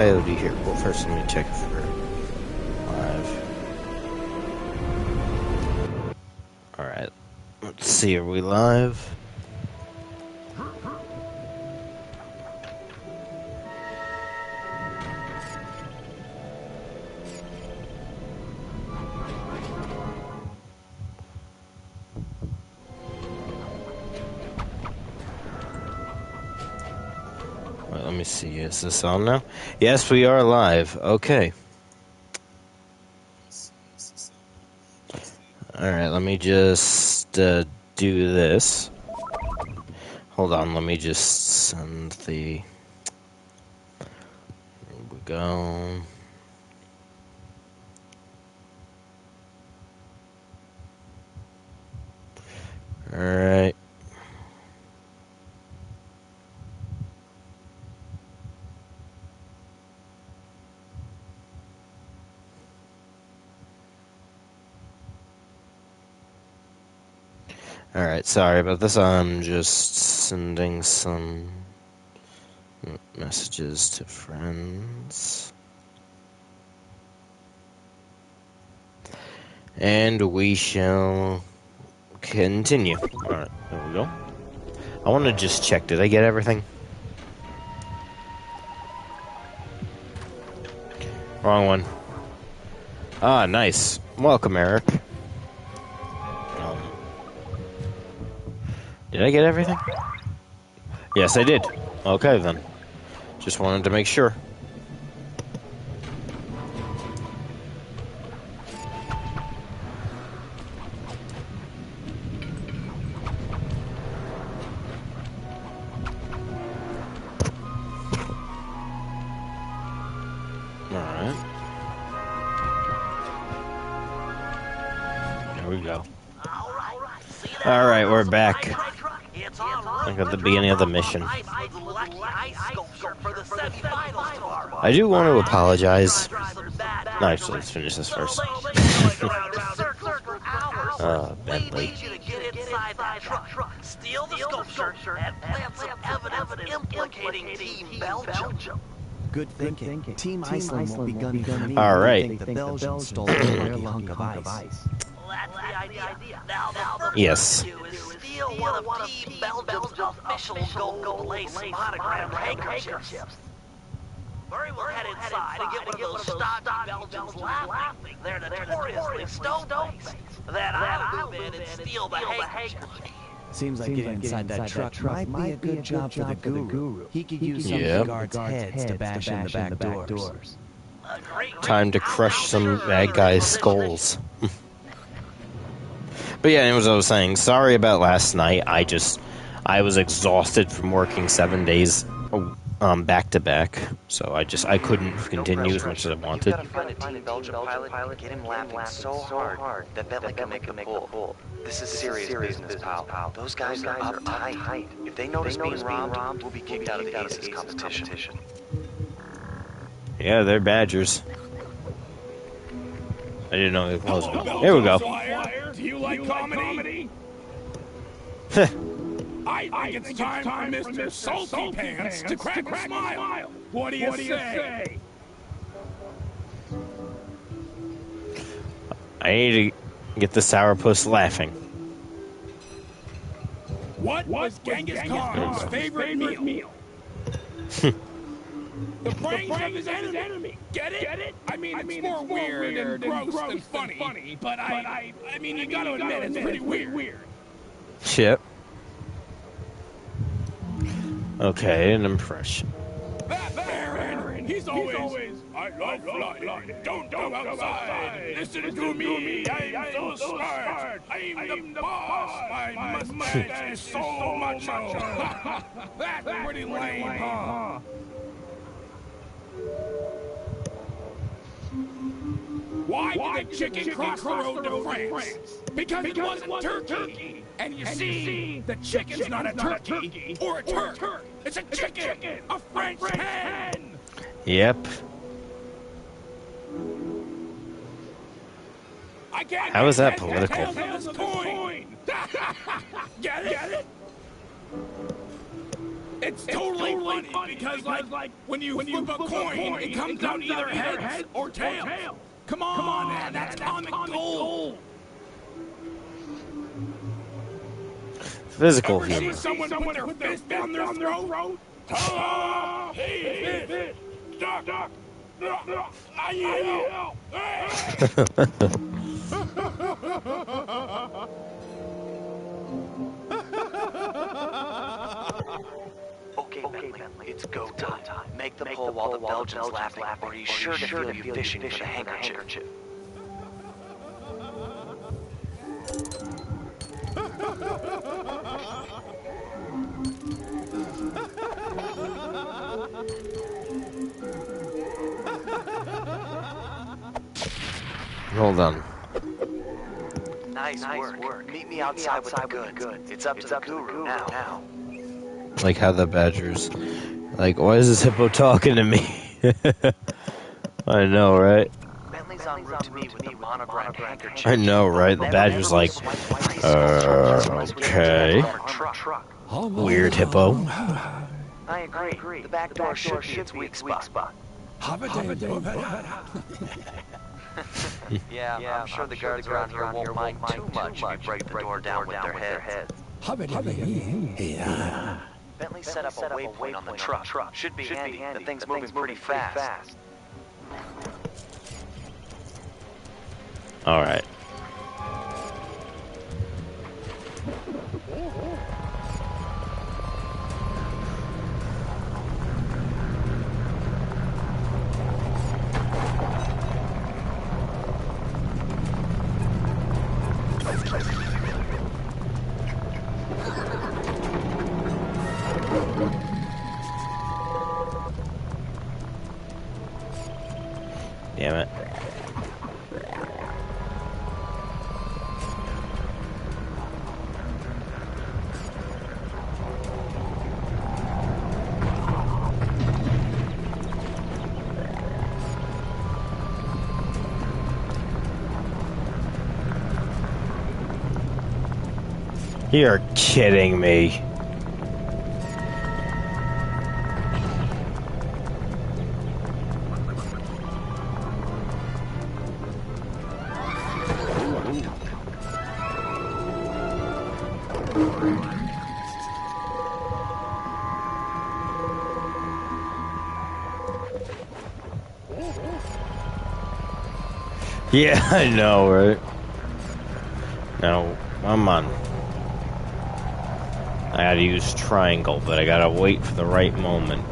Coyote here. Well, first let me check if we're live. Alright. Let's see, are we live? Let me see, is this on now? Yes, we are live. Okay. Alright, let me just do this. Hold on, let me just send the... Here we go. Alright. Alright, sorry about this. I'm just sending some messages to friends. And we shall continue. Alright, there we go. I want to just check. Did I get everything? Wrong one. Ah, nice. Welcome, Eric. Did I get everything? Yes, I did. Okay, then. Just wanted to make sure. Alright. There we go. Alright, we're back. Like at the beginning of the mission. I do want to apologize. No, actually, let's finish this first. Bentley. Steal the sculpture and plant some evidence implicating Team Belgium. Good thinking. Team Iceland will be gunning. All right. The Belgians stole their hunk of ice. That's the idea. Now the Yes. first thing to do is steal one of Team Belgium's official gold lace monogram handkerchiefs. Murray will head inside and get one of those stock Belgians laughing. They're notoriously stone-faced. Then I'll move in and steal the handkerchief. Seems like getting inside that truck might be a good job for the guru. He could use some of the guards' heads to bash in the back doors. Time to crush some bad guys' skulls. But yeah, as I was saying, sorry about last night. I was exhausted from working 7 days back to back, so I couldn't continue as much as I wanted. You gotta find a Team Belgium pilot, get him laughing so hard that Bentley can make a pull. This is serious business, pal. Those guys are uptight. If they notice being robbed, we'll be kicked out of the Aces competition. Yeah, they're badgers. I didn't know it was. There we go. Do you like comedy? I think it's time for Mr. Salty Pants to crack a smile. What do you say? I need to get the sourpuss laughing. What was Genghis Khan's favorite meal? The brains of his enemy. Get it? I mean, it's more weird and gross than funny, but I mean, you gotta admit, it's pretty weird. Shit. Okay, an impression. That Baron, he's always, I love flying, don't go outside, listen to me, I'm so smart, I'm the boss, my mustache is so macho. That's pretty lame, huh? Why did the chicken cross the road to France? Because it wasn't turkey. And you see, the chicken's not a turkey or a Turk. It's a chicken, a French hen. Yep. How is that political? Get it? It's totally funny because, like, when you flip a coin, it comes out either heads or tails. Come on, man, that's comic gold. Physical Ever humor. see someone put their fist down their throat? Hello? Hey, fish. Duck. I need help. Okay, Bentley, it's go time. Make the pull while the Belgian's laughing, or he's sure to feel you fishing for the handkerchief. Hold on. Nice work. Meet me outside with the goods. It's up to the guru now. Like how the badgers. Like, why is this hippo talking to me? I know, right? Bentley's en route to meet with the monogrammed handkerchief. I know, right? The badger's like, okay. Weird hippo. I agree. The back door should be its weak spot. Yeah, I'm sure the guards around here won't mind too much if you break the door down with their heads. Bentley set up a waypoint on the truck. Should be handy. The thing's moving pretty fast. Alright. Damn it. You're kidding me. Yeah, I know, right? Now, come on. I gotta use triangle, but I gotta wait for the right moment.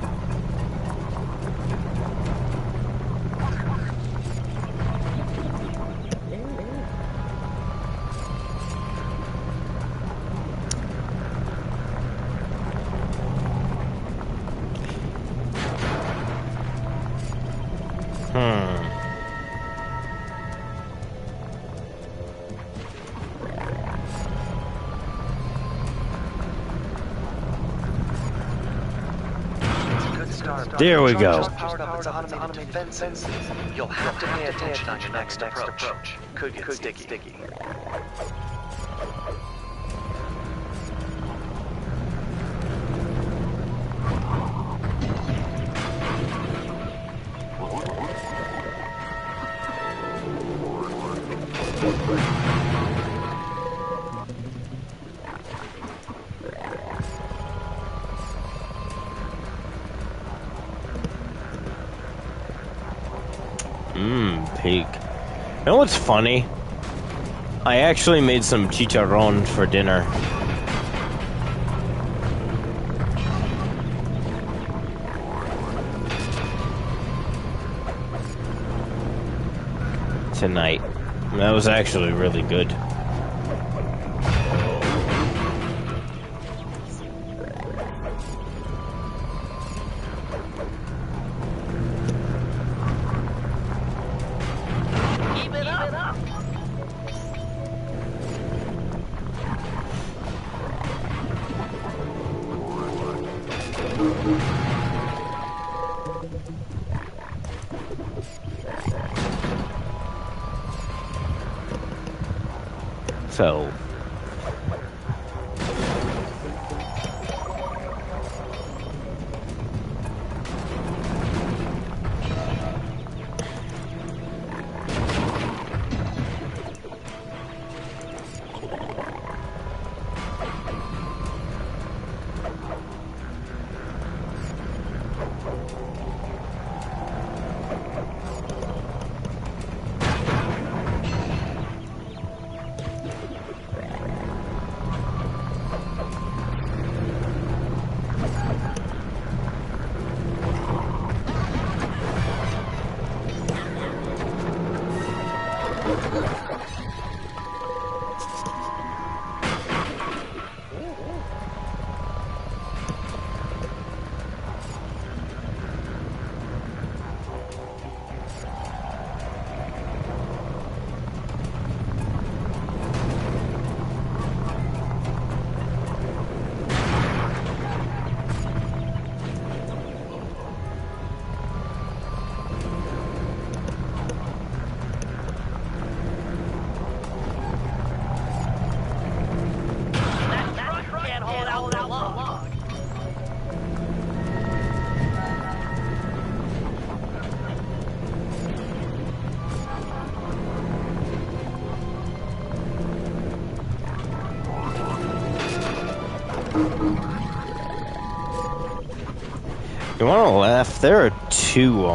There we go. You'll have to pay attention on your next approach. Could get sticky. Pig. You know what's funny? I actually made some chicharron for dinner. Tonight. That was actually really good. So That truck can't hold out that long. You want to laugh? There are two.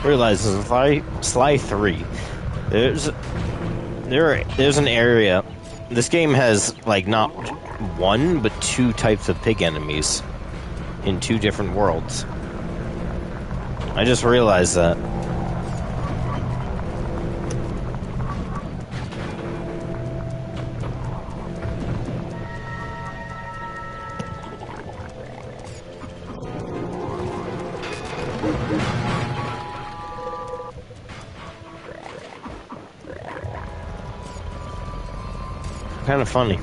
Realize this is Sly 3. There's an area. This game has like not one but two types of pig enemies in two different worlds. I just realized that. Kind of funny.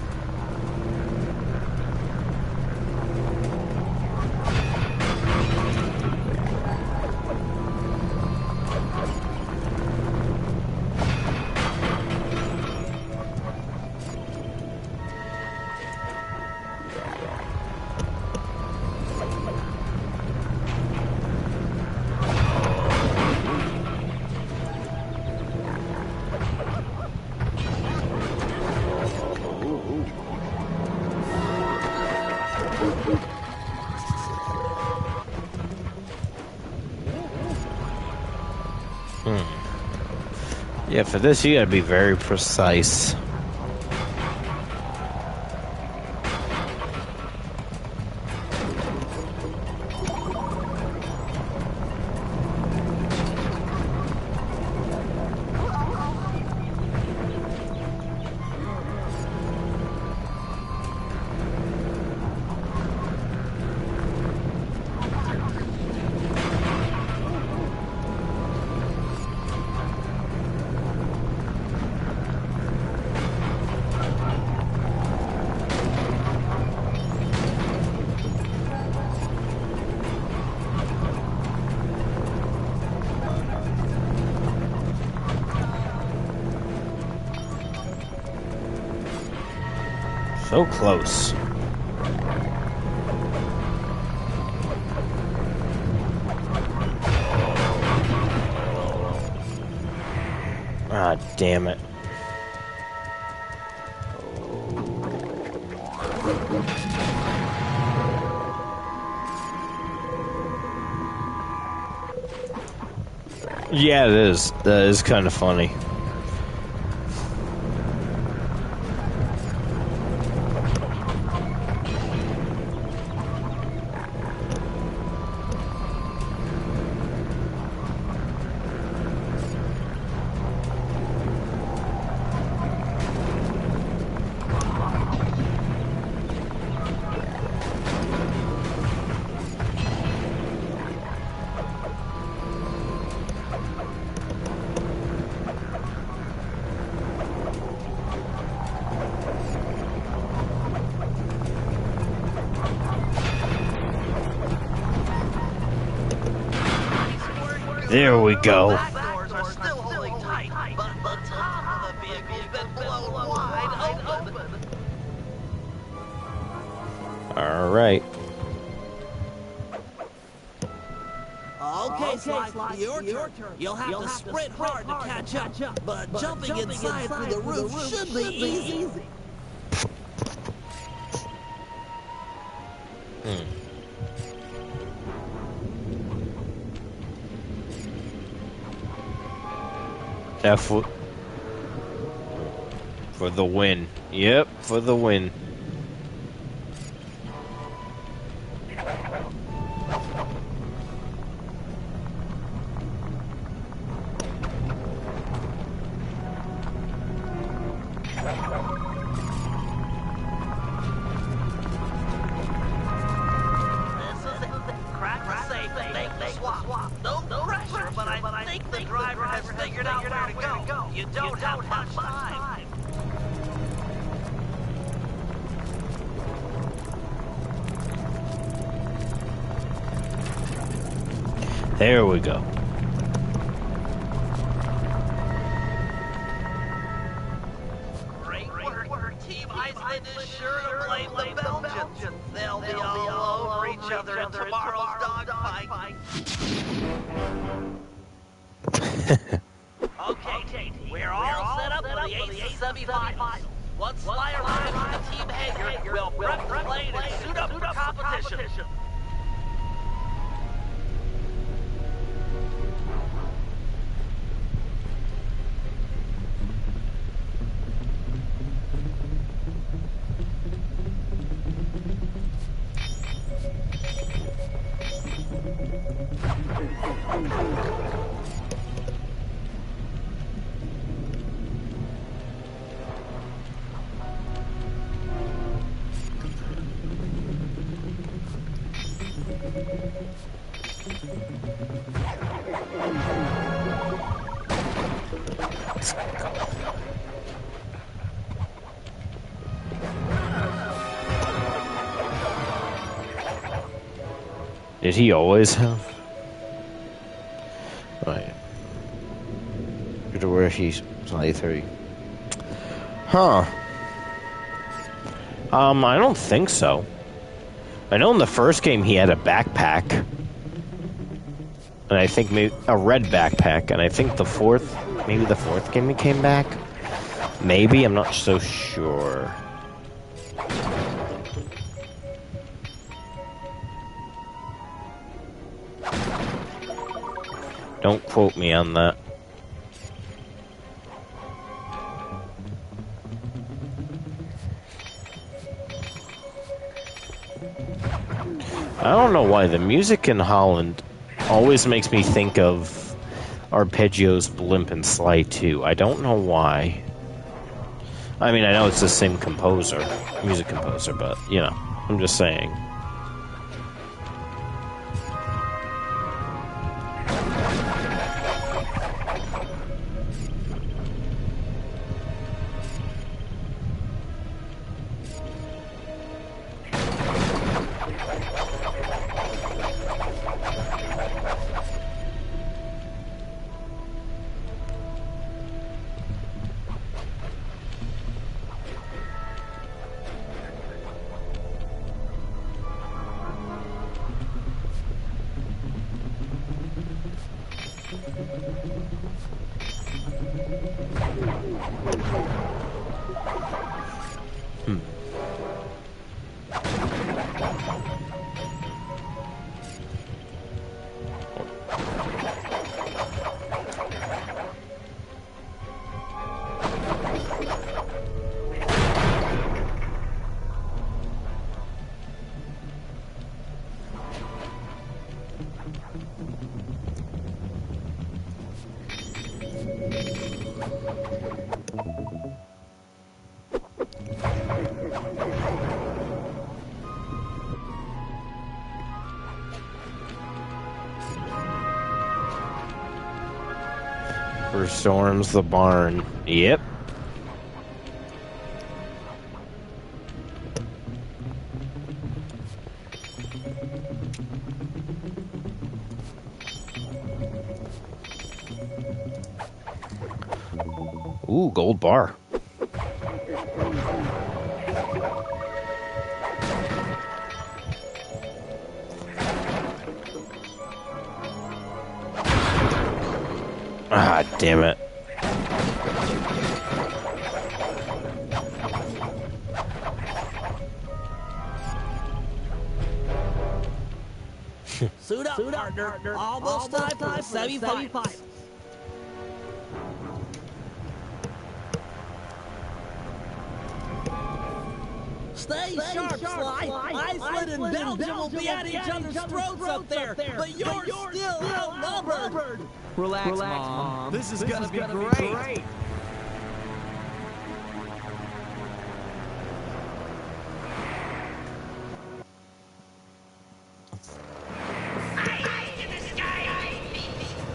Yeah, for this you gotta be very precise. So close. Ah, damn it. Yeah, it is. That is kind of funny. There we go. Back doors are still holding tight, but the top of the vehicle's been blown wide open. All right. Okay, Sly, your turn. You'll have to sprint hard to catch up, but jumping inside through the roof should be easy. F for the win. Yep, for the win. think the driver has figured out where to go. You don't have much time. There we go. Great work. Team Iceland is sure to blame the Belgians. They'll be all over each other in tomorrow's dogfight. Okay, we're all set up for the Aces semifinals. Once Flyer arrives at the team hangar, we'll prep the plane and suit up for competition. Did he always have? Right. Good to where he's only 3. Huh. I don't think so. I know in the first game he had a backpack. And I think maybe a red backpack. And I think maybe the fourth game he came back? Maybe, I'm not so sure. Don't quote me on that. I don't know why the music in Holland always makes me think of Arpeggio's Blimp and Sly 2. I don't know why. I mean, I know it's the same music composer, but, you know, I'm just saying. Storms the barn. Yep. Ooh, gold bar. Ah, damn it. Suit up, partner. Almost time for the semi-finals. Stay sharp, Sly. Iceland and Belgium will be at each other's throats up there, but you're still outnumbered. Relax, Mom. This is gonna be great.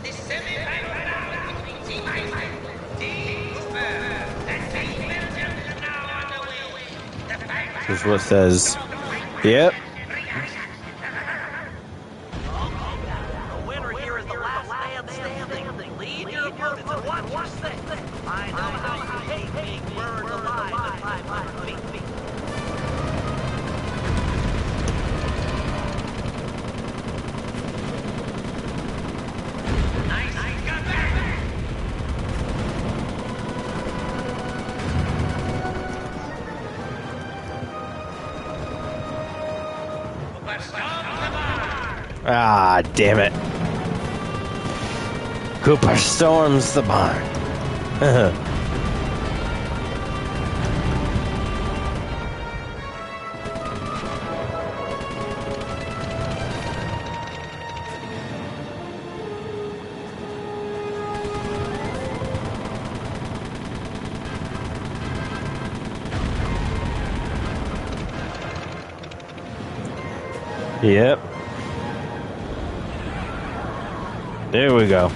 The semi-final is what says. Yep. The winner here is the last man standing. Lead your opponents and watch your six. I know how you hate being burned alive at 500 feet. Nice, got back. Ah, damn it. Cooper storms the barn. Yep. There we go.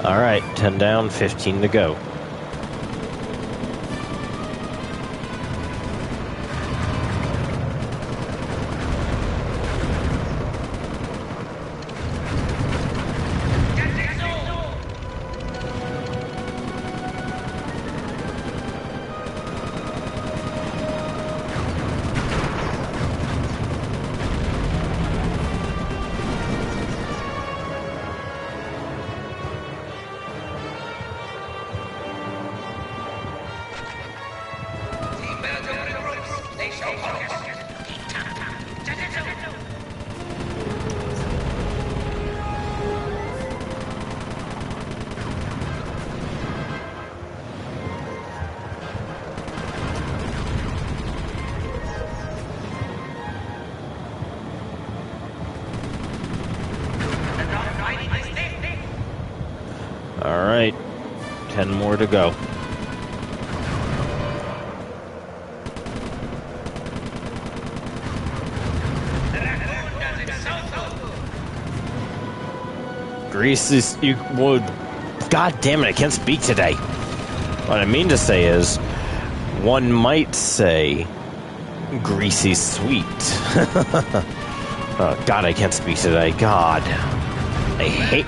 All right, 10 down, 15 to go. All right, 10 more to go. Grease is, you would, God damn it, I can't speak today. What I mean to say is, one might say, greasy sweet. Oh, God, I can't speak today. God. I hate...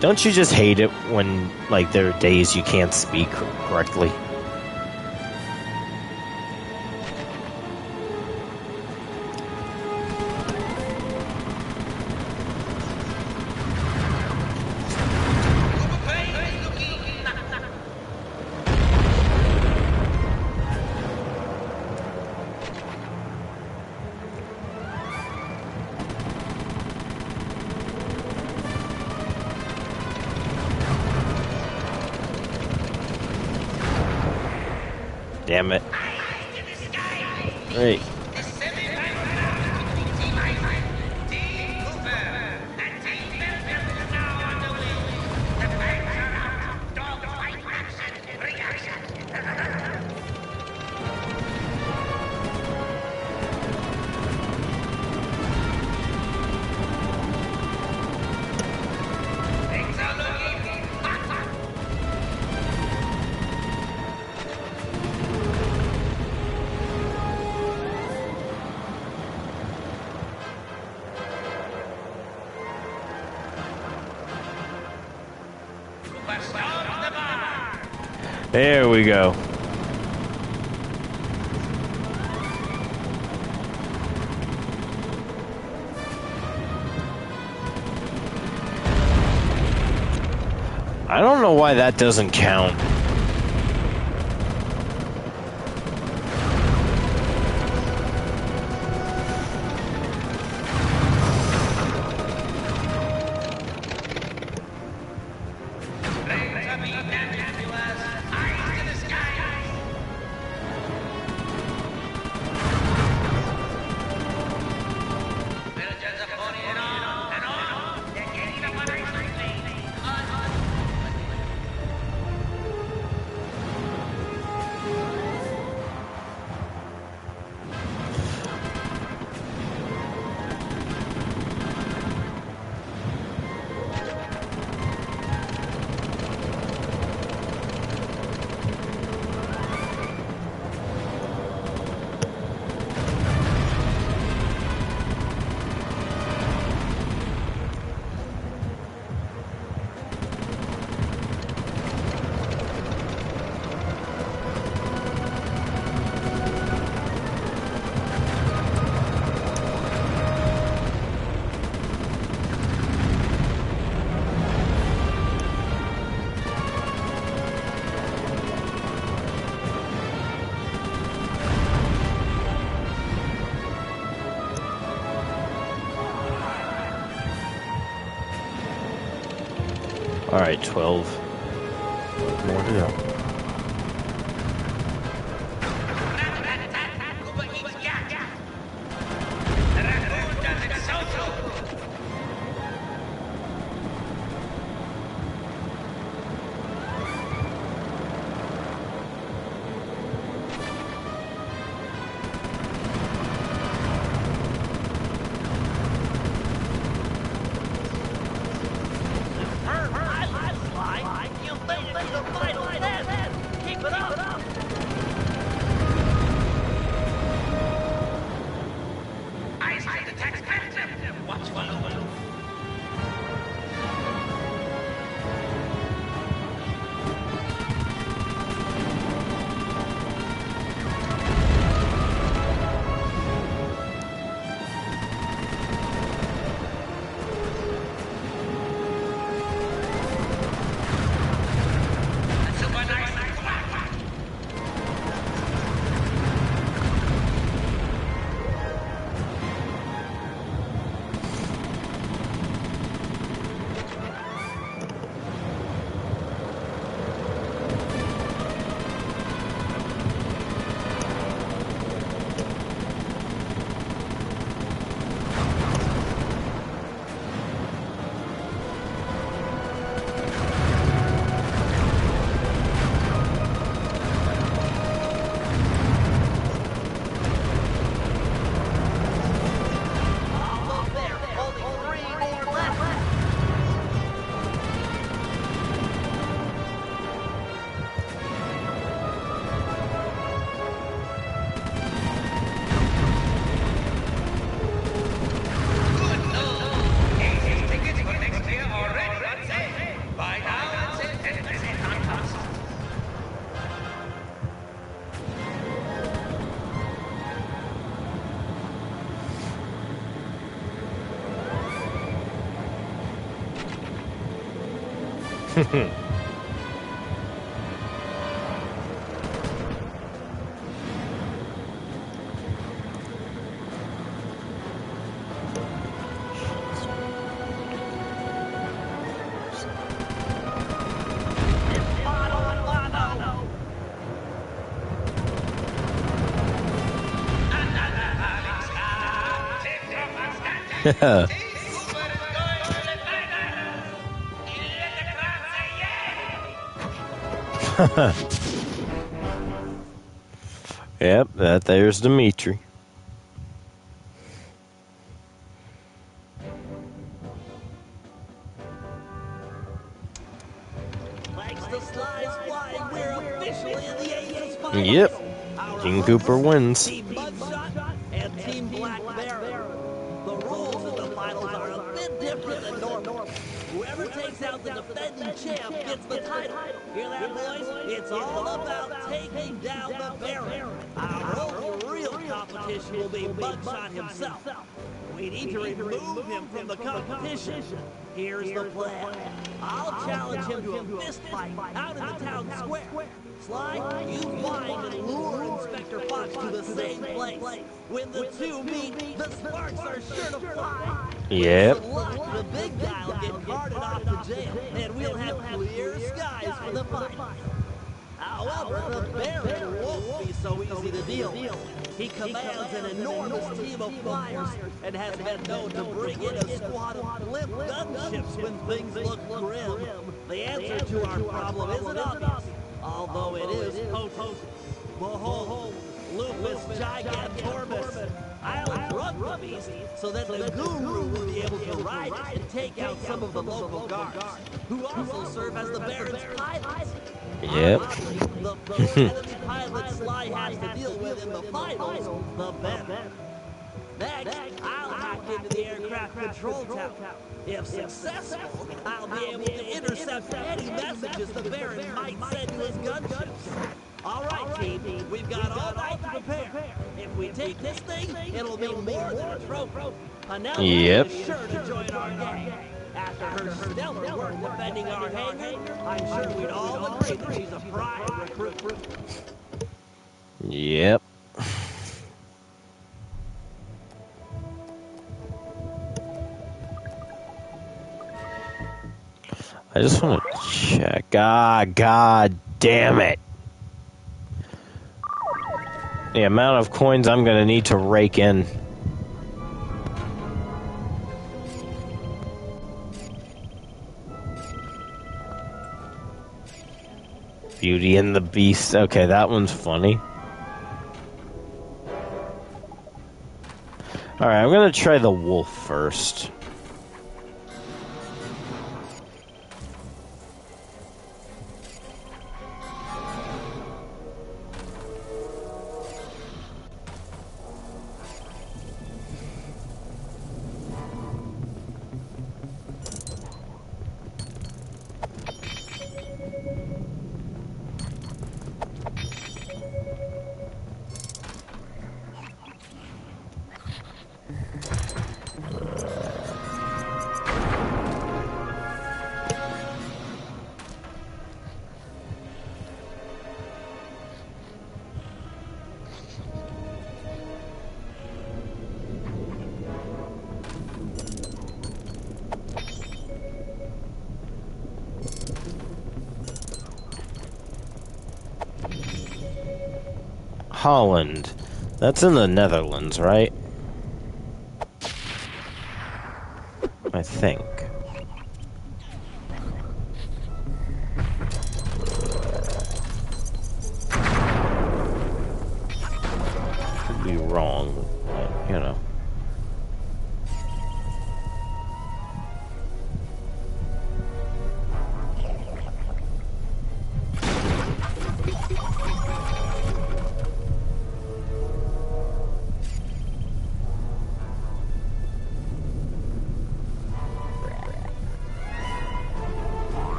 Don't you just hate it when, like, there are days you can't speak correctly? Damn it. Hey. There we go. know why that doesn't count. Alright, 12. More to go. Yep, there's Dimitri. Yep, King Cooper wins. Team Mudshot and Team Black Bear. The rules in the finals are a bit different than normal. Whoever takes out the defending champ gets the title. Hear that, boys? It's all about taking down the Baron. Our only real competition will be Mudshot himself. We need to remove him from the competition. Here's the plan. I'll challenge him to a fist fight out in the town square. Sly, you find and lure Inspector Fox to the same place. When the two meet, the sparks are sure to fly. Yep. With some luck, the big guy will get carted off to jail, and we'll have clear skies for the fight. However, the Baron won't be so easy to deal with. He commands an enormous team of flyers and has been known to bring in a squad of limp gunships when things look grim. The answer to our problem isn't obvious, although it is potent. Behold, Lupus Gigantormus. I'll run the beast so that the Guru will be able to ride it and take out some of the local guards, who also serve as the Baron's pilots. Yep. The fewer enemy pilots Sly has to deal with in the finals, the better. Next, I'll hack into the aircraft control tower. If successful, I'll be able to intercept any messages the Baron might send to his gunships. All right, team, we've got all night to prepare. If we take this thing, it'll be more than a trophy. Penelope is sure to join our gang. After her stellar work defending our hangar, I'm sure we'd all agree that she's a prime recruit. Yep. I just want to check. God damn it. The amount of coins I'm going to need to rake in. Beauty and the Beast. Okay, that one's funny. Alright, I'm going to try the wolf first. Holland. That's in the Netherlands, right? I think. Could be wrong, but, you know.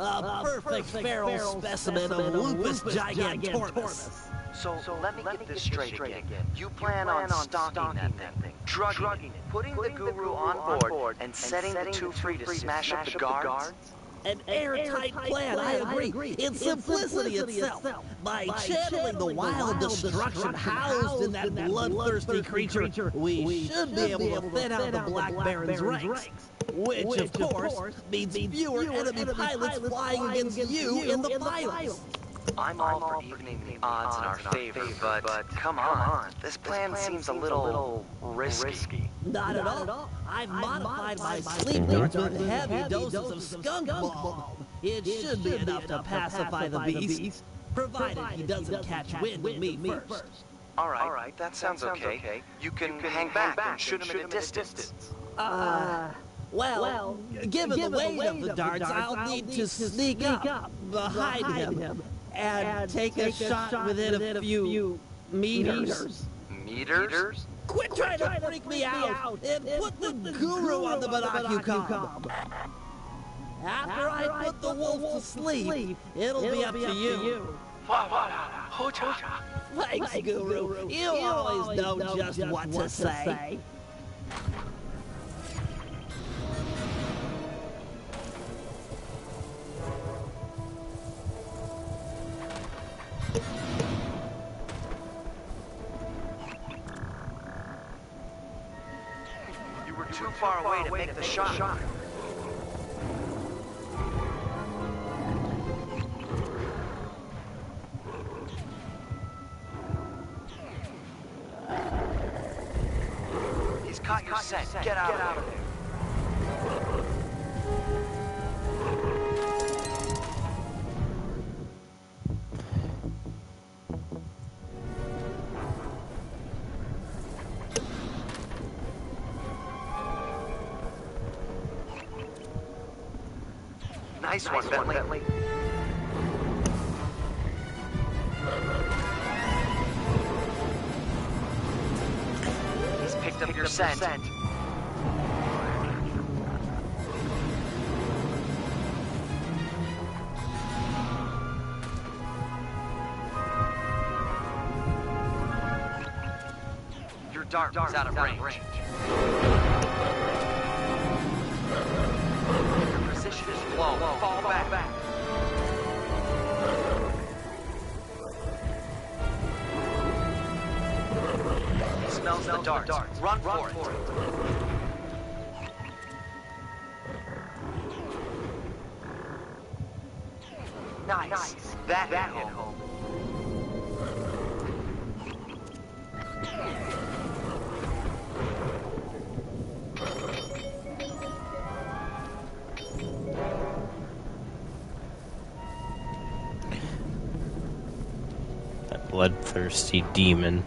A perfect feral specimen of Lupus Gigantormus. So let me get this straight again. You plan on stalking that thing, drugging it, putting the Guru on board, and setting the two free to smash up the guards? An airtight plan, I agree. In simplicity itself. By channeling the wild destruction housed in that bloodthirsty creature, we should be able to thin out the Black Baron's ranks. Which, of course, means fewer enemy pilots flying against you in the finals. I'm all for evening the odds in our favor, but come on. This plan seems a little risky. Not at all. I've modified my sleep darts with heavy doses of skunk balm. It should be enough to pacify the beast, provided he doesn't catch wind of me first. All right, that sounds okay. You can hang back and shoot him at a distance. Well, given the weight of the darts, I'll need to sneak up behind him and take a shot within a few meters. Meters? Quit trying to freak me out and put the Guru on the Binocucom. After I put the wolf to sleep, it'll be up to you. Thanks, Guru. You always know just what to say. You were too far away to make the shot. He's caught your scent. Get out of there. Nice one, Bentley. He's picked up your scent. Your dart was out of range. Your position is low. Fall back. He smells the darts. Run for it. Nice. That hit home. That bloodthirsty demon.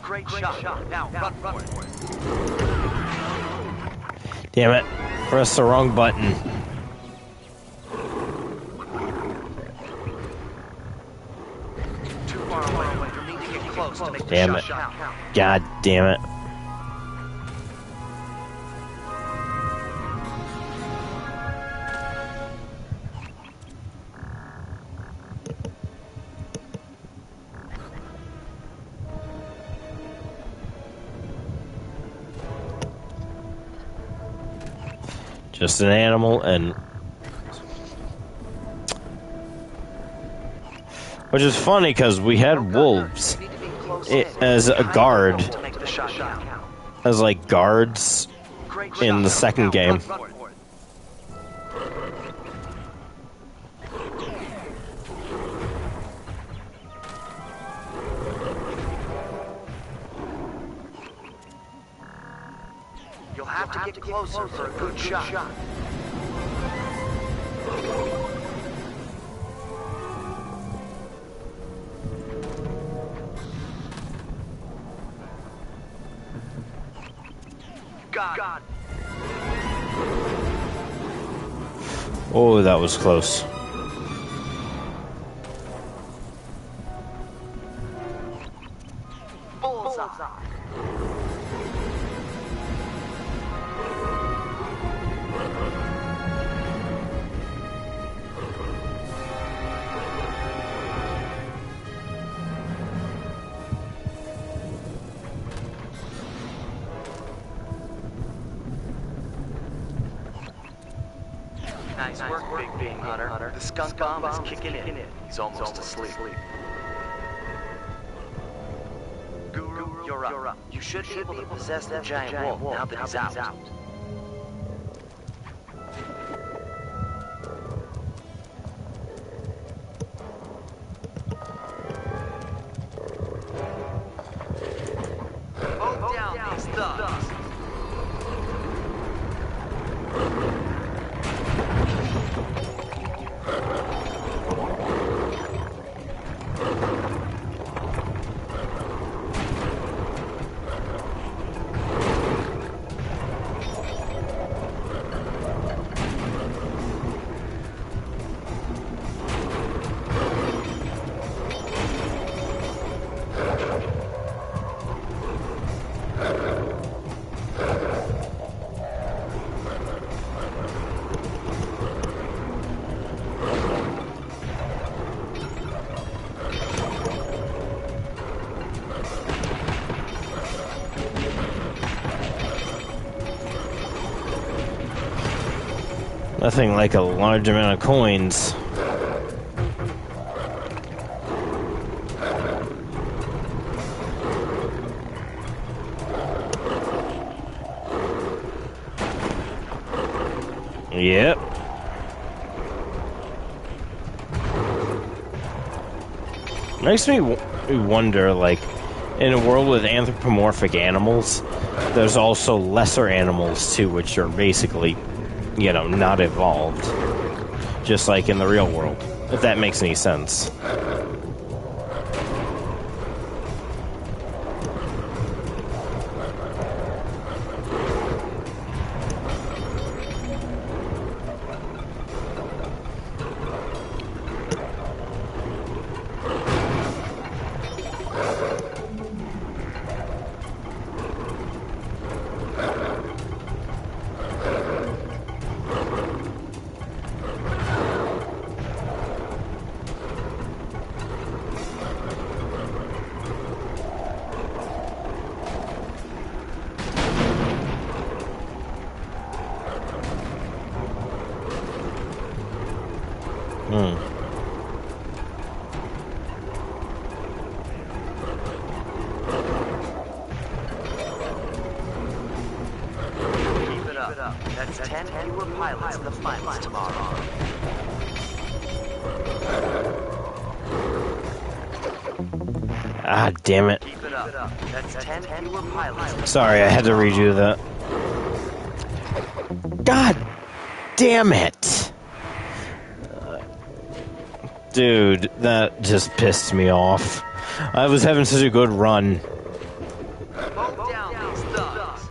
Great shot. Now run for it. Damn it. Press the wrong button. Too far away. You need to get close to make Damn the it. shot count. God damn it. Just an animal, and which is funny because we had wolves as a guard, as like guards in the second game. You'll have to get closer for a good shot. God. Oh, that was close. Bullseye. Nice work, Big Bean Hunter. The skunk bomb is kicking in. He's almost asleep. Guru, you're up. You should be able to possess the giant wolf now that he's out. Mow down these thugs. Nothing like a large amount of coins. Yep. Makes me wonder, like, in a world with anthropomorphic animals, there's also lesser animals too, which are basically, you know, not evolved. Just like in the real world, if that makes any sense. Keep it up. That's 10 fewer pilots in the finals tomorrow. Ah, damn it. Keep it up. That's 10 fewer pilots. Sorry, I had to redo that. God damn it! Dude, that just pissed me off. I was having such a good run. Mow down these thugs.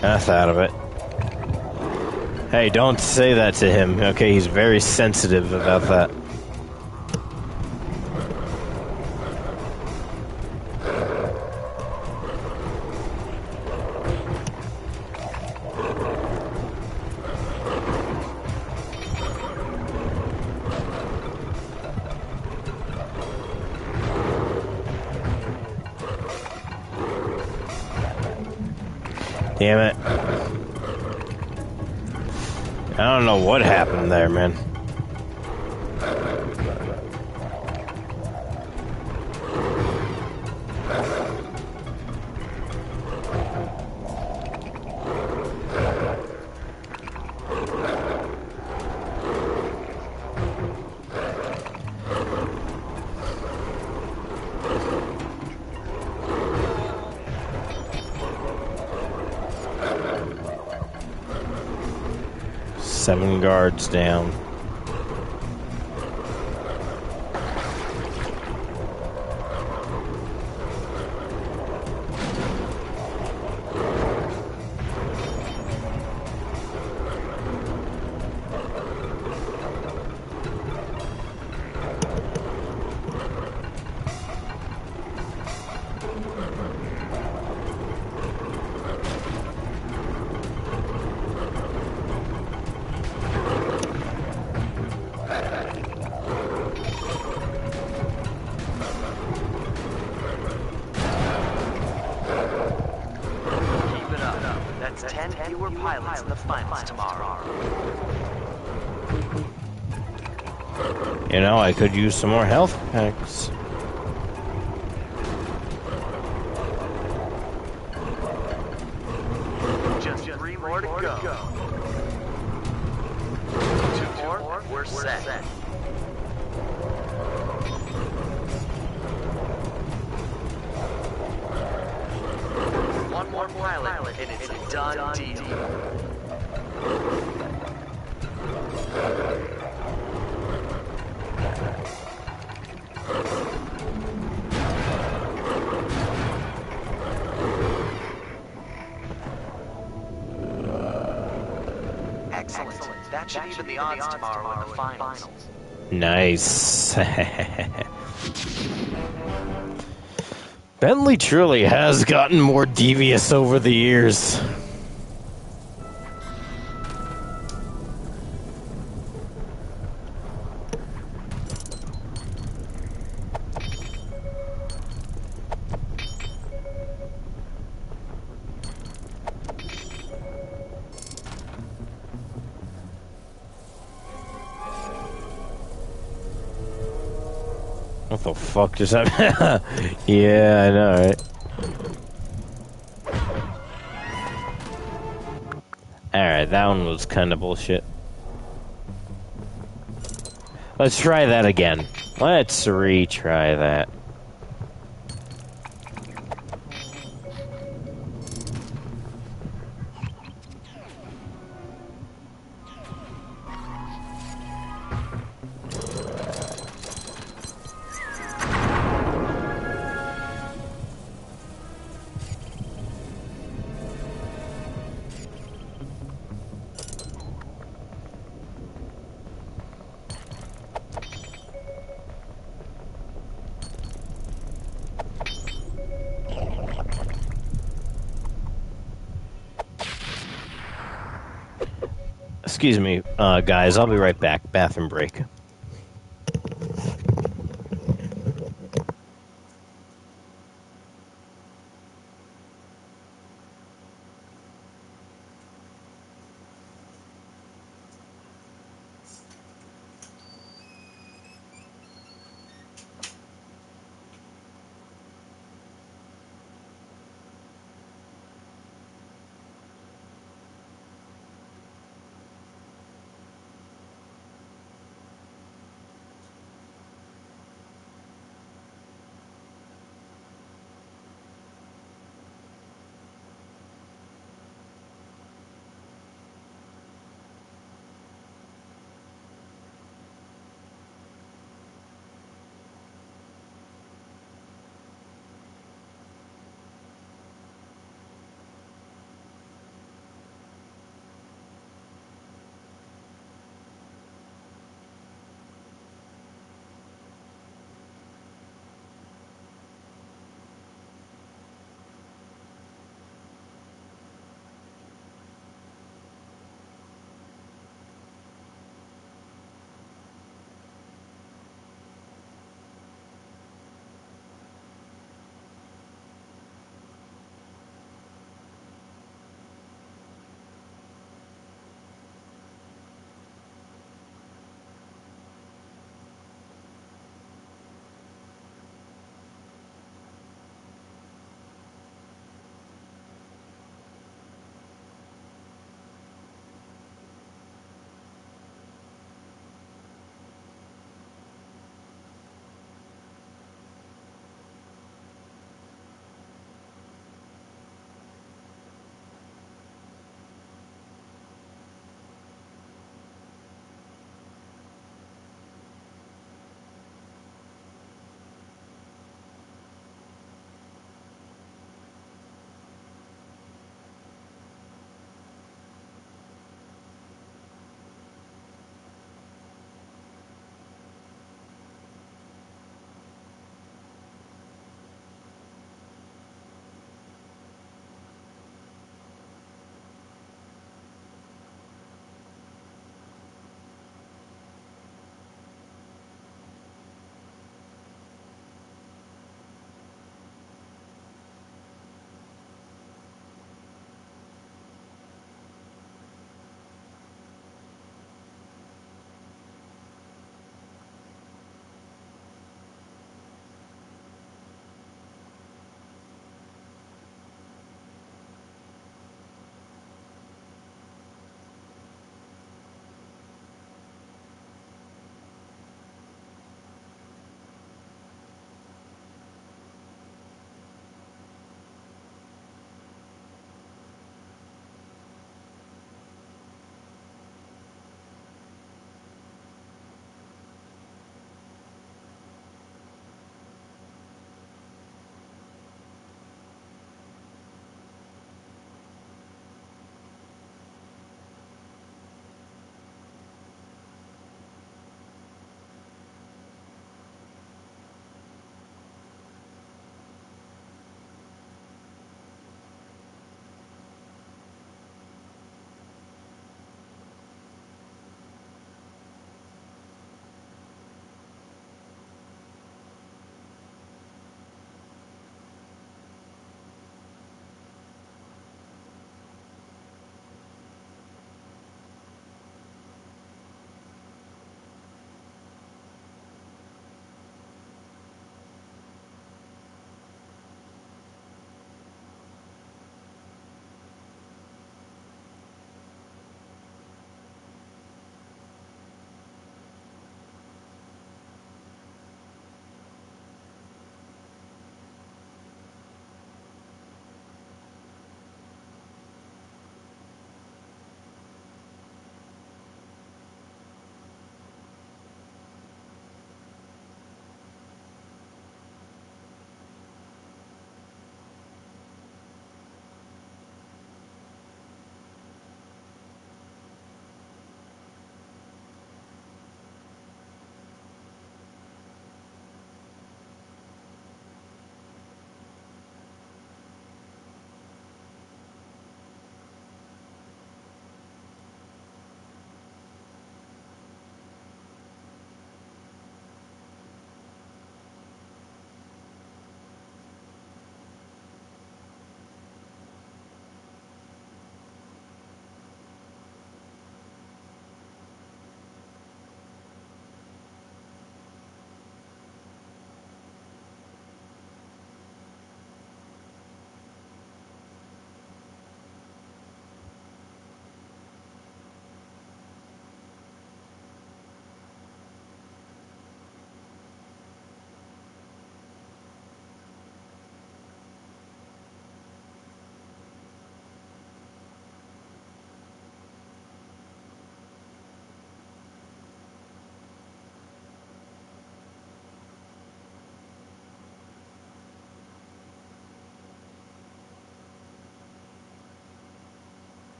That's out of it. Hey, don't say that to him, okay? He's very sensitive about that. Damn it. I don't know what happened there, man. Seven guards down. That's 10 fewer pilots in the finals tomorrow. You know, I could use some more health packs. Just 3 more to go. 2 more, we're set. One more pilot, and it's a done deal. Excellent. That should even the odds tomorrow in the finals. Nice. Bentley truly has gotten more devious over the years. What the fuck just happened? Yeah, I know, right? Alright, that one was kind of bullshit. Let's try that again. Let's retry that. Excuse me, guys, I'll be right back. Bathroom break.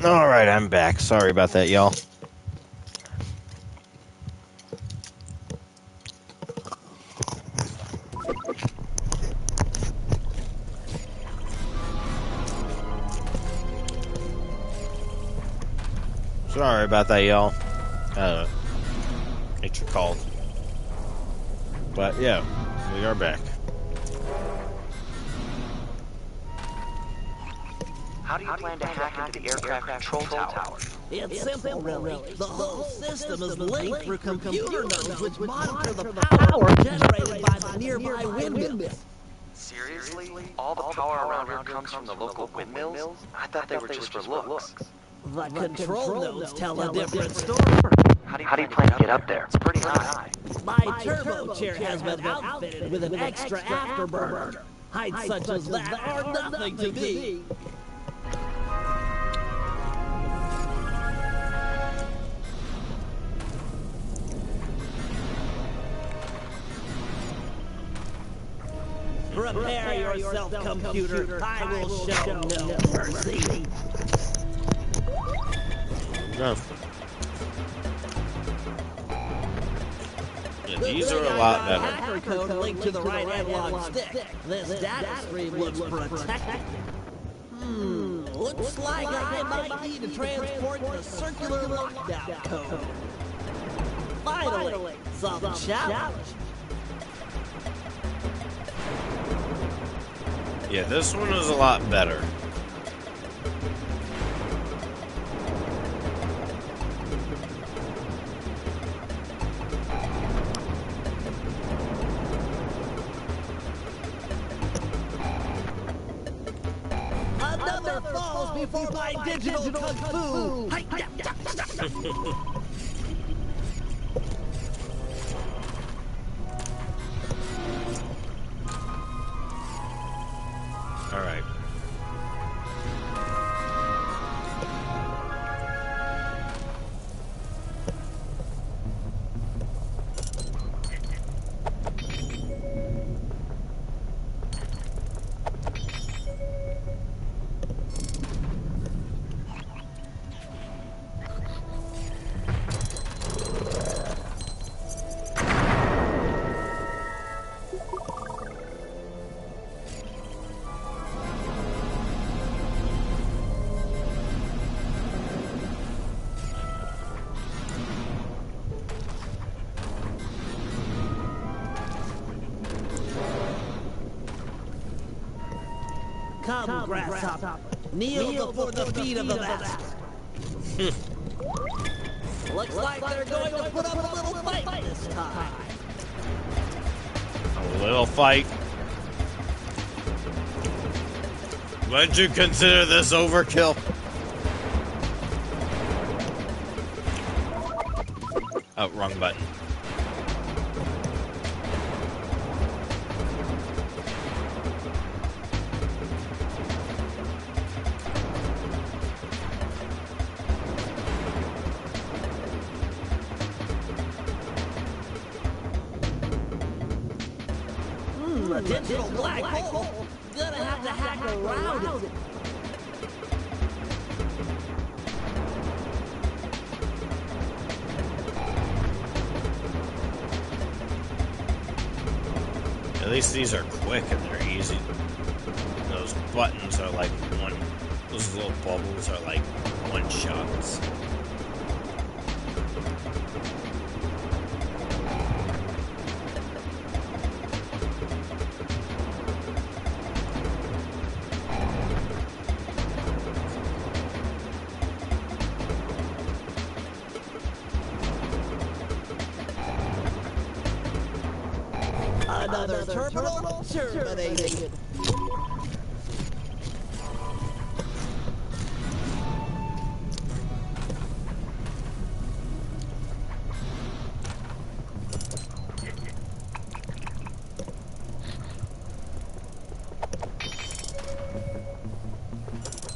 Alright, I'm back. Sorry about that, y'all. Sorry about that, y'all. Nature called. But yeah, we are back. How do you plan to hack into the aircraft control tower? It's simple, really. The whole system is linked through computer nodes which monitor the power generated by the nearby windmills. Seriously? All the power around here comes from the local windmills? I thought they were just for looks. The control nodes tell a different story. How do you plan to get up there? It's pretty high. My turbo chair has been outfitted with an extra afterburner. Heights such as that are nothing to me. Prepare yourself, computer. I will show no mercy. No. Yeah, these are a lot better. Hacker code linked to the right analog stick. This data stream looks protected. Looks like I might need to transport the circular lockdown code. Finally, some challenge. Yeah, this one is a lot better. Another falls before my digital kung fu. All right. Come, grasshopper. Kneel before the feet of the master. Looks like they're going to put up a little fight this time. A little fight. Would you consider this overkill? Oh, wrong button. A digital black hole. Gonna have to hack around it. At least these are quick and they're easy. Those buttons are like one. Those little bubbles are like one shots. Another terminal terminated.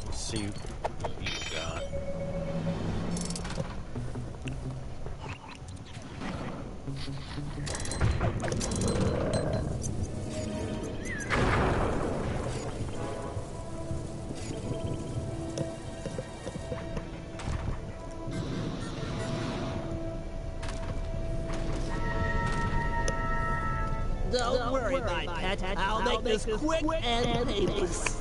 Let's see what you got. Don't worry, my pet. I'll make this quick and painless.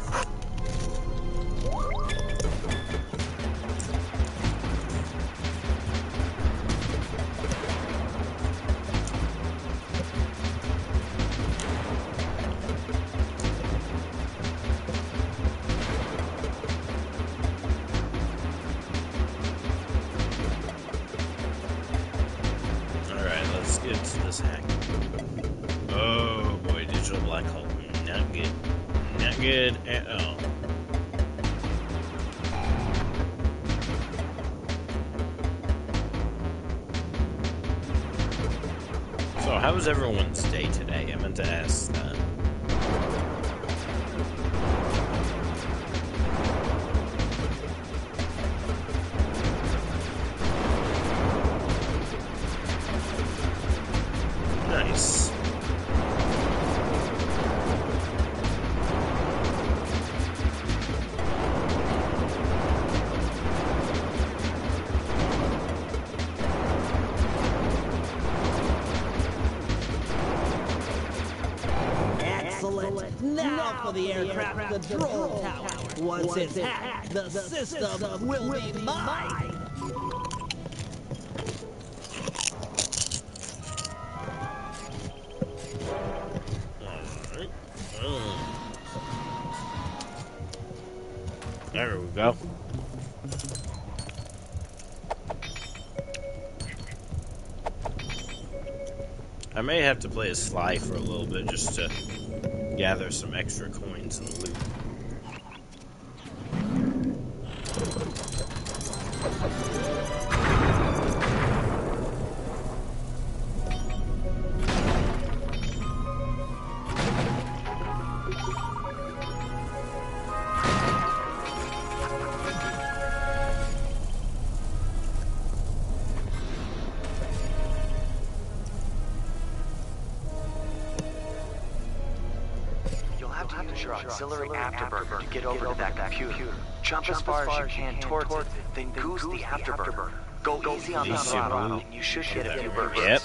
Let's get to this hack. Oh boy, digital black hole. Not good. Not good at all. So, how was everyone's day today? I meant to ask that. Nice. Excellent. Now for the aircraft control tower. Once it's hacked, the system will be mine. There we go. I may have to play as Sly for a little bit just to gather some extra coins and loot. Your auxiliary afterburner to get over to that computer. Jump as far as you can towards it, then goose the afterburner. Go easy on the throttle, and you should get a few bursts. Yep.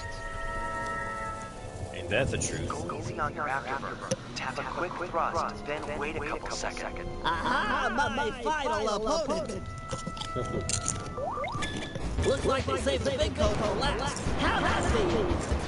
Ain't that the truth? Go easy on your afterburner. Tap a quick thrust, then wait a couple seconds. Aha, my final opponent. Looks like they saved the big goat for last. How nasty!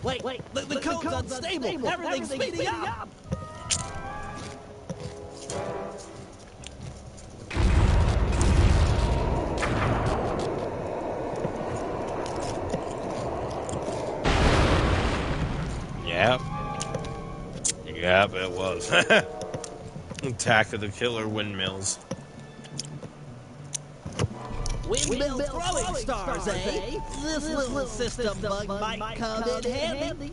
Wait, the code's unstable. Everything's speeding up. Yep, it was. Attack of the Killer Windmills. Windmill throwing stars, eh? This little system bug might come in handy.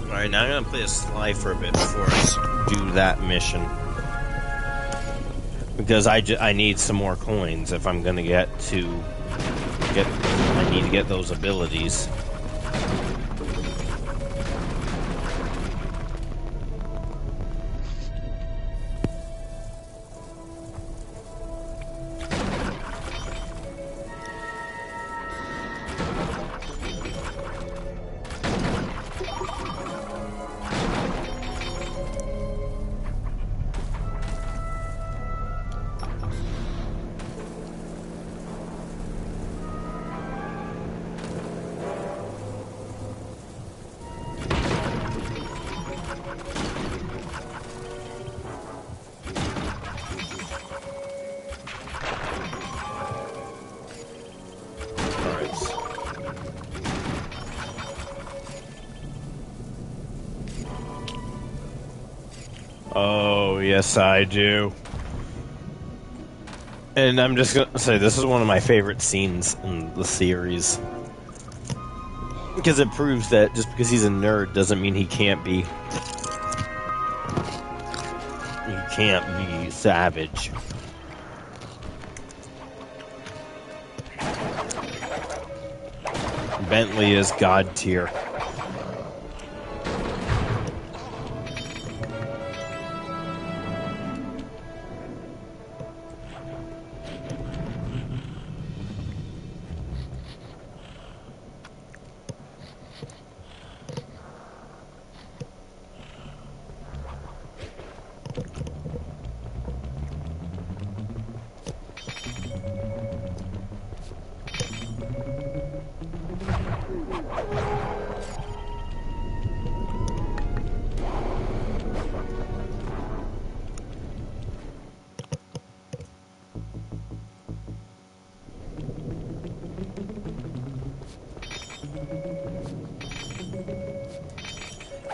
Alright, now I'm gonna play a Sly for a bit before I do that mission. Because I need some more coins if I'm gonna I need to get those abilities. Oh, yes, I do. And I'm just gonna say, this is one of my favorite scenes in the series. Because it proves that just because he's a nerd doesn't mean he can't be... He can't be savage. Bentley is God tier.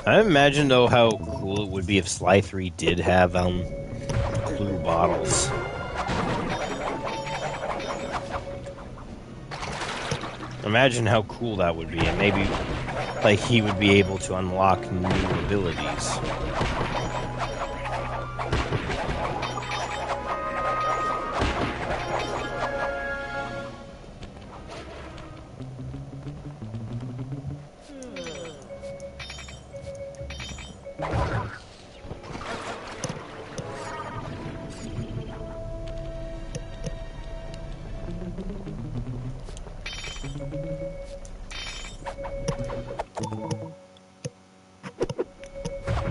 I imagine, though, how cool it would be if Sly 3 did have, blue bottles. Imagine how cool that would be, and maybe, like, he would be able to unlock new abilities.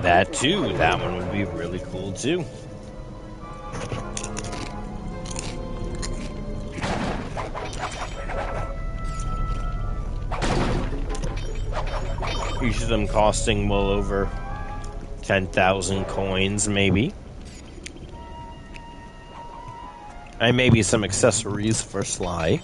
That too, that one would be really cool too. Each of them costing well over 10,000 coins, maybe. And maybe some accessories for Sly.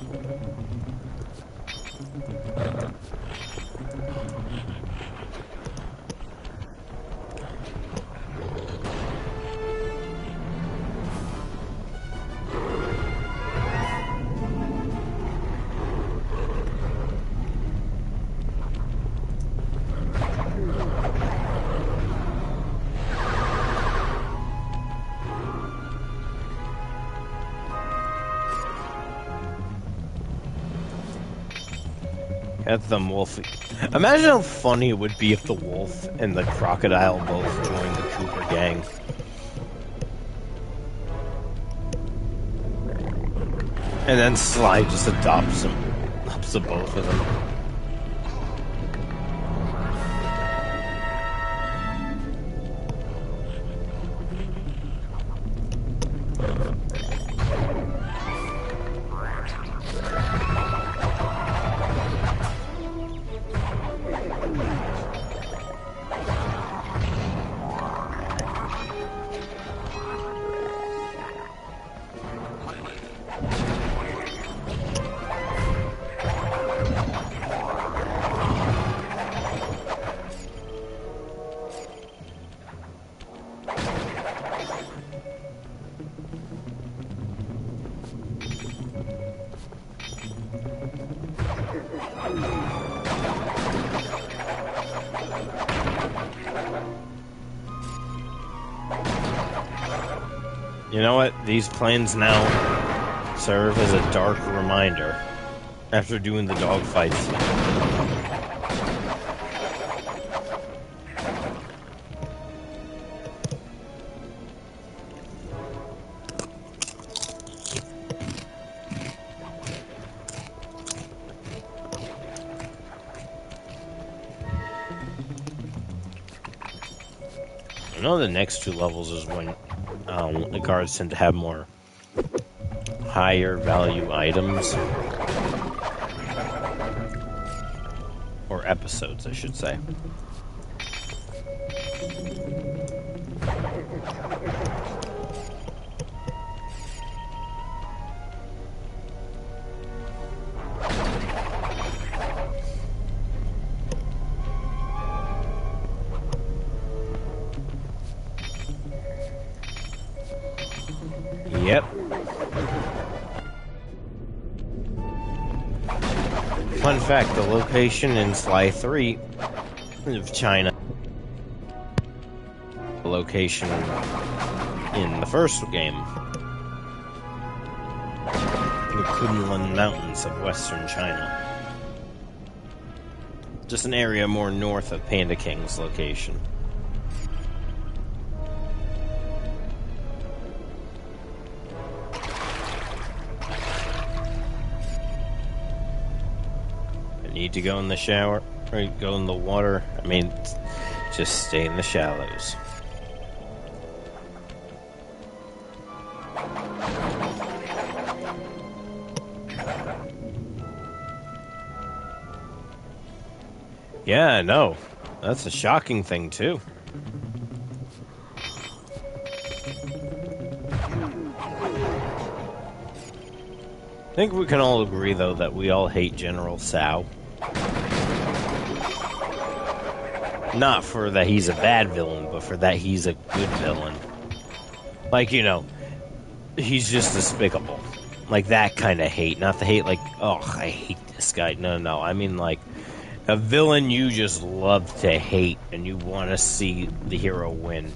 At the wolf. Imagine how funny it would be if the wolf and the crocodile both joined the Cooper gang. And then Sly just adopts the both of them. You know what? These planes now serve as a dark reminder after doing the dogfights. I know the next two levels is when the guards tend to have more higher value items. Or episodes, I should say. Yep. Fun fact, the location in Sly 3 of China, the location in the first game, the Kunlun Mountains of western China. Just an area more north of Panda King's location. Need to go in the shower, or go in the water. I mean, just stay in the shallows. Yeah, I know. That's a shocking thing, too. I think we can all agree, though, that we all hate General Tsao. Not for that he's a bad villain, but for that he's a good villain. Like, you know, he's just despicable. Like, that kind of hate. Not the hate like, oh, I hate this guy. No. I mean, like, a villain you just love to hate, and you want to see the hero win.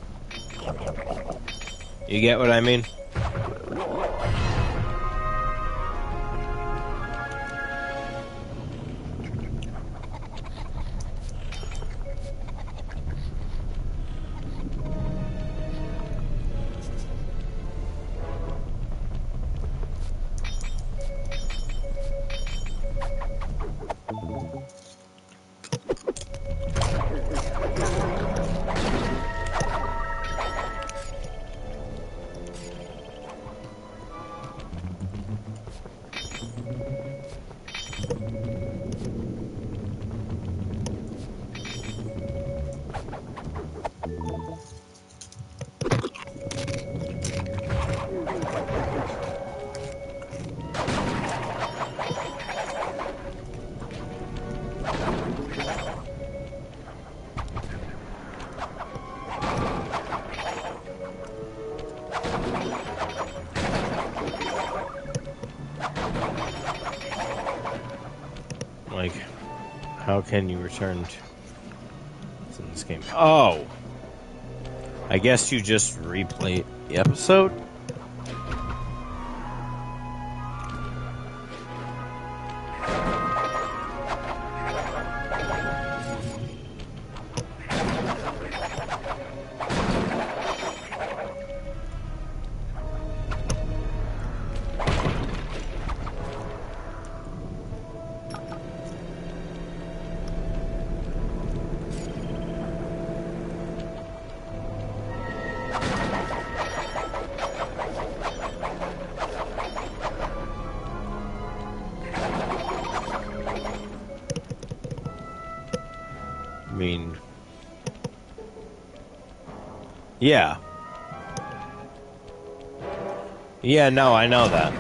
You get what I mean? Like, how can you return to what's in this game? Oh! I guess you just replay the episode? I mean, yeah. Yeah, no, I know that.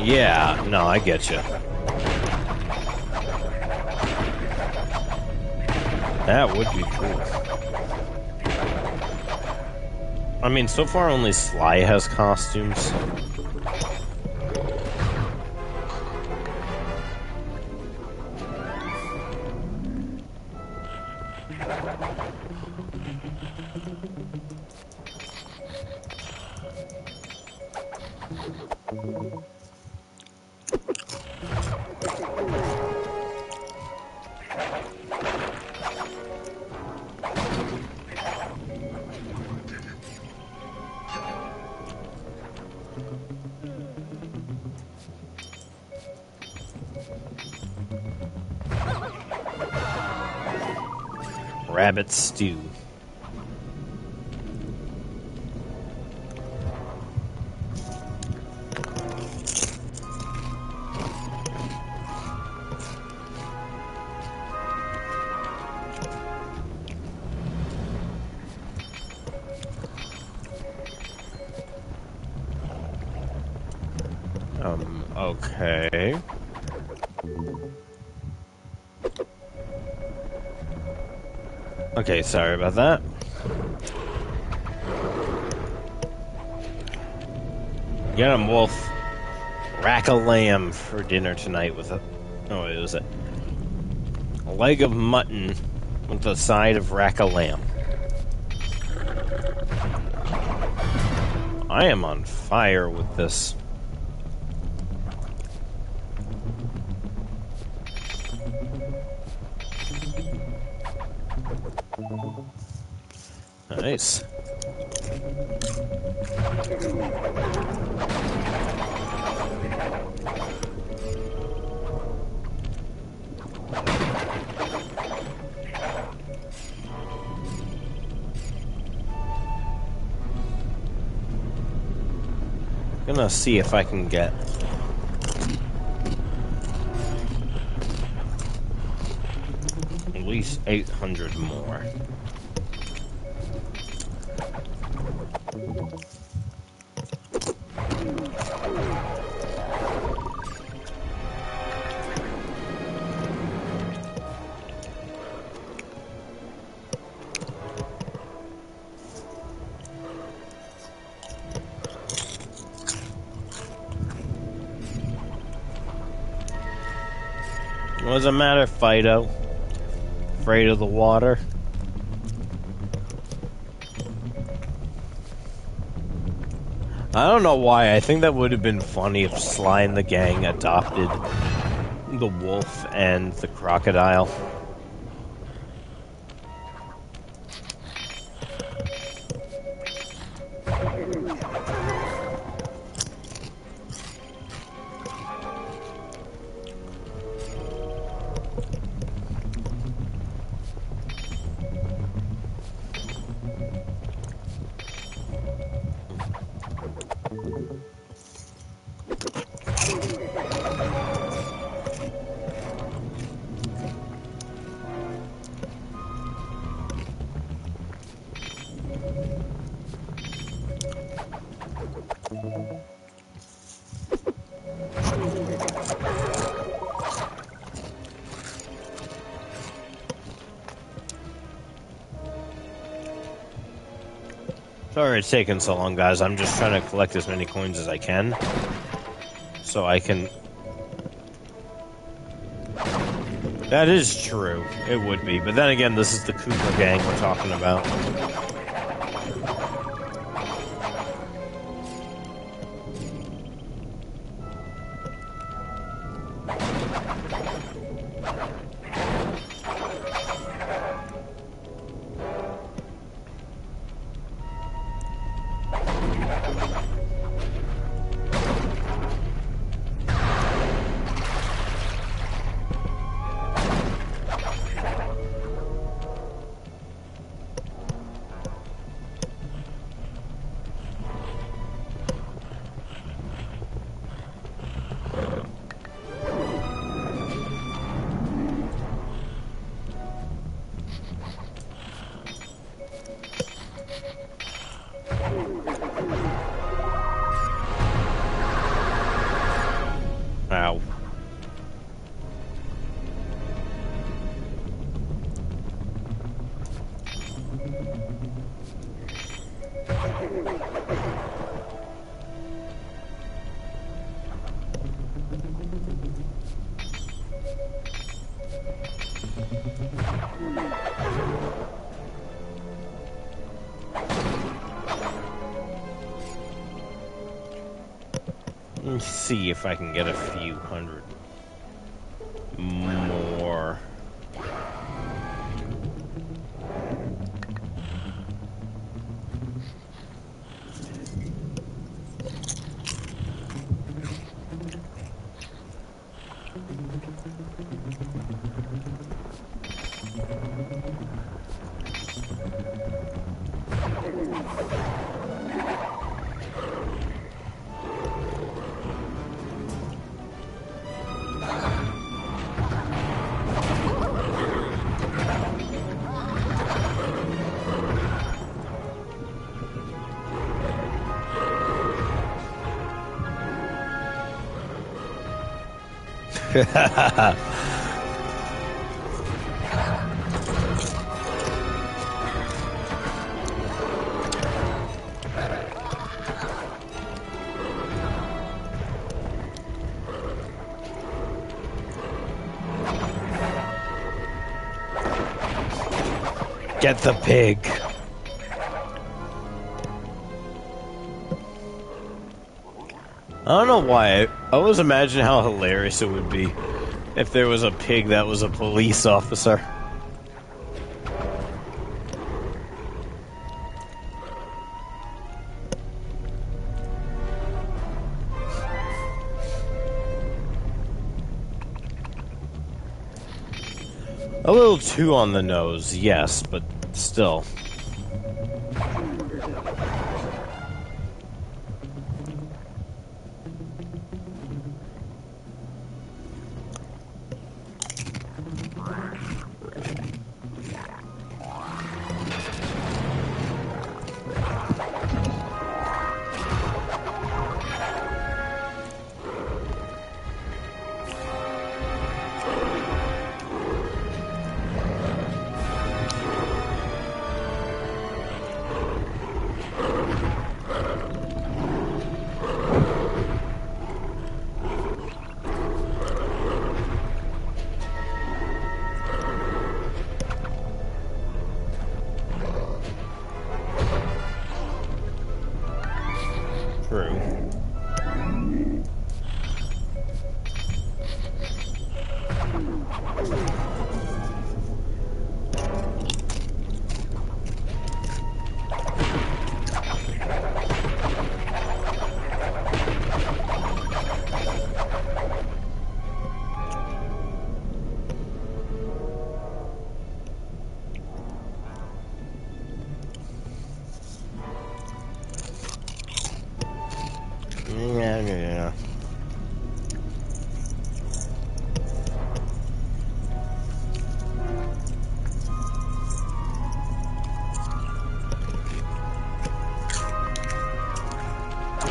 Yeah, no, I get you. That would be cool. I mean, so far only Sly has costumes. Rabbit stew. Okay. Okay, sorry about that. Get him, Wolf. Rack a lamb for dinner tonight with a... Oh, it was a leg of mutton with a side of rack a lamb. I am on fire with this. Nice. Gonna see if I can get at least 800 more. What's the matter, Fido? Afraid of the water? I don't know why. I think that would have been funny if Sly and the gang adopted the wolf and the crocodile. Sorry it's taking so long, guys. I'm just trying to collect as many coins as I can. So I can... That is true. It would be. But then again, this is the Cooper gang we're talking about. Let me see if I can get a few hundred more. Get the pig. I don't know why. I always imagine how hilarious it would be if there was a pig that was a police officer. A little too on the nose, yes, but still. Yeah.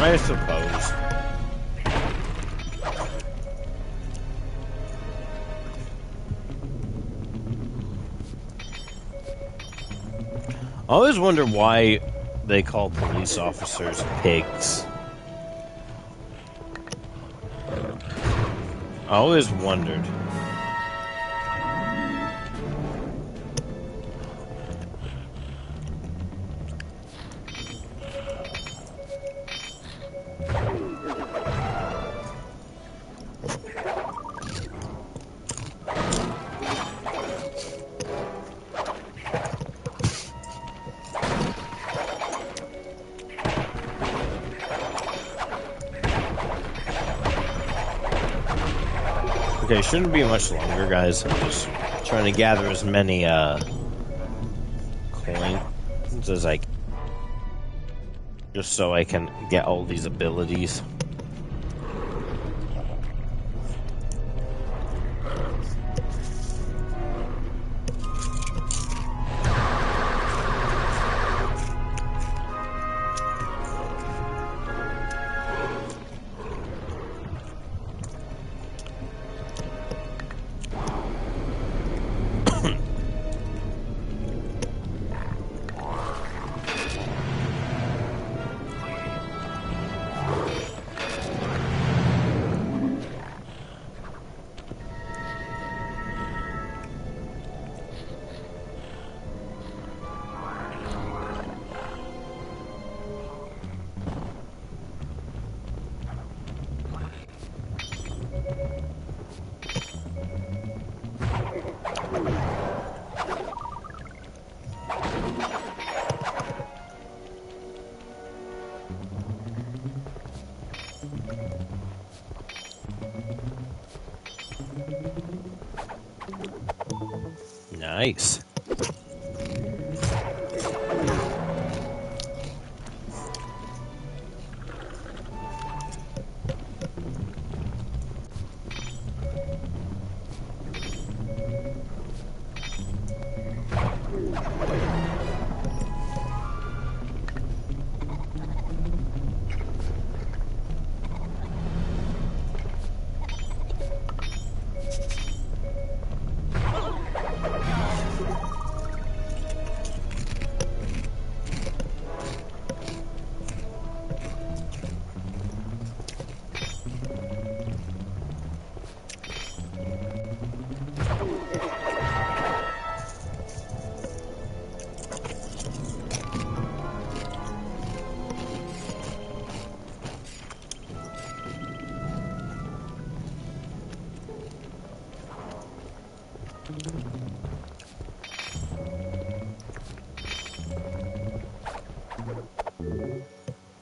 I suppose. I always wonder why they call police officers pigs. I always wondered. Okay, shouldn't be much longer, guys. I'm just trying to gather as many coins as I can, just so I can get all these abilities. Nice.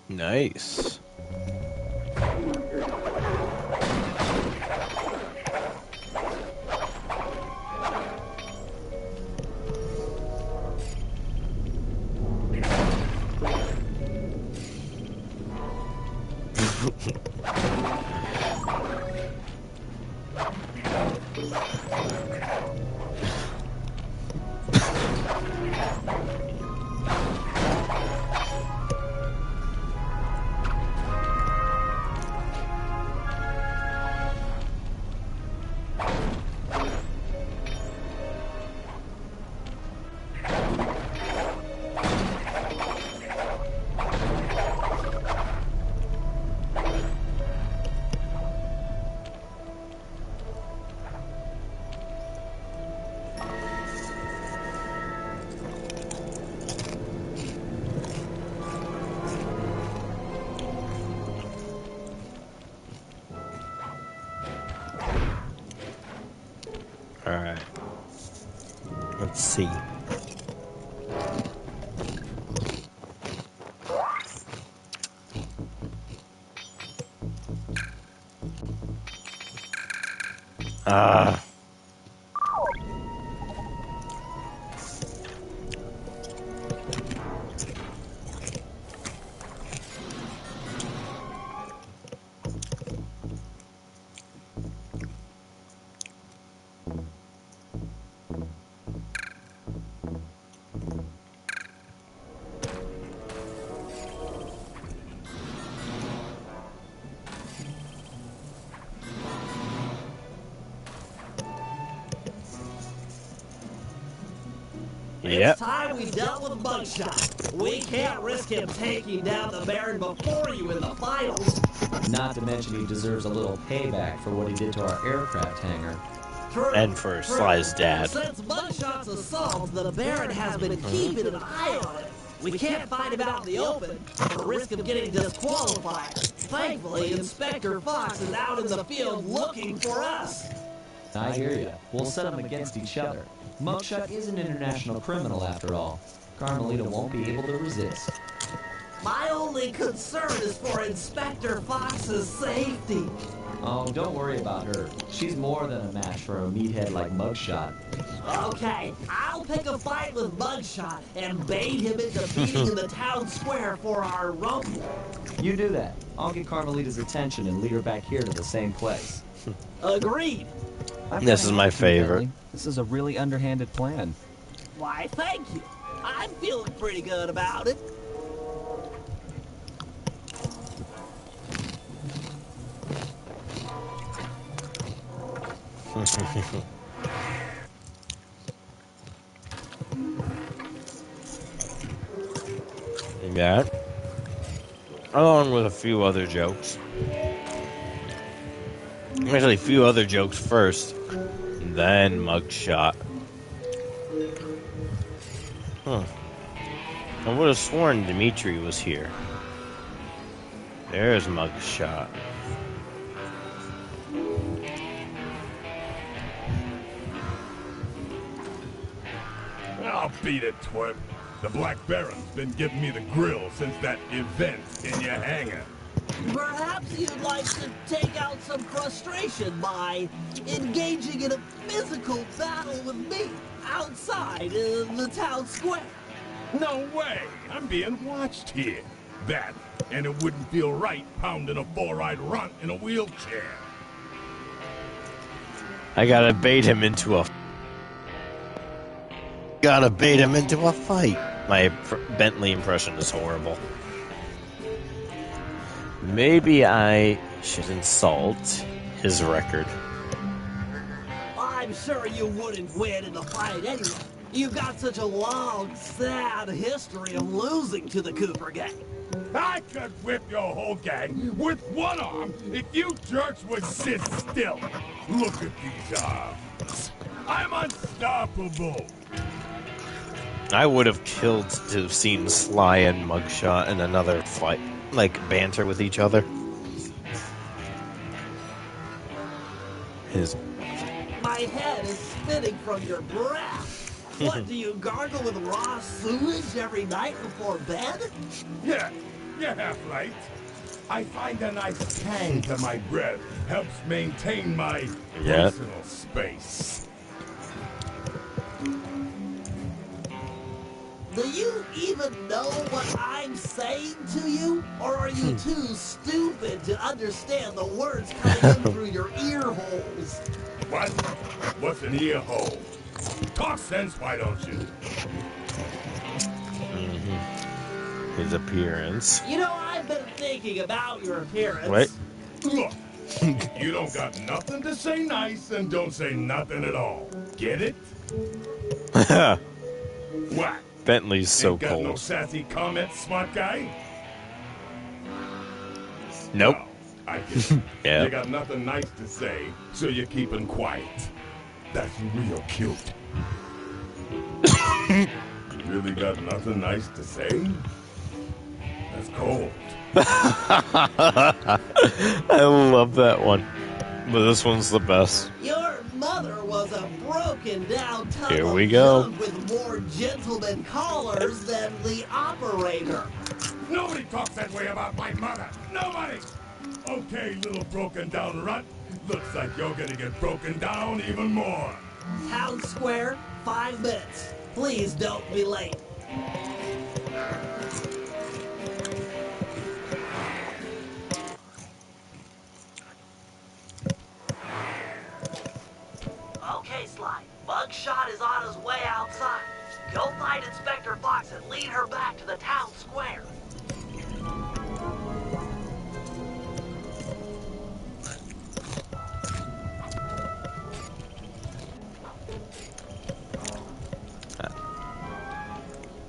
Nice. All right. Let's see. It's time we dealt with Mugshot. We can't risk him taking down the Baron before you in the finals. Not to mention he deserves a little payback for what he did to our aircraft hangar. True, And for Sly's dad. Since Mugshot's assault, the Baron has been keeping an eye on him. We can't find him out in the open, for risk of getting disqualified. Thankfully, Inspector Fox is out in the field looking for us. I hear you. We'll set them against each other. Mugshot is an international criminal after all. Carmelita won't be able to resist. My only concern is for Inspector Fox's safety. Oh, don't worry about her. She's more than a match for a meathead like Mugshot. Okay, I'll pick a fight with Mugshot and bait him into meeting in the town square for our rumble. You do that. I'll get Carmelita's attention and lead her back here to the same place. Agreed. This is my favorite. This is a really underhanded plan. Why, thank you. I'm feeling pretty good about it. That, along with a few other jokes. Actually, a few other jokes first, then Mugshot. Huh. I would have sworn Dimitri was here. There's Mugshot. I'll beat it, twerp. The Black Baron's been giving me the grill since that event in your hangar. Perhaps you'd like to take out some frustration by engaging in a physical battle with me outside in the town square. No way! I'm being watched here. That, and it wouldn't feel right pounding a four-eyed runt in a wheelchair. I gotta bait him into a fight. My Bentley impression is horrible. Maybe I should insult his record. I'm sure you wouldn't win in the fight anyway. You've got such a long, sad history of losing to the Cooper gang. I could whip your whole gang with one arm if you jerks would sit still. Look at these arms. I'm unstoppable. I would have killed to have seen Sly and Mugshot in another fight, like banter with each other. My head is spinning from your breath. What, do you gargle with raw sewage every night before bed? Yeah, you're half right. I find a nice tang to my breath helps maintain my personal space. Do you even know what I'm saying to you? Or are you too stupid to understand the words coming in through your ear holes? What? What's an ear hole? Talk sense, why don't you? His appearance. You know, I've been thinking about your appearance. Wait. Look, you don't got nothing to say nice and don't say nothing at all. Get it? What? Bentley's so Ain't got cold. no sassy comments, smart guy? Nope. No, I get it. Yeah. You got nothing nice to say, so you're keeping quiet. That's real cute. You really got nothing nice to say? That's cold. I love that one. But this one's the best. Your mother was a broken down tub Here of we go. junk with more gentleman callers than the operator. Nobody talks that way about my mother. Nobody! Okay, little broken down runt. Looks like you're gonna get broken down even more. Town Square, 5 minutes. Please don't be late. Okay, Sly. Mugshot is on his way outside. Go find Inspector Fox and lead her back to the town square.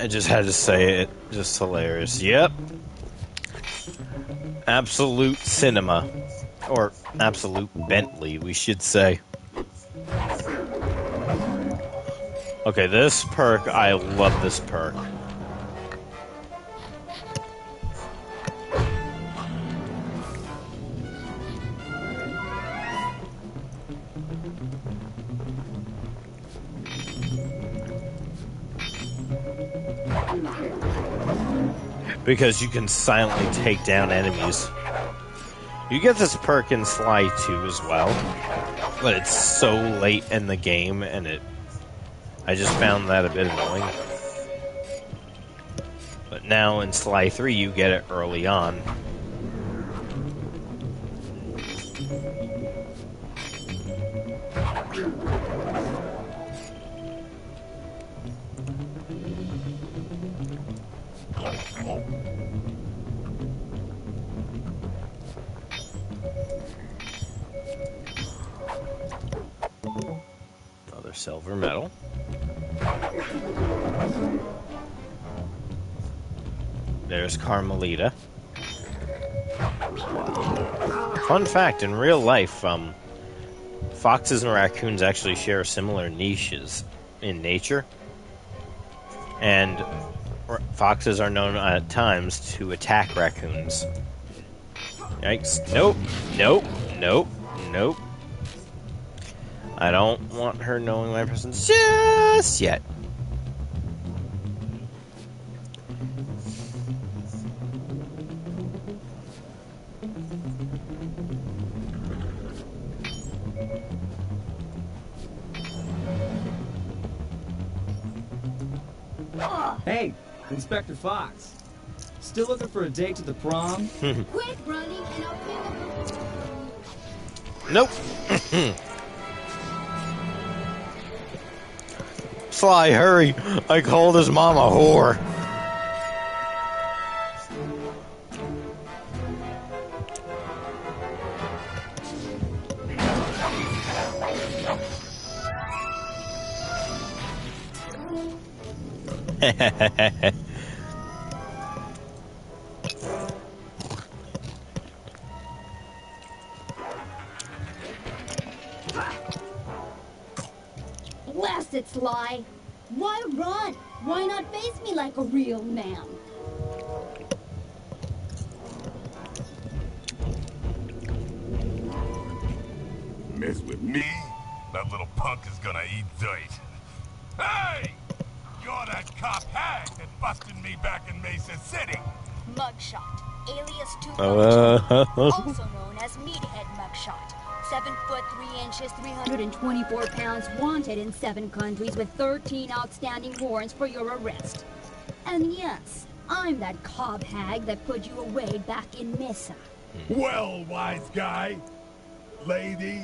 I just had to say it. Just hilarious. Yep. Absolute cinema. Or absolute Bentley, we should say. Okay, this perk, I love this perk. Because you can silently take down enemies. You get this perk in Sly 2 as well, but it's so late in the game, and I just found that a bit annoying. But now in Sly 3, you get it early on. Another silver medal. There's Carmelita. Fun fact, in real life, foxes and raccoons actually share similar niches in nature. And foxes are known at times to attack raccoons. Yikes. Nope. Nope. Nope. Nope. I don't want her knowing my presence just yet. Hey, Inspector Fox. Still looking for a date to the prom? Quit running and I'll pick up. Nope. Sly, hurry. I called his mom a whore. Blast it, Sly. Why run? Why not face me like a real man? Mess with me? That little punk is gonna eat dirt. Hey! You're that cop hag that busted me back in Mesa City. Mugshot, alias 2 also known as Meathead Mugshot. 7 foot 3 inches, 324 pounds, wanted in 7 countries with 13 outstanding warrants for your arrest. And yes, I'm that cob hag that put you away back in Mesa. Well, wise guy. Lady,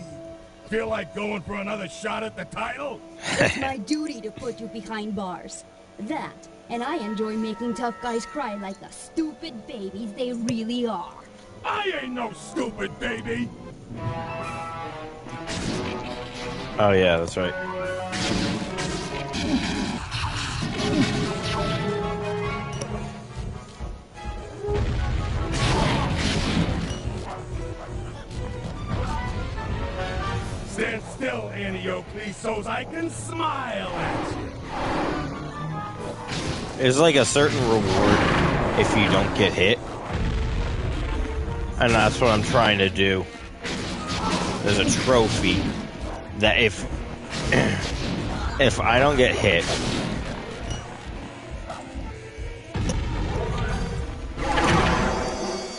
feel like going for another shot at the title? It's my duty to put you behind bars. That, and I enjoy making tough guys cry like the stupid babies they really are. I ain't no stupid baby. Oh yeah, that's right. Stand still, Anio, please, so's I can smile at you. There's like a certain reward if you don't get hit. And that's what I'm trying to do. There's a trophy that if I don't get hit,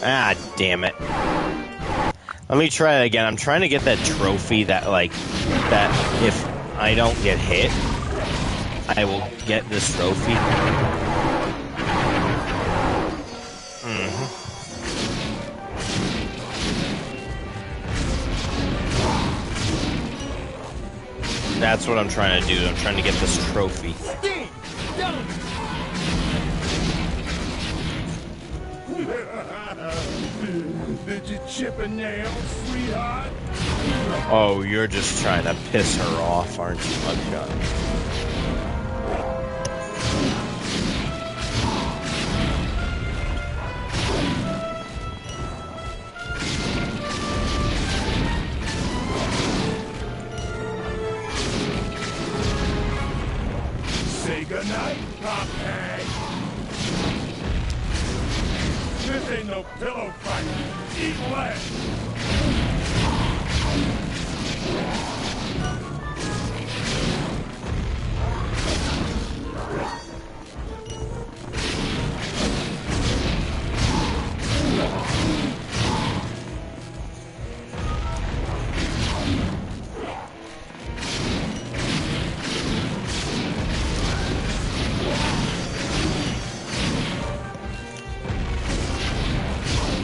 ah, damn it. Let me try it again. I'm trying to get that trophy that if I don't get hit, I will get this trophy. That's what I'm trying to do. I'm trying to get this trophy. Did you chip a nail, sweetheart? Oh, you're just trying to piss her off, aren't you, Mugshot? Say goodnight, cop hag. This ain't no pillow fight. Eat lead.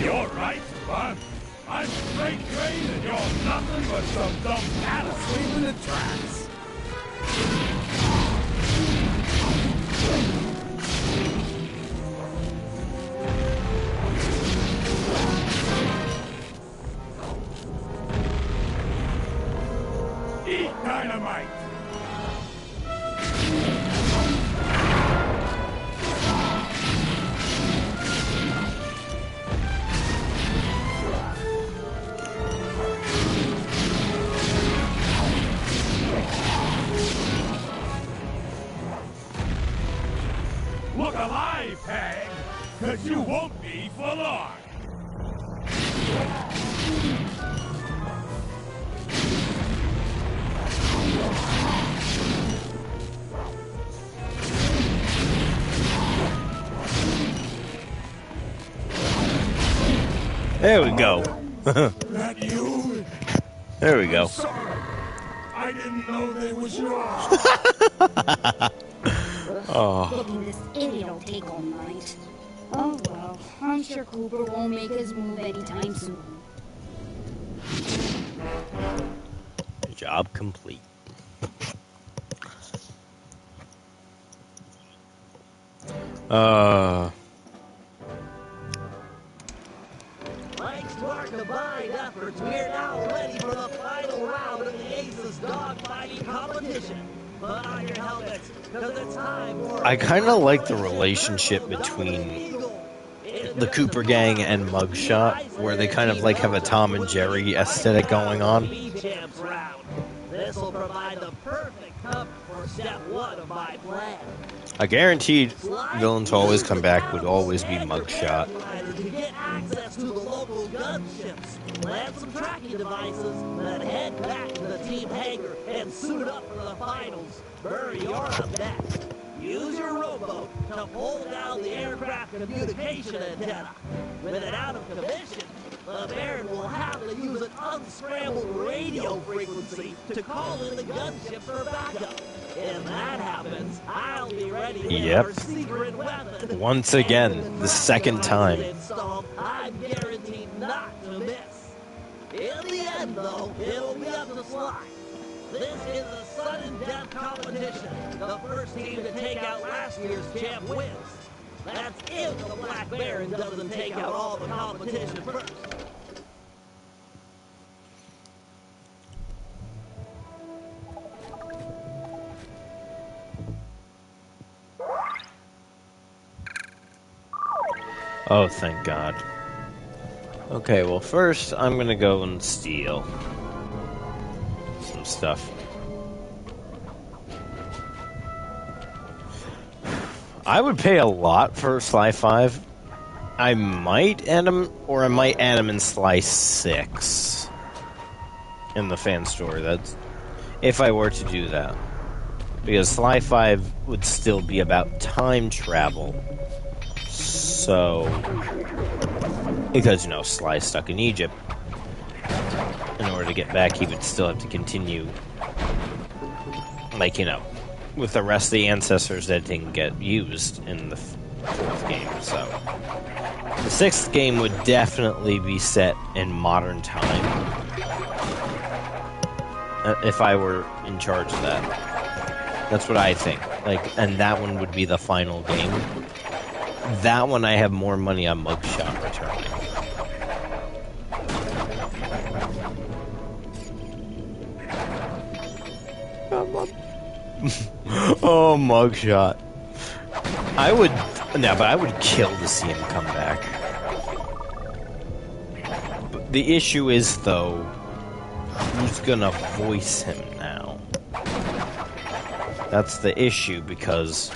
You're right, son. I'm straight trained and you're nothing but some dumb cat asleep in the tracks. Eat dynamite. Look alive, Peg, 'cause you won't be for long. There we go. That you? There we go. Sorry. I didn't know they was yours. Looking this idiot will take all night. Oh well, I'm sure Cooper won't make his move anytime soon. Job complete. Thanks to our combined efforts, we're now ready for the final round of the Aces dogfighting competition. Put on your helmets, because it's time for... I kind of like the relationship between the Cooper gang and Mugshot, where they kind of like have a Tom and Jerry aesthetic going on. This will provide the perfect cover for step 1 of my plan. A guaranteed villain to always come back would always be Mugshot. To get access to the local gunships, land some tracking devices, then head back to the team hangar and suit up for the finals. Burry, you're up next. Use your rowboat to pull down the aircraft communication antenna. With it out of commission, the Baron will have to use an unscrambled radio frequency to call in the gunship for backup. If that happens, I'll be ready with our secret weapon. Once again, the second time. I'm guaranteed not to miss. In the end, though, it'll be up to Sly. This is a sudden death competition. The first team to take out last year's champ wins. That's if the Black Baron doesn't take out all the competition first. Oh, thank God. Okay, well, first I'm gonna go and steal some stuff. I would pay a lot for Sly 5. I might add him, or I might add him in Sly 6 in the fan store. That's if I were to do that. Because Sly 5 would still be about time travel. So, because, you know, Sly's stuck in Egypt. In order to get back, he would still have to continue, like, you know, with the rest of the ancestors that didn't get used in the fourth game. So, the sixth game would definitely be set in modern time. If I were in charge of that. That's what I think. Like, and that one would be the final game. That one I have more money on Mugshot returning. Oh, Mugshot. I would... No, but I would kill to see him come back. But the issue is, though, who's gonna voice him now? That's the issue, because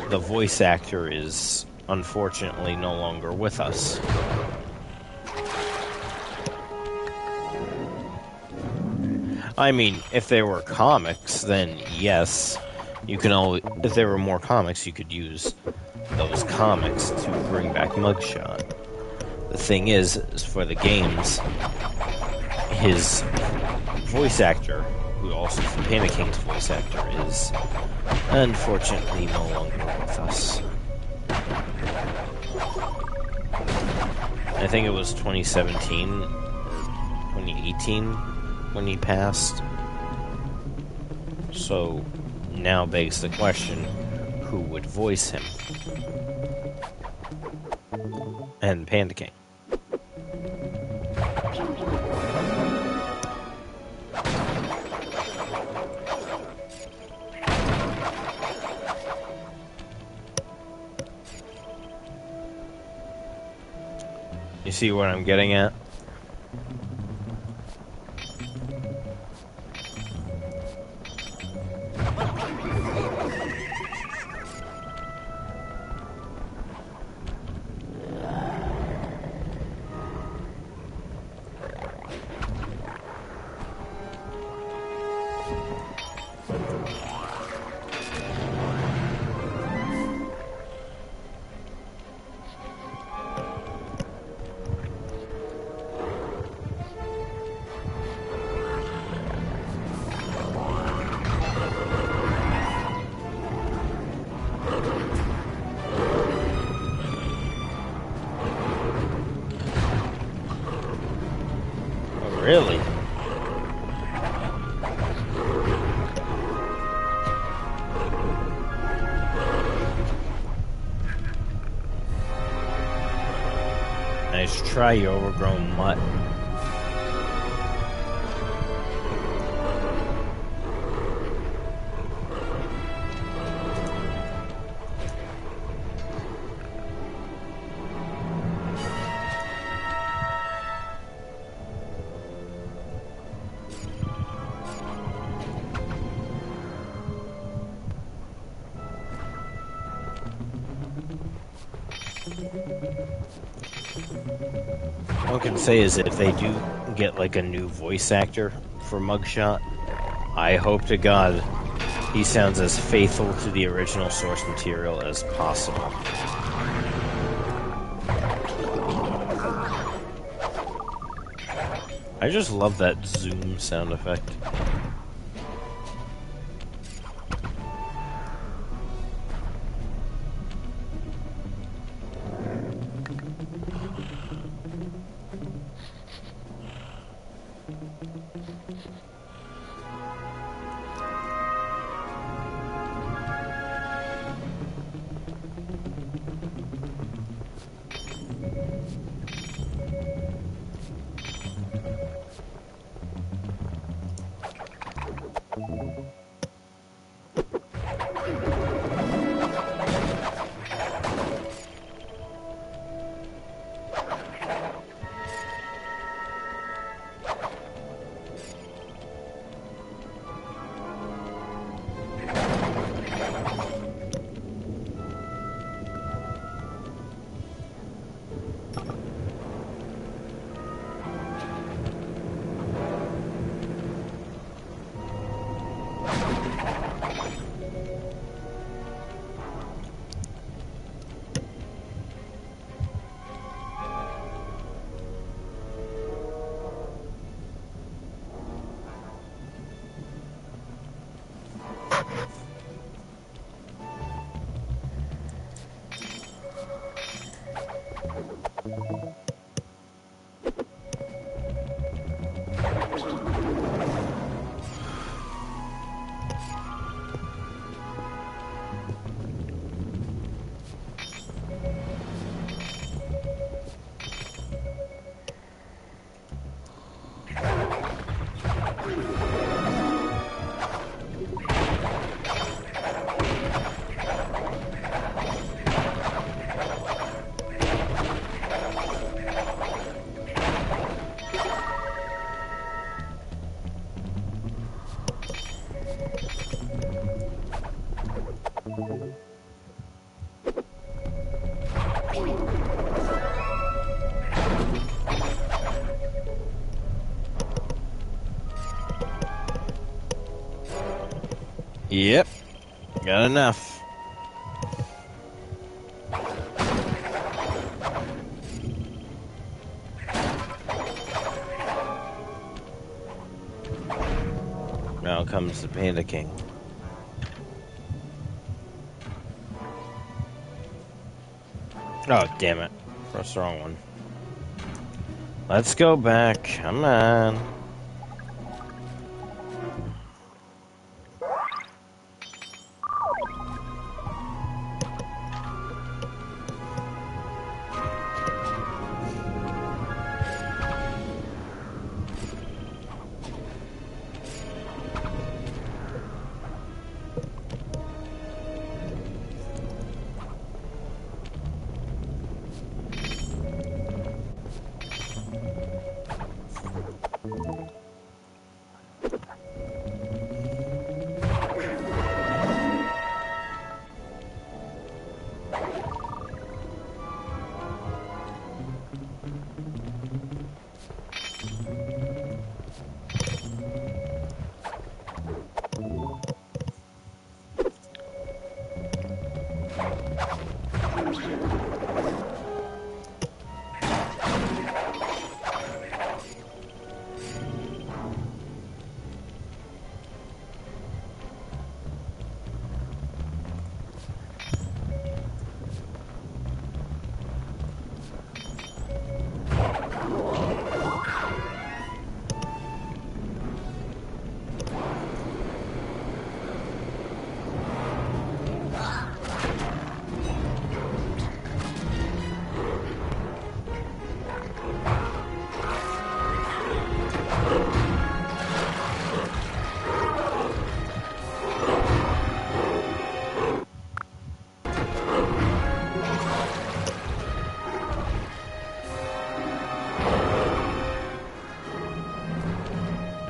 the voice actor is, unfortunately, no longer with us. I mean, if there were comics, then yes, you can always... If there were more comics, you could use those comics to bring back Mugshot. The thing is for the games, his voice actor, who also is Panda King's voice actor, is unfortunately no longer with us. I think it was 2017 or 2018 when he passed. So now begs the question, who would voice him? And Panda King. You see what I'm getting at? Really? Nice try, you overgrown mutt. All I can say is if they do get like a new voice actor for Mugshot, I hope to God he sounds as faithful to the original source material as possible. I just love that zoom sound effect. Yep, got enough. Now comes the Panda King. Oh, damn it. Pressed the wrong one. Let's go back. Come on.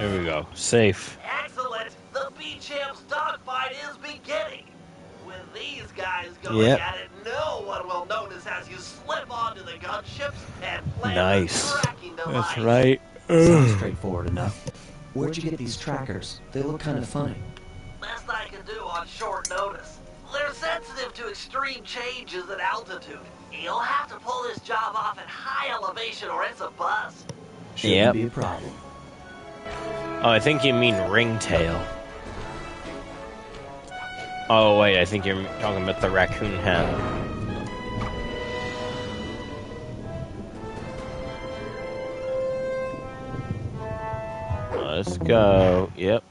There we go. Safe. Excellent! The B-Champ's dogfight is beginning! With these guys going Yep. at it, no one will notice as you slip onto the gunships and plant Nice. the tracking device. That's right. Sounds straightforward enough. Where'd you get these trackers? They look kind of funny. Best I can do on short notice. They're sensitive to extreme changes in altitude. You'll have to pull this job off at high elevation or it's a bust. Shouldn't Yep. be a problem. Oh, I think you mean ringtail. Oh, wait, I think you're talking about the raccoon hat. Let's go. Yep.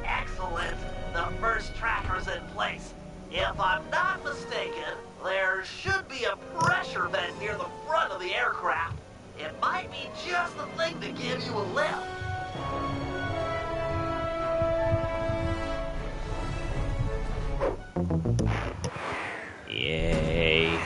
Excellent. The first tracker's in place. If I'm not mistaken, there should be a pressure vent near the front of the aircraft. It might be just the thing to give you a lift. Yay.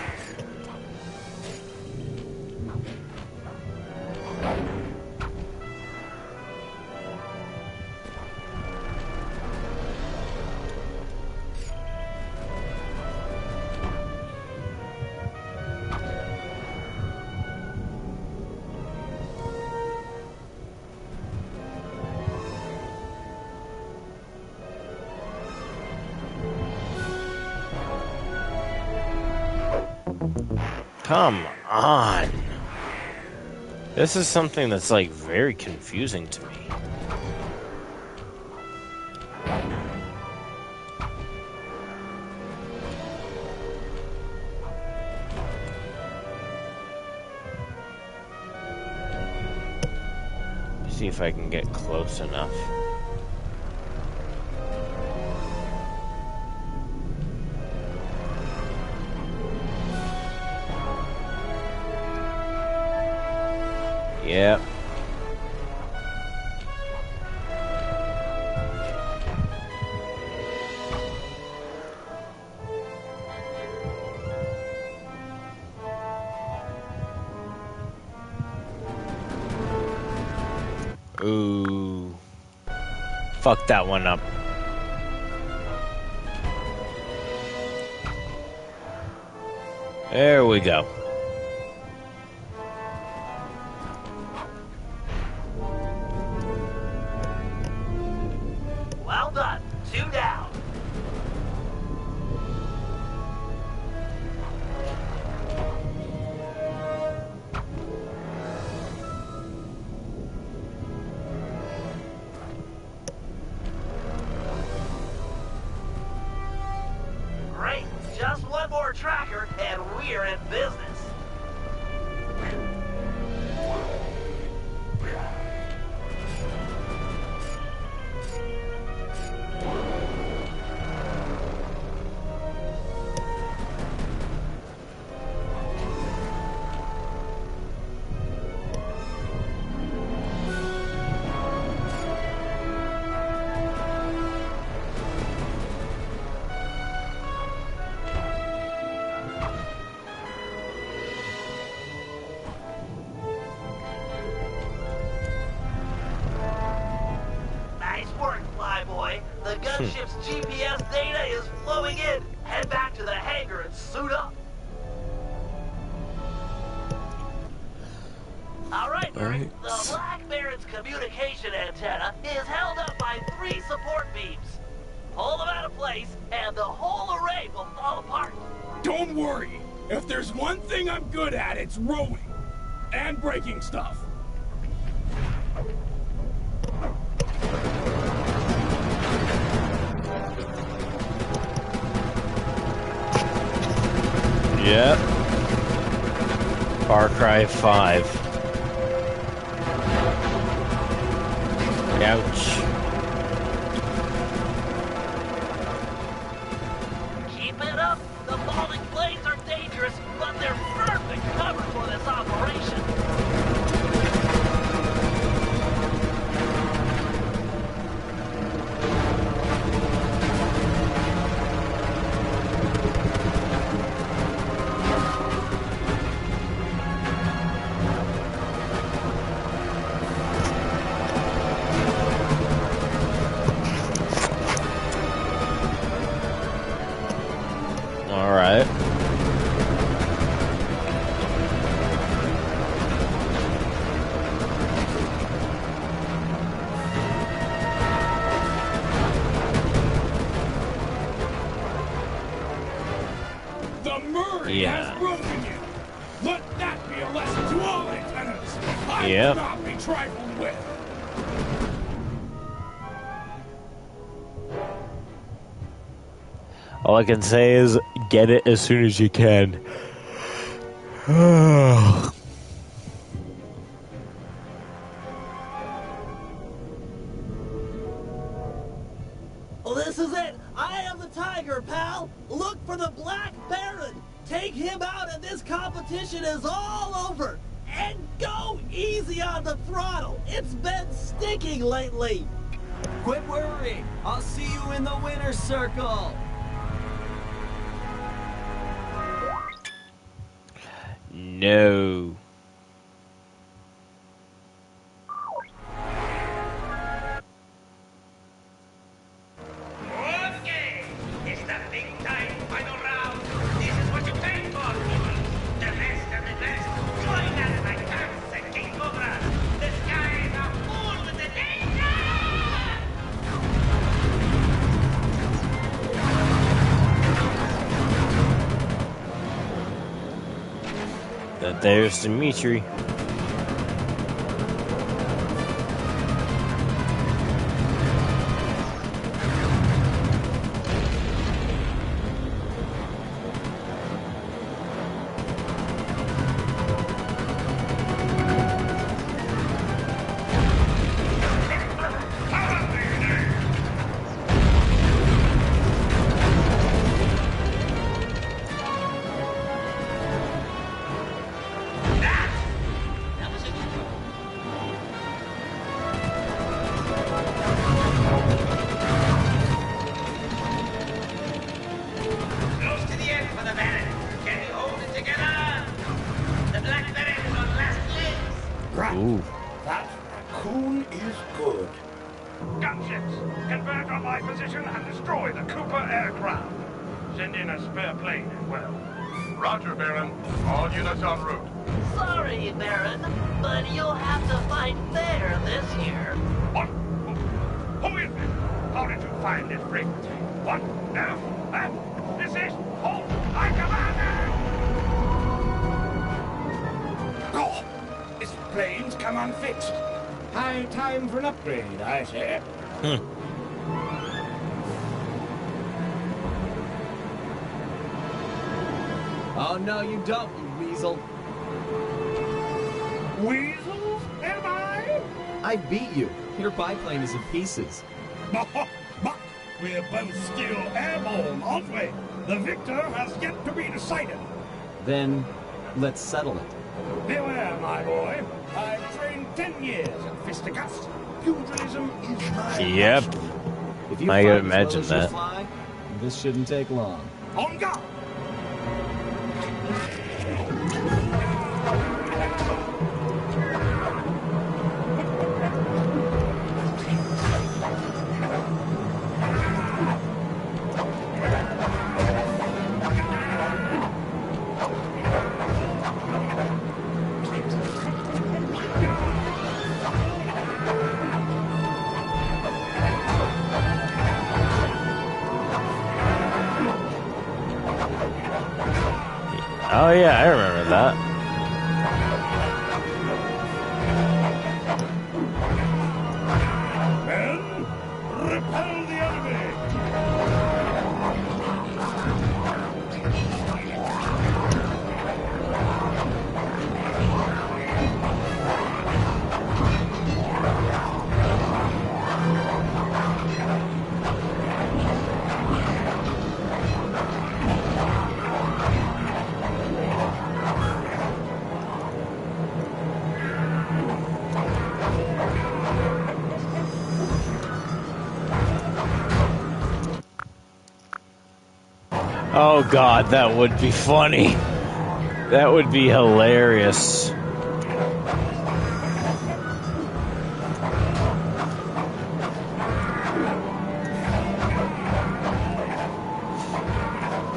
Come on. This is something that's like very confusing to me. See if I can get close enough. Yep. Ooh. Fuck that one up. There we go. Well done. 2 down. Great. Just one more tracker and we're in business. Nice work, Flyboy. The gunship's GPS data is flowing in. Head back to the hangar and suit up. All right, Murray. Right. The Black Baron's communication antenna is held up by 3 support beams. Pull them out of place, and the whole array will fall apart. Don't worry. If there's one thing I'm good at, it's rowing. And breaking stuff. Yep. Far Cry 5. Ouch. Keep it up. The falling blades are dangerous, but they're perfect cover for this operation. Barry has broken you. Let that be a lesson to all lieutenants. I Yep. will not be trifled with. All I can say is get it as soon as you can. Well, this is it. I am the tiger, pal. Look for the Black Baron. Take him out and this competition is all over. And go easy on the throttle. It's been stinking lately. Quit worrying. I'll see you in the winner's circle. No. Okay, it's the big time final round. This is what you paid for, people. The best of the best. Join us like cats and king cobras. The skies are full with the danger! There's Dimitri. That was a good one. Close to the end for the Baron. Can you hold it together? The Black Baron is on last legs. Right. Ooh. That raccoon is good. Gunships, converge on my position and destroy the Cooper aircraft. Send in a spare plane as well. Roger, Baron. All units en route. Sorry, Baron, but you'll have to fight fair this year. What? Who is this? How did you find this ring? What? This is Hold My Commander! Oh, this plane's come unfixed. High time for an upgrade, I say. Oh, no, you don't, you weasel. Weasels, am I? I beat you. Your biplane is in pieces. But we're both still airborne, aren't we? The victor has yet to be decided. Then, let's settle it. Beware, my boy. I've trained 10 years at fisticuffs. Pugilism is my Yep. If you I fight could as well imagine as you that. fly, this shouldn't take long. On guard! Oh yeah, I remember that. Men, repel the enemy! Oh god, that would be funny. That would be hilarious.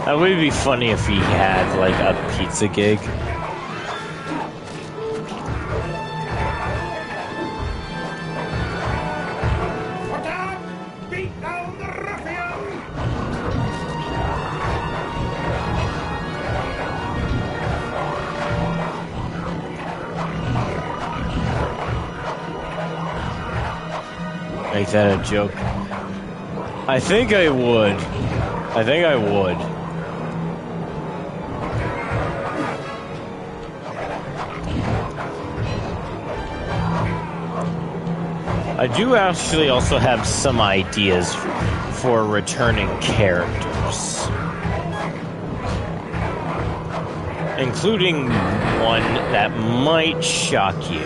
That would be funny if he had like a pizza gig. Attack! Beat down the ruffian! Make that a joke. I think I would. I think I would. I do actually also have some ideas for returning characters, including one that might shock you.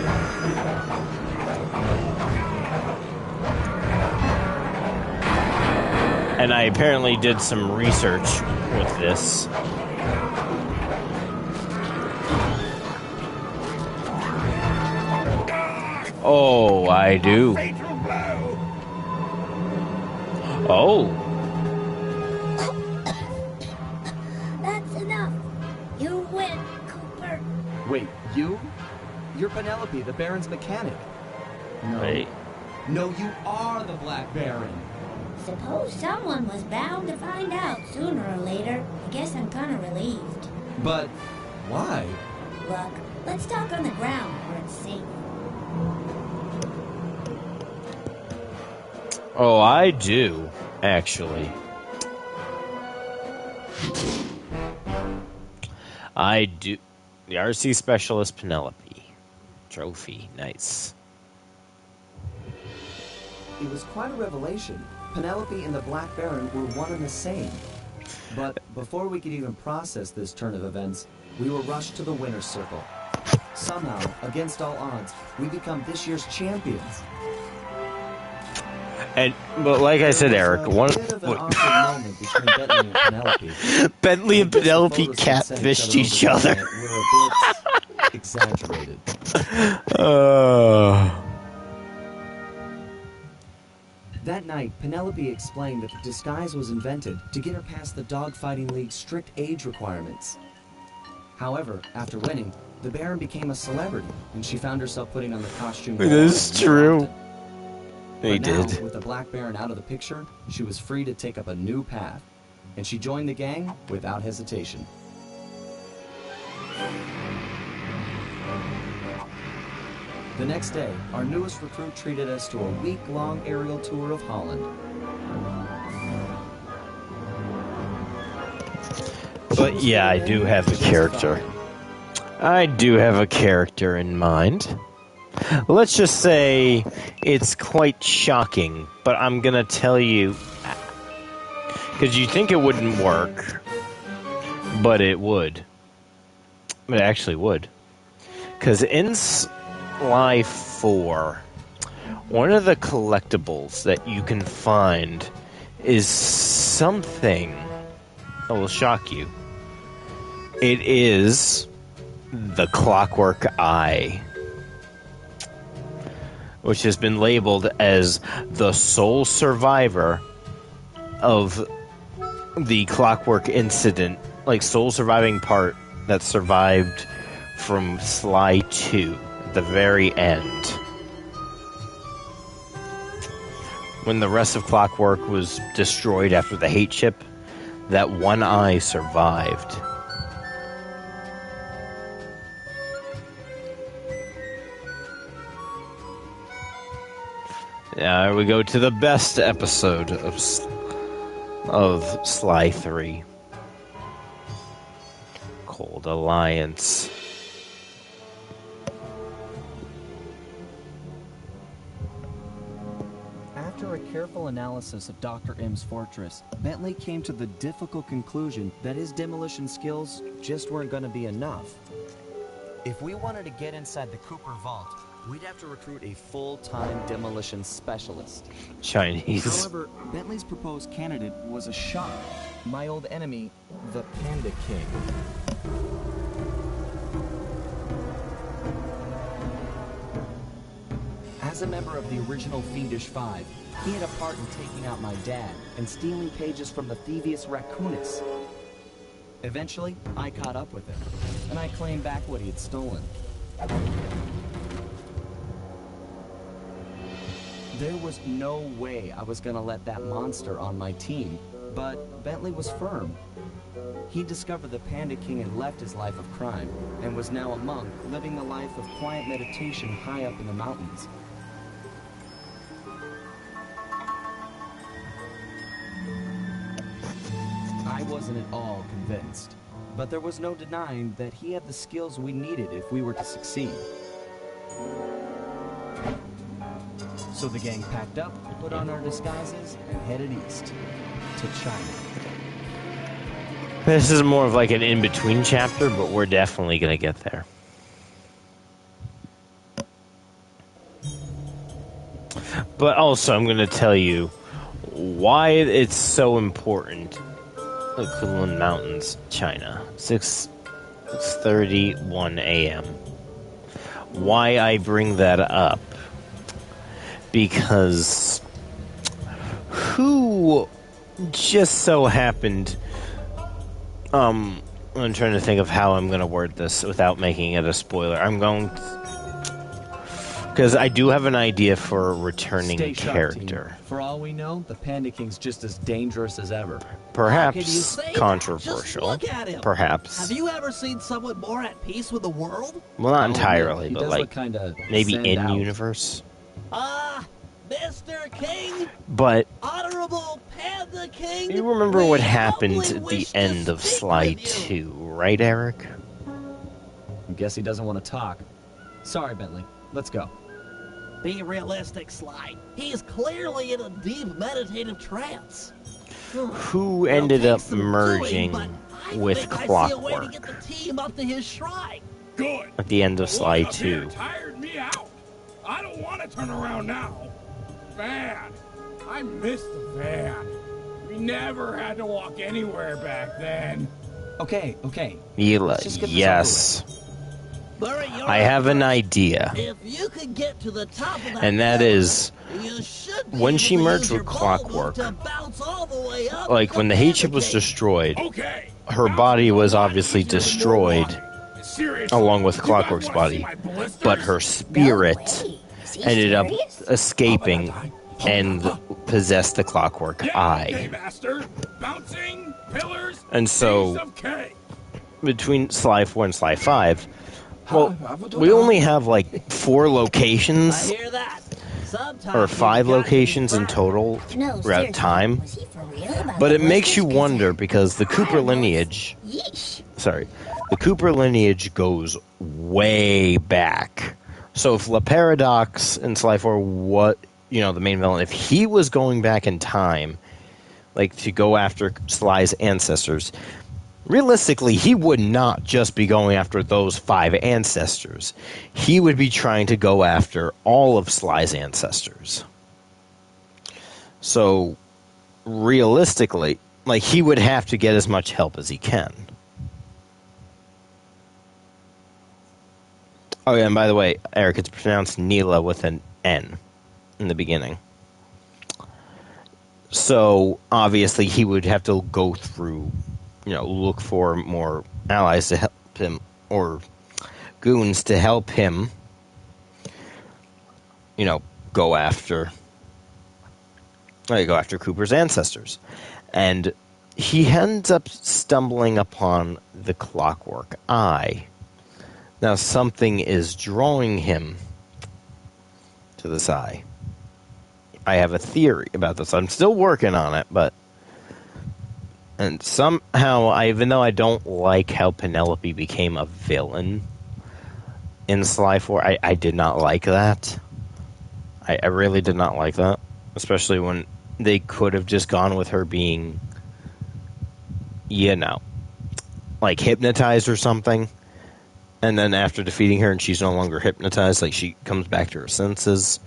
And I apparently did some research with this. Oh, I do. Oh. That's enough. You win, Cooper. Wait, you? You're Penelope, the Baron's mechanic. No. Wait. No, you are the Black Baron. Suppose someone was bound to find out sooner or later. I guess I'm kind of relieved. But why? Look, let's talk on the ground where it's safe. Oh, I do, actually. I do. The RC Specialist Penelope. Trophy. Nice. It was quite a revelation. Penelope and the Black Baron were one and the same. But before we could even process this turn of events, we were rushed to the winner's circle. Somehow, against all odds, we become this year's champions. But like I said, Eric, one bit of an awkward moment between Bentley and Penelope. Bentley and Penelope catfished each other. Were a bit exaggerated. That night, Penelope explained that the disguise was invented to get her past the Dogfighting League's strict age requirements. However, after winning, the Baron became a celebrity, and she found herself putting on the costume. This is true. He But now, did. with the Black Baron out of the picture, she was free to take up a new path, and she joined the gang without hesitation. The next day, our newest recruit treated us to a week-long aerial tour of Holland. But yeah, I do have a character. I do have a character in mind. Let's just say it's quite shocking, but I'm gonna tell you because you think it wouldn't work, but it would. It actually would. Because in Sly 4, one of the collectibles that you can find is something that will shock you. It is the Clockwork Eye, which has been labeled as the sole survivor of the Clockwork incident, like sole surviving part that survived from Sly 2 at the very end. When the rest of Clockwork was destroyed after the hate chip, that one eye survived. Now we go to the best episode of Sly 3. Cold Alliance. After a careful analysis of Dr. M's fortress, Bentley came to the difficult conclusion that his demolition skills just weren't going to be enough. If we wanted to get inside the Cooper vault, we'd have to recruit a full-time demolition specialist. Chinese. However, Bentley's proposed candidate was a shock. My old enemy, the Panda King. As a member of the original Fiendish Five, he had a part in taking out my dad and stealing pages from the Thievius Raccoonus. Eventually, I caught up with him, and I claimed back what he had stolen. There was no way I was gonna let that monster on my team, but Bentley was firm. He discovered the Panda King had left his life of crime and was now a monk living the life of quiet meditation high up in the mountains. wasn't at all convinced, but there was no denying that he had the skills we needed if we were to succeed. So the gang packed up, put on our disguises, and headed east to China. This is more of like an in-between chapter, but we're definitely going to get there. But also, I'm going to tell you why it's so important. Kunlun Mountains, China, 6:31 a.m. Why I bring that up? Because who just so happened... I'm trying to think of how I'm going to word this without making it a spoiler. I'm going to... Because I do have an idea for a returning Stay sharp, character. team. For all we know, the Panda King's just as dangerous as ever. Perhaps controversial. Just look at him. Perhaps. Have you ever seen someone more at peace with the world? Well, not Oh, entirely, he but does like look kinda maybe zen in out. universe. Mr. King, But Honorable Panda King. you remember what we happened humbly at the wish to end of speak Sly with you. 2, right, Eric? I guess he doesn't want to talk. Sorry, Bentley. Let's go. Be realistic, Sly. He's clearly in a deep meditative trance. Who It'll ended take up some merging doing, but I with think I see a way to Clockwork get the team up to his shrine. Good. at the end of The Sly one up here 2? tired me out. I don't want to turn around now. Van. I miss the van. We never had to walk anywhere back then. Okay. Mila, Let's just get this yes. Murray, you're I have an first. idea. If you could get to the top of that And that tower, is, you should be when able she to merged use your with ball Clockwork, move to bounce all the way up like to when the hate Panda chip was King. destroyed, Okay. her body was obviously destroyed Seriously, along with you guys Clockwork's wanna body, see my blisters? but her spirit ended up escaping Oh, and possessed the Clockwork Yeah, eye. okay, master. Bouncing pillars. And so, piece of cake. between Sly 4 and Sly 5, well, we only have like 4 I locations, hear that. Sometimes or you've 5 got to locations in try. total No, throughout seriously, time. was he for real about But the it makes you blisters? 'Cause wonder because the Cooper lineage, Yeesh. the Cooper lineage goes way back. So if La Paradox in Sly 4, the main villain, if he was going back in time, like to go after Sly's ancestors, realistically, he would not just be going after those 5 ancestors. He would be trying to go after all of Sly's ancestors. So, realistically, like, he would have to get as much help as he can. Oh, yeah, and by the way, Eric, it's pronounced Neela with an N in the beginning. So, obviously, he would have to go through, look for more allies to help him, or goons to help him, go after Cooper's ancestors. And he ends up stumbling upon the Clockwork Eye. Now, something is drawing him to this eye. I have a theory about this. I'm still working on it, and somehow, even though I don't like how Penelope became a villain in Sly 4, I did not like that. I really did not like that. Especially when they could have just gone with her being, like hypnotized or something. And then after defeating her and she's no longer hypnotized, like she comes back to her senses.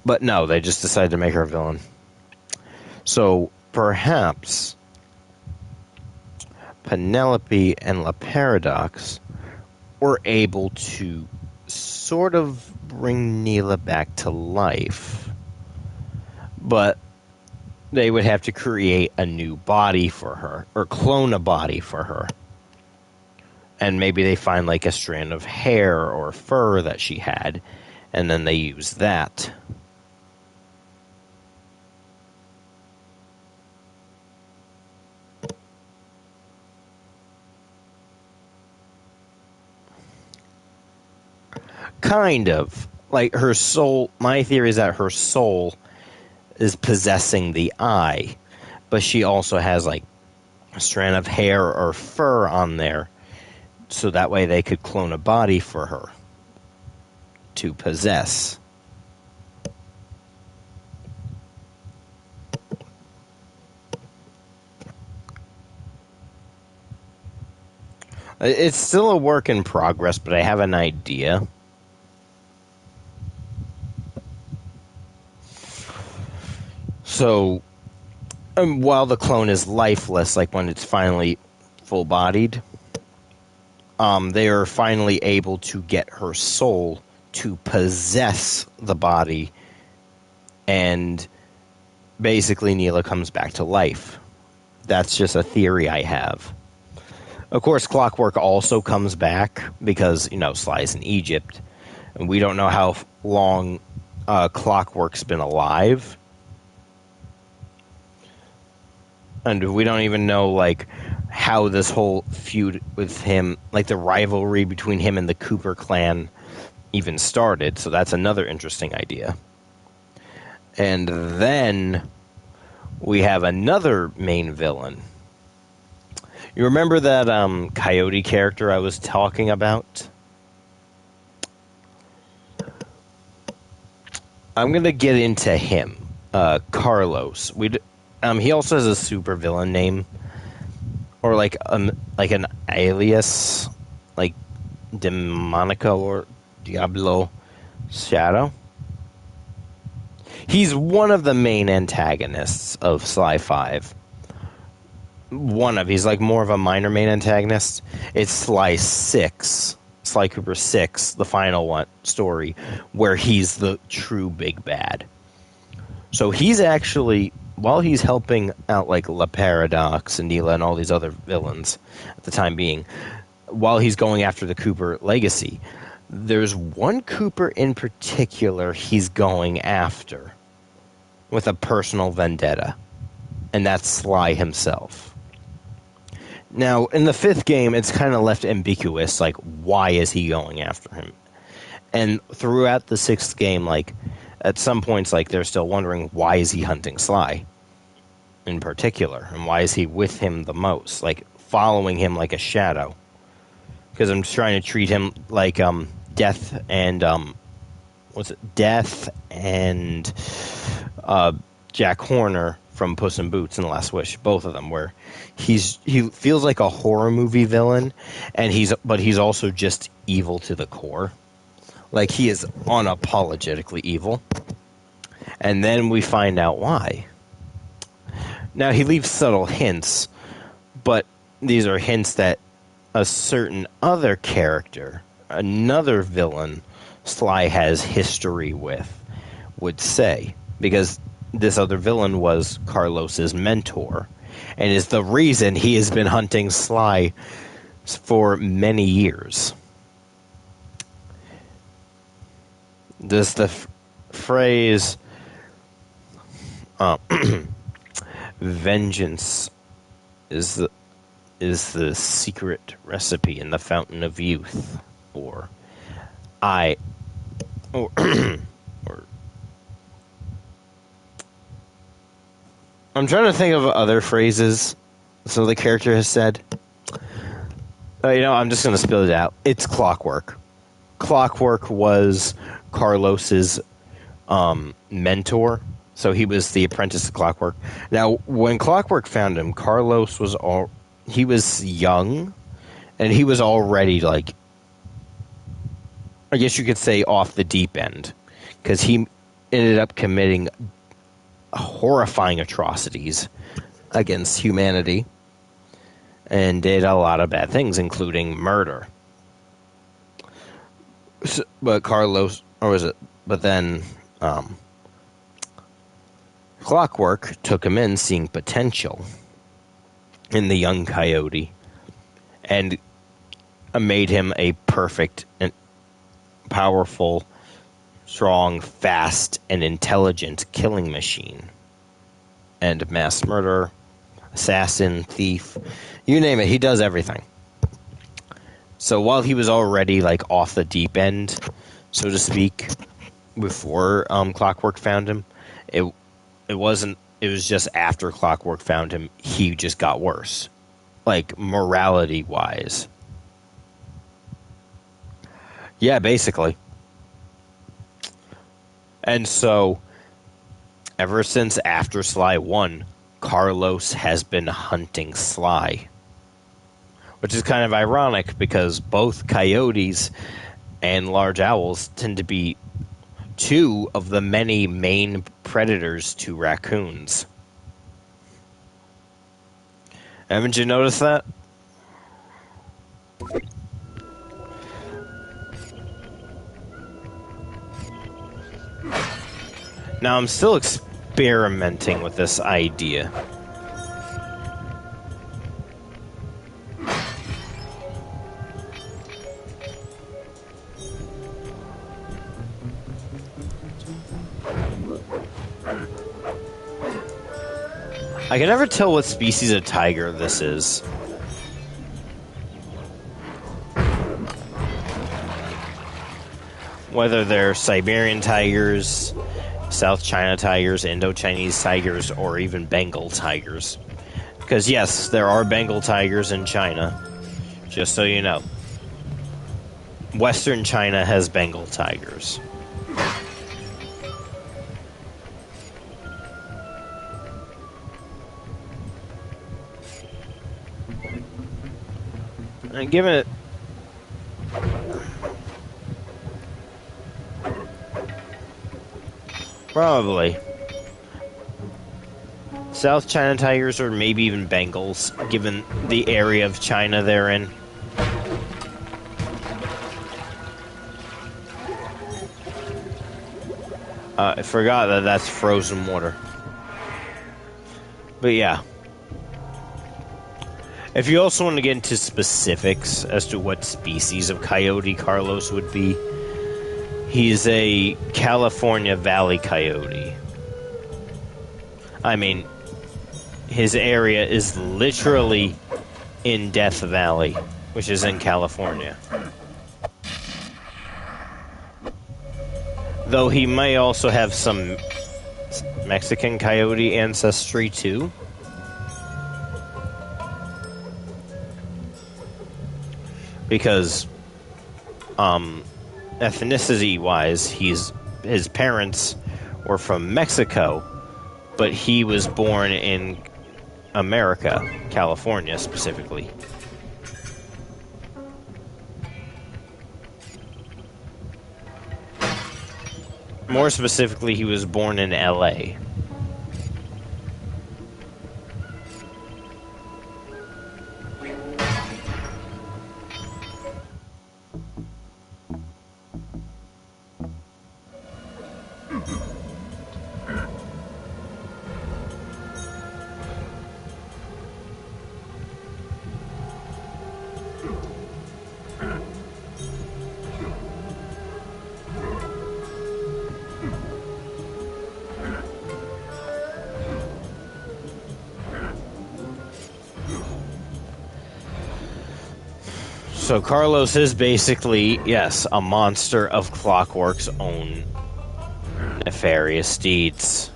But no, they just decided to make her a villain. So perhaps Penelope and La Paradox were able to sort of bring Neela back to life. But they would have to create a new body for her, or clone a body for her. And maybe they find like a strand of hair or fur that she had, and then they use that. Kind of. Like her soul, my theory is that her soul is possessing the eye, but she also has like a strand of hair or fur on there, so that way they could clone a body for her to possess. It's still a work in progress, but I have an idea. So, while the clone is lifeless, like when it's finally full-bodied, they are finally able to get her soul to possess the body, and basically Neela comes back to life. That's just a theory I have. Of course, Clockwork also comes back because, Sly's in Egypt, and we don't know how long Clockwork's been alive. And we don't even know, how this whole feud with him, the rivalry between him and the Cooper clan even started. So that's another interesting idea. And then we have another main villain. You remember that Coyote character I was talking about? I'm going to get into him. Carlos. He also has a super villain name, or like an alias, like Demonico or Diablo Shadow. He's one of the main antagonists of Sly 5. He's more of a minor main antagonist. It's Sly 6, Sly Cooper 6, the final story, where he's the true big bad. So he's actually, while he's helping out La Paradox and Neela and all these other villains at the time being, while he's going after the Cooper legacy, there's one Cooper in particular he's going after with a personal vendetta, and that's Sly himself. Now, in the 5th game, it's kind of left ambiguous, why is he going after him? And throughout the 6th game, at some points, they're still wondering, why is he hunting Sly in particular? And why is he with him the most? Following him like a shadow. Because I'm trying to treat him like Death and... Death and Jack Horner from Puss in Boots and The Last Wish. Both of them, where he feels like a horror movie villain, but he's also just evil to the core. He is unapologetically evil. And then we find out why. Now, he leaves subtle hints, but these are hints that a certain other character, another villain Sly has history with, would say. Because this other villain was Carlos's mentor, and is the reason he has been hunting Sly for many years. Does the phrase vengeance is the secret recipe in the fountain of youth, or or I'm trying to think of other phrases some of the character has said. I'm just going to spill it out. It's Clockwork. Clockwork was Carlos's mentor, so he was the apprentice of Clockwork. Now, when Clockwork found him, Carlos was he was young, and he was already I guess you could say off the deep end, because he ended up committing horrifying atrocities against humanity and did a lot of bad things, including murder. But then Clockwork took him in, seeing potential in the young coyote, and made him a perfect and powerful, strong, fast, and intelligent killing machine. And mass murderer, assassin, thief, you name it, he does everything. So while he was already off the deep end, so to speak, before Clockwork found him, it was just after Clockwork found him, he just got worse. like, morality-wise. Yeah, basically. And so, ever since after Sly 1, Carlos has been hunting Sly. Which is kind of ironic, because both coyotes and large owls tend to be two of the many main predators to raccoons. Haven't you noticed that? Now, I'm still experimenting with this idea. I can never tell what species of tiger this is. Whether they're Siberian tigers, South China tigers, Indo-Chinese tigers, or even Bengal tigers. Because yes, there are Bengal tigers in China, just so you know. Western China has Bengal tigers. And given it... Probably. South China tigers, or maybe even Bengals, given the area of China they're in. I forgot that that's frozen water. But yeah. If you also want to get into specifics as to what species of coyote Carlos would be, he's a California Valley coyote. I mean, his area is literally in Death Valley, which is in California. Though he may also have some Mexican coyote ancestry too. Because, ethnicity-wise, his parents were from Mexico, but he was born in America, California specifically. More specifically, he was born in LA. So Carlos is basically, yes, a monster of Clockwork's own nefarious deeds.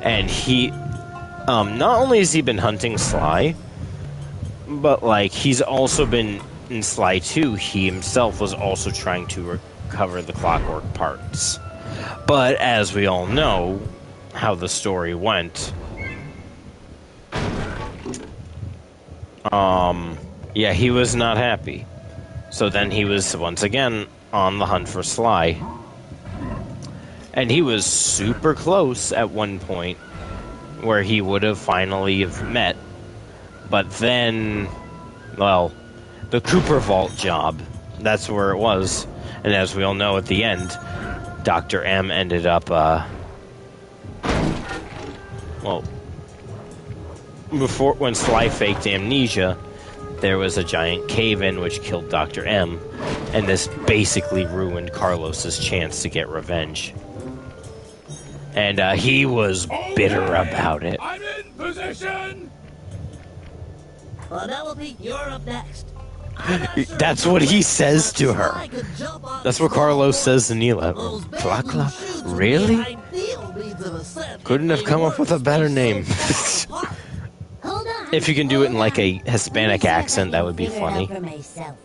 And he, not only has he been hunting Sly, but, like, he's also been, in Sly 2, he himself was also trying to recover the Clockwork parts. But, as we all know, how the story went, yeah, he was not happy. So then he was, once again, on the hunt for Sly. And he was super close at one point, where he would have finally have met. But then, well, the Cooper Vault job, that's where it was. And as we all know, at the end, Dr. M ended up, well, before, when Sly faked amnesia, there was a giant cave-in which killed Dr. M, and this basically ruined Carlos's chance to get revenge. And he was bitter about it. I'm in position! Penelope, you're up next. That's what he says to her. That's what Carlos says to Neela. Cla? Really? Couldn't have come up with a better name. If you can do it in like a Hispanic accent, that would be funny. For myself.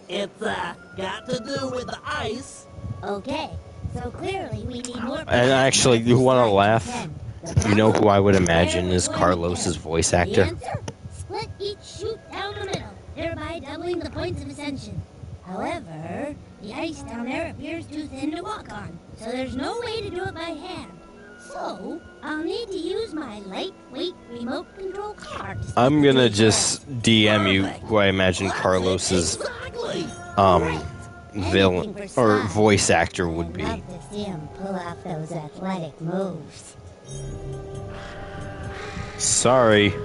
It's, got to do with the ice. Okay, so clearly we need more. And actually, you want to laugh? 10. You know who I would imagine is Carlos's voice The actor? answer? Split each chute down the middle, thereby doubling the points of ascension. However, the ice down there appears too thin to walk on, so there's no way to do it by hand. So, I'll need to use my lightweight remote control car. I'm gonna just DM you who I imagine Carlos's Exactly. villain or voice actor would be. I'd love to see him pull off those athletic moves. Sorry, Good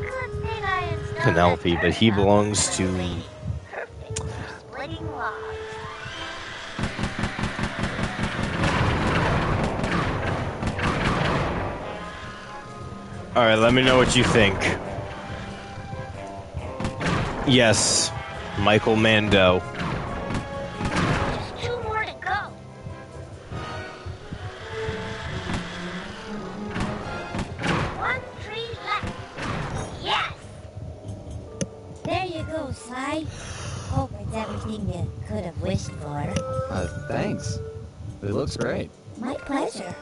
thing I installed Penelope, but he belongs to. perfect splitting logs. Alright, let me know what you think. Yes, Michael Mando. Just 2 more to go. One tree left. Yes! There you go, Sly. Hope it's everything you could have wished for. Thanks. It looks great. My pleasure.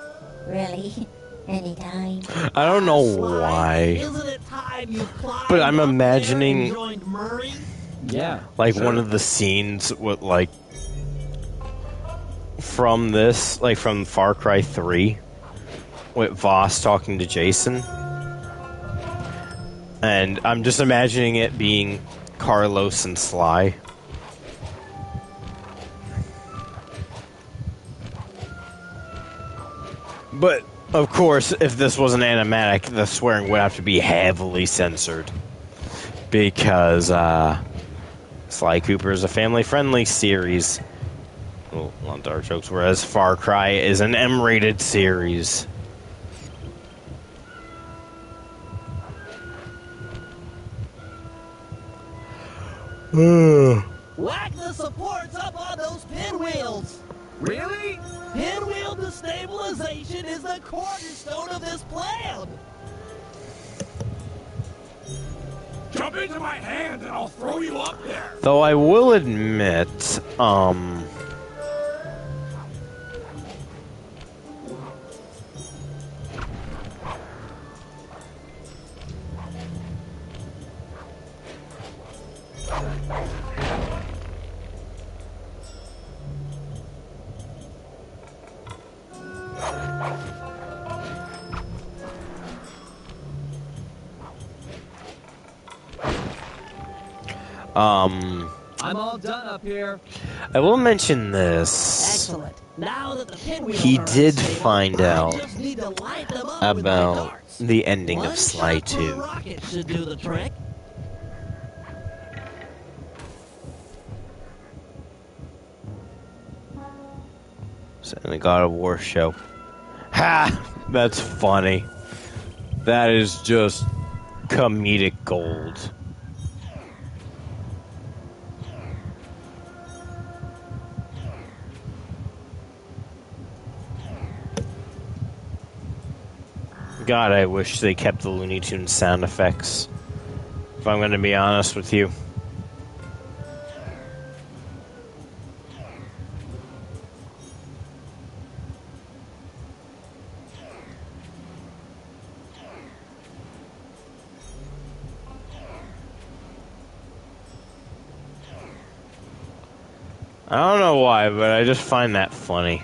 Really. Anytime. I don't know why, Isn't it time you climbed but I'm up there imagining and joined Murray? Yeah. like sure. one of the scenes with like from this, like from Far Cry 3, with Voss talking to Jason, and I'm just imagining it being Carlos and Sly. But of course, if this was an animatic, the swearing would have to be heavily censored because Sly Cooper is a family-friendly series. Well, not dark jokes, whereas Far Cry is an M-rated series. Whack the supports up on those pinwheels. Really? Pinwheel destabilization is the cornerstone of this plan. Jump into my hand and I'll throw you up there. Though I will admit, I'm all done up here. I will mention this. Excellent. Now that the pinwheels He are did unstable, find I out just need to light them up with my about darts. the ending One of Sly shot from a 2. rocket should do the trick. In the God of War show. Ha! That's funny. That is just comedic gold. God, I wish they kept the Looney Tunes sound effects. If I'm going to be honest with you. I don't know why, but I just find that funny.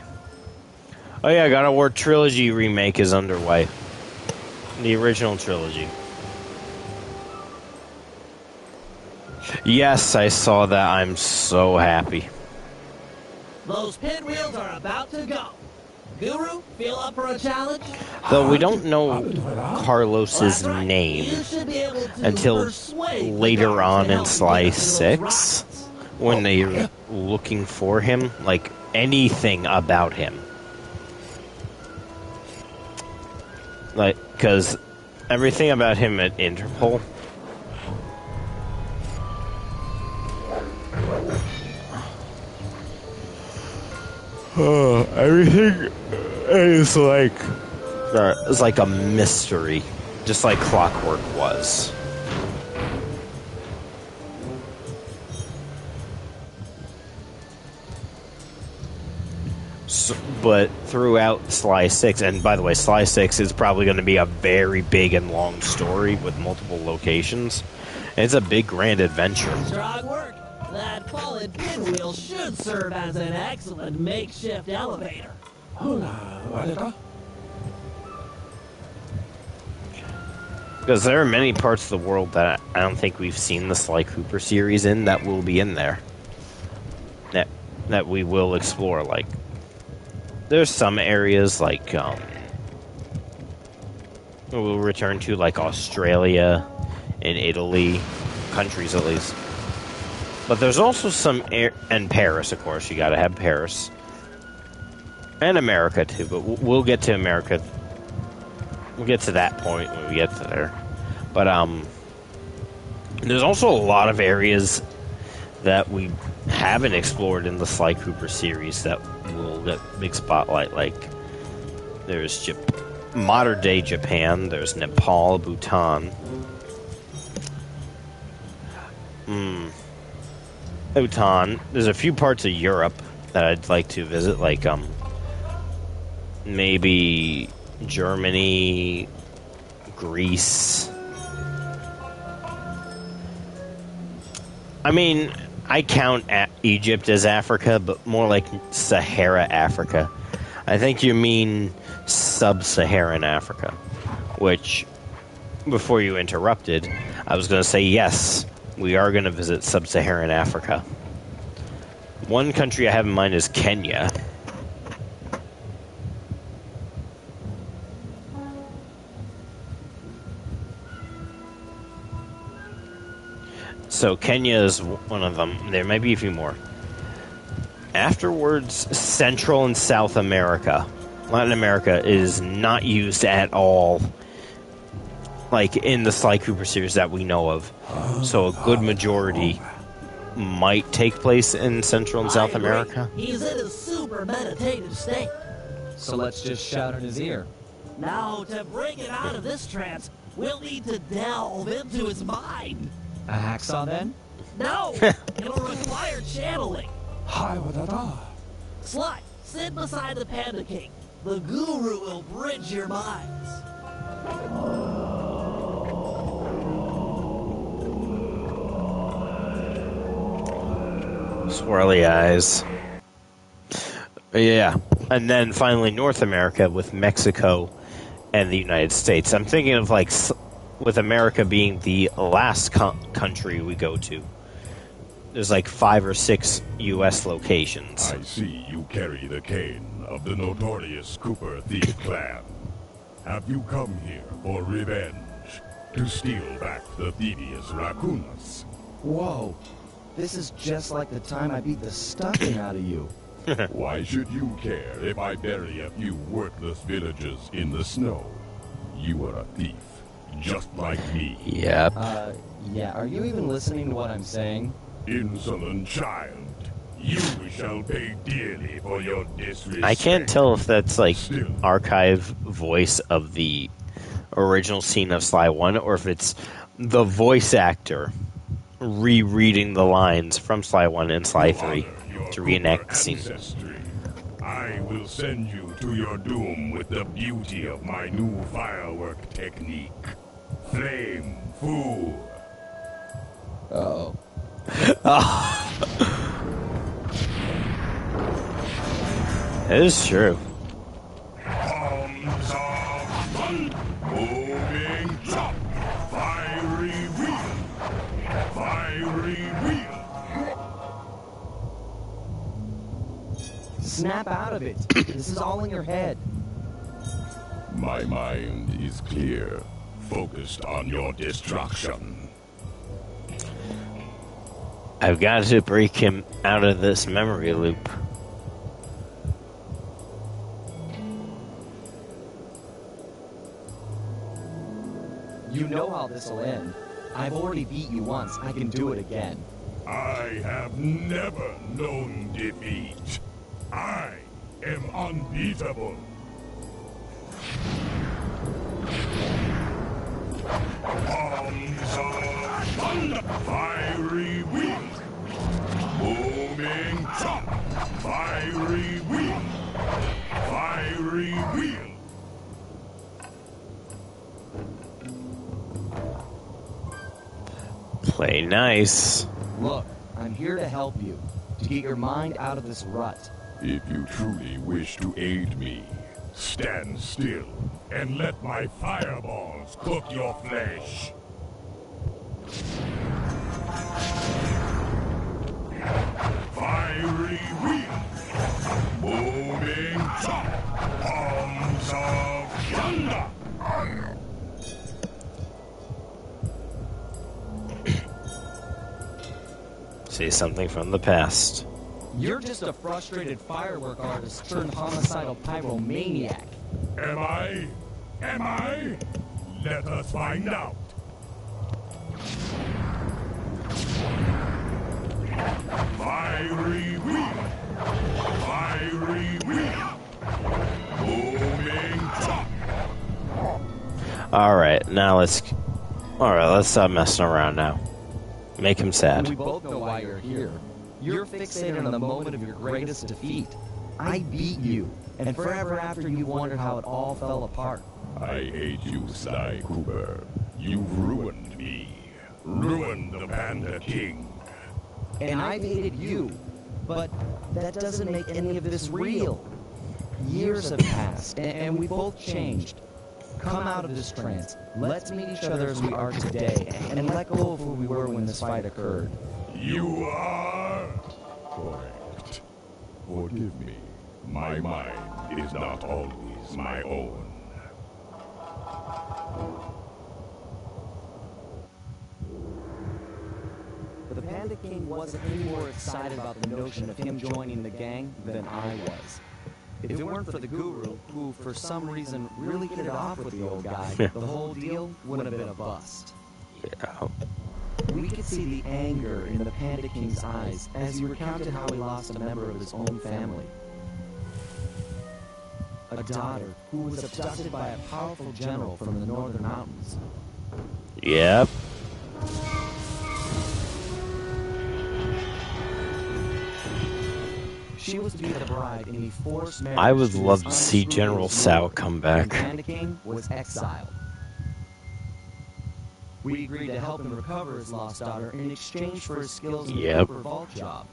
Oh yeah, God of War Trilogy remake is underway. The original trilogy. Yes, I saw that. I'm so happy. Those pinwheels are about to go. Guru, feel up for a challenge? Though we don't know Carlos's That's right. name You should be able to until persuade the later guards on to in help Sly you get to those 6, rockets. when they're looking for him, like anything about him. Like, because everything about him at Interpol. Everything is like a mystery, just like Clockwork was. But throughout Sly 6, and by the way, Sly 6 is probably going to be a very big and long story with multiple locations. It's a big, grand adventure. Strong work. That fallen pinwheel should serve as an excellent makeshift elevator. Because there are many parts of the world that I don't think we've seen the Sly Cooper series in that will be in there. That we will explore. Like, there's some areas like we'll return to, like Australia and Italy, countries at least. But there's also some and Paris, of course. You got to have Paris and America too. But we'll get to America. We'll get to that point when we get to there. But there's also a lot of areas that we haven't explored in the Sly Cooper series that will get big spotlight. Like, there's modern day Japan, there's Nepal, Bhutan, Bhutan. There's a few parts of Europe that I'd like to visit, like maybe Germany, Greece. I mean, I count Egypt as Africa, but more like Sahara Africa. I think you mean sub-Saharan Africa, which, before you interrupted, I was going to say yes, we are going to visit sub-Saharan Africa. One country I have in mind is Kenya. So Kenya is one of them. There may be a few more. Afterwards, Central and South America. Latin America is not used at all, like in the Sly Cooper series that we know of. So a good majority might take place in Central and South America. He's in a super meditative state. So let's just shout in his ear. Now, to bring it out of this trance, we'll need to delve into his mind. A hacksaw then? No! It'll require channeling. Sly, sit beside the Panda King. The Guru will bridge your minds. Swirly eyes. Yeah. And then finally North America with Mexico and the United States. I'm thinking of, like, with America being the last country we go to. There's like 5 or 6 U.S. locations. I see you carry the cane of the notorious Cooper thief clan. Have you come here for revenge? To steal back the Thieves raccoons? Whoa. This is just like the time I beat the stuffing out of you. Why should you care if I bury a few worthless villagers in the snow? You are a thief, just like me. Yep. Yeah, are you even listening to what I'm saying? Insolent child, you shall pay dearly for your disrespect. I can't tell if that's like archive voice of the original scene of Sly 1 or if it's the voice actor rereading the lines from Sly 1 and Sly 3 to reenact the scene. I will send you to your doom with the beauty of my new firework technique. Flame Fool. Uh-oh. It is true. Arms of thunder, moving chop, fiery wheel, fiery wheel. Snap out of it. This is all in your head. My mind is clear, focused on your destruction. I've got to break him out of this memory loop. You know how this will end. I've already beat you once. I can do it again. I have never known defeat. I am unbeatable. Arms of thunder, fiery wheel, booming chop, fiery wheel, Play nice. Look, I'm here to help you, to get your mind out of this rut. If you truly wish to aid me, stand still and let my fireballs cook your flesh. Fiery wind, moving top, arms of thunder. See something from the past. You're just a frustrated firework artist turned homicidal pyromaniac. Am I? Am I? Let us find out. Fiery wind, fiery wind, moving top. Alright, now let's stop messing around now. Make him sad. We both know why you're here. You're fixated on the moment of your greatest defeat. I beat you, and forever after you wondered how it all fell apart. I hate you, Sly Cooper. You've ruined me. Ruined the Panda King. And I've hated you, but that doesn't make any of this real. Years have passed, and we both changed. Come out of this trance. Let's meet each other as we are today, and let go of who we were when this fight occurred. You are correct. Forgive me. My mind is not always my own. The Panda King wasn't any more excited about the notion of him joining the gang than I was. If it weren't for the Guru, who for some reason really hit it off with the old guy, the whole deal would have been a bust. Yeah. We could see the anger in the Panda King's eyes as he recounted how he lost a member of his own family. A daughter who was abducted by a powerful general from the northern mountains. Yep. She was to be the bride in a forced marriage. I would to love his to see General unscrupulous Sao lord, come and back. Panda King was exiled. We agreed to help him recover his lost daughter in exchange for his skills in the Yep. Cooper vault job.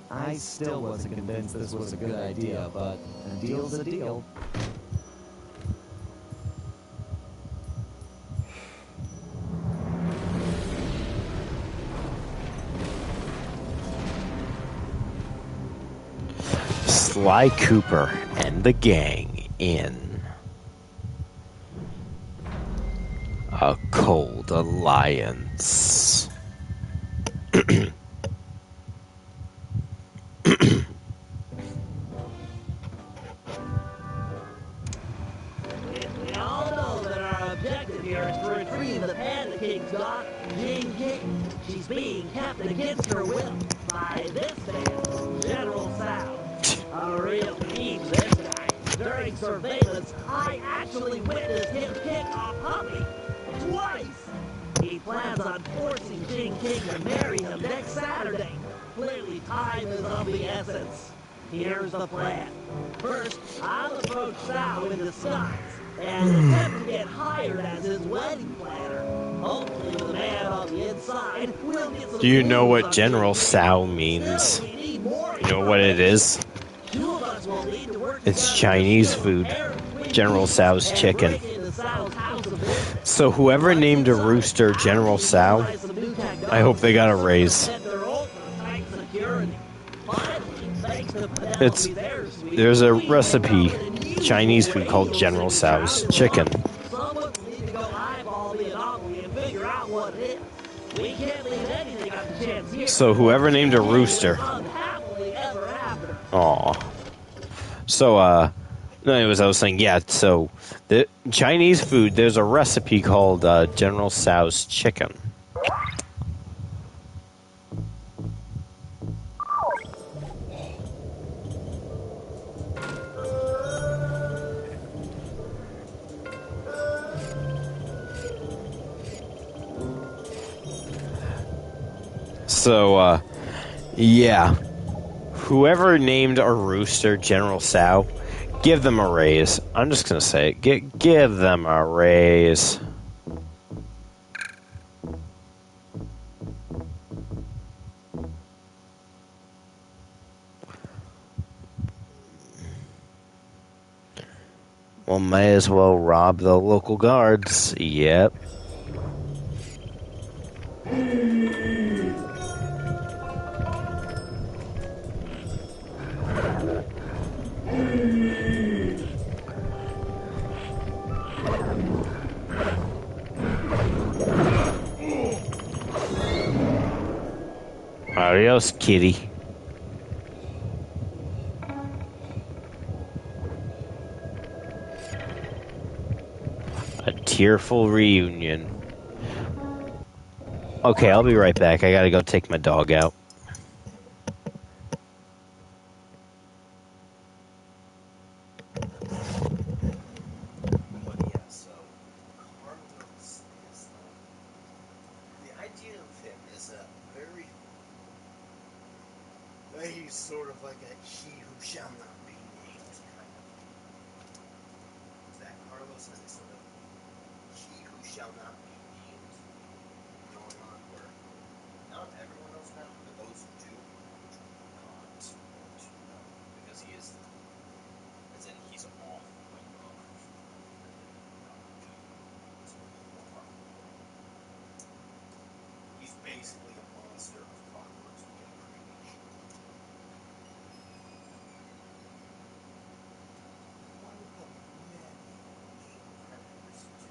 I still wasn't convinced this was a good idea, but a deal's a deal. Sly Cooper and the gang in A Cold Alliance. We all know that our objective here is to retrieve the Panda King's daughter, Jing King. She's being kept against her will by this man, General Sao. A real Thieves, this guy. During surveillance, I actually witnessed him kick a puppy. Twice! He plans on forcing Jing King to marry him next Saturday. Clearly, time is of the essence. Here's the plan. First, I'll approach Sao in disguise and attempt to get hired as his wedding planner. Hopefully, the man on the inside will get some. Do you know clues what on General Jing. Sao means? Still, we need more You know what it is? Two of us will need to work It's together Chinese to food. steal every General piece Tso's and chicken. break into Tso's house of business. So whoever named a rooster General Sao, I hope they got a raise. It's there's a recipe, Chinese food called General Tso's chicken. Someone need to go eyeball the anomaly and figure out what it is. We can't leave anything on the chance here. So whoever named a rooster. Unhappily ever after. Aw. So, no, anyways, I was saying, yeah, so, the Chinese food, there's a recipe called, General Tso's chicken. So, yeah. Whoever named a rooster General Tso, give them a raise. I'm just gonna say it. Give them a raise. Well, may as well rob the local guards. Yep. Adios, kitty. A tearful reunion. Okay, I'll be right back. I gotta go take my dog out. But yeah, so Carlos is the idea of him is a he's sort of like a he who shall not be named kind of. That Carlos is a sort of he who shall not be named going on where not everyone knows about him, but those who do not to know because he is as in he's off like he's basically a monster of clockwork's creation. One of the many predators to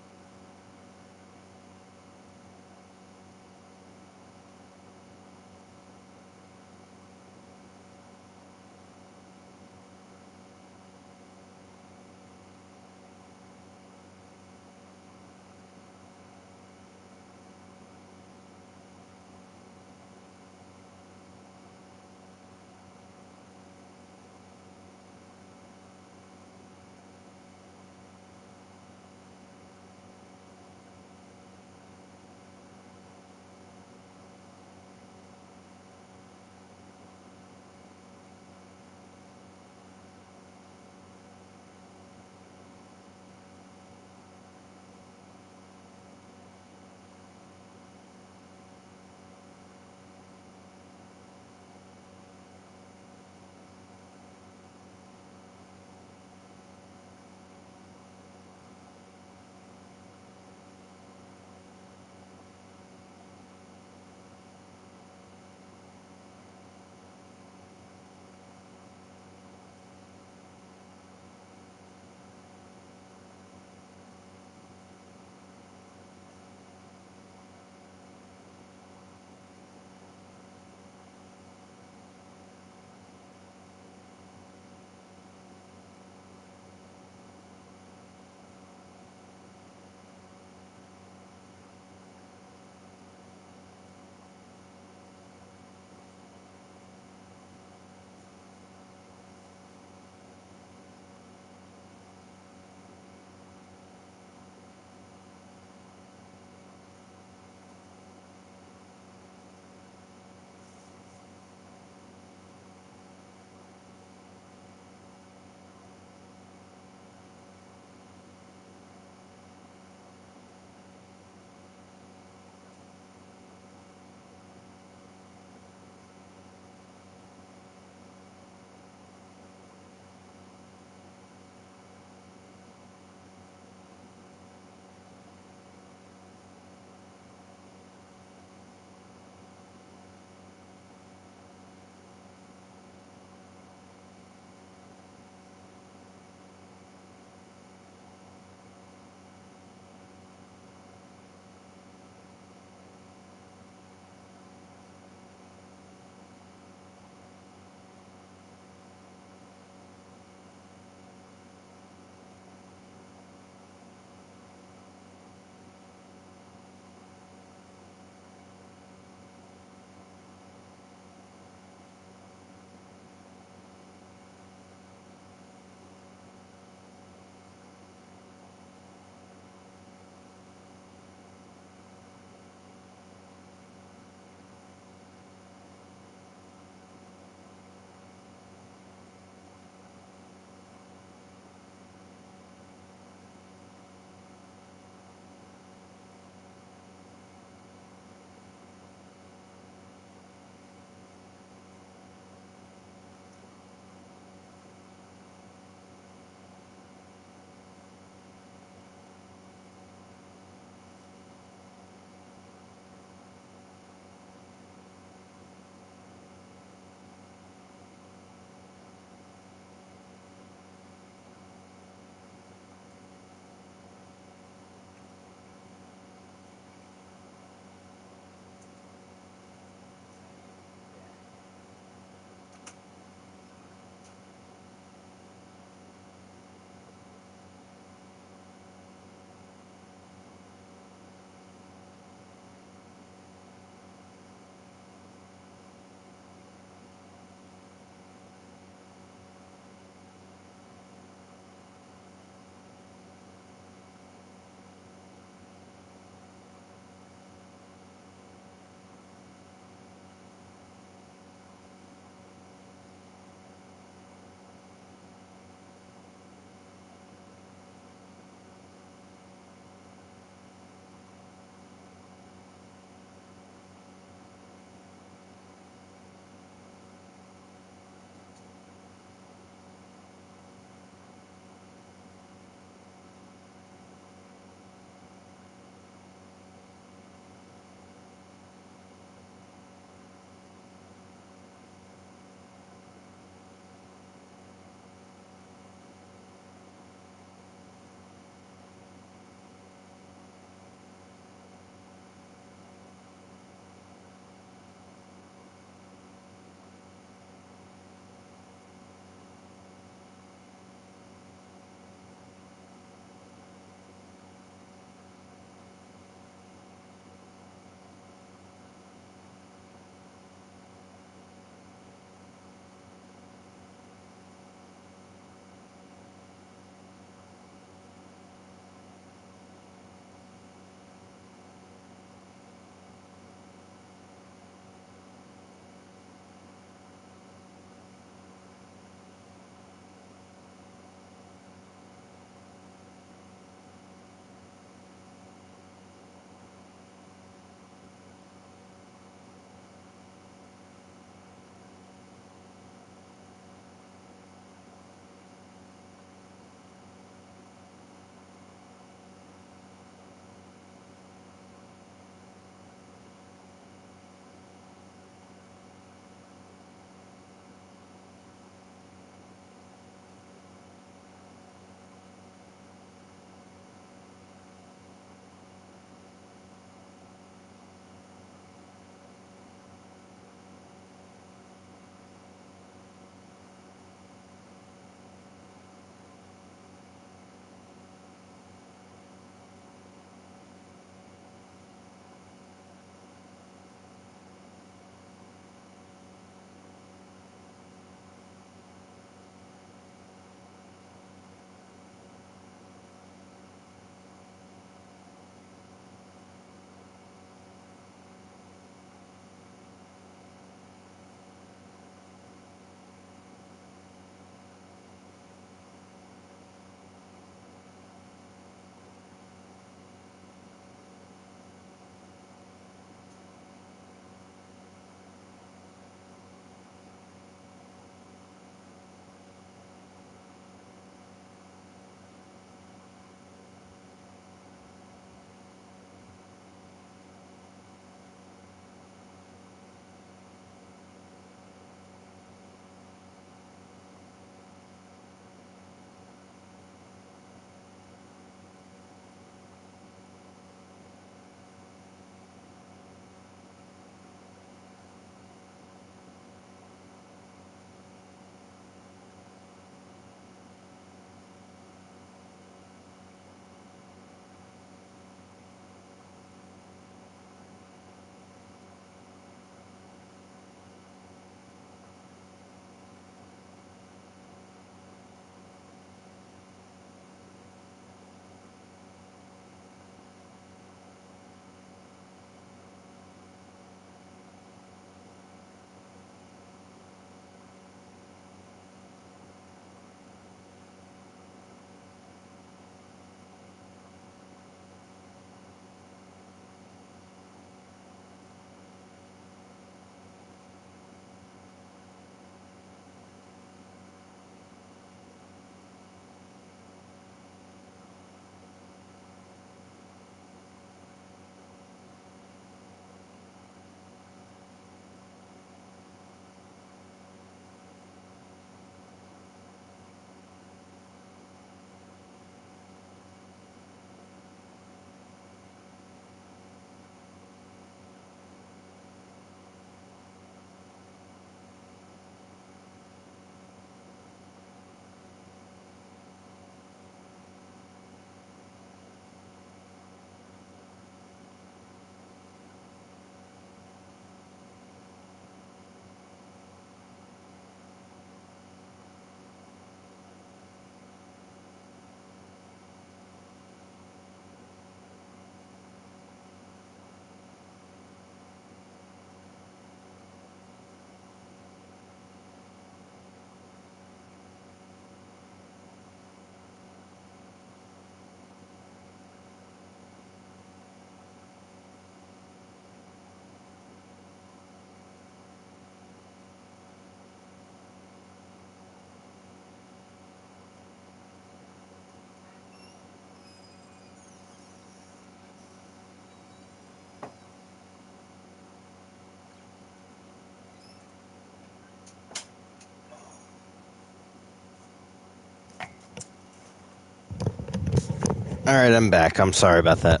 Alright, I'm back. I'm sorry about that.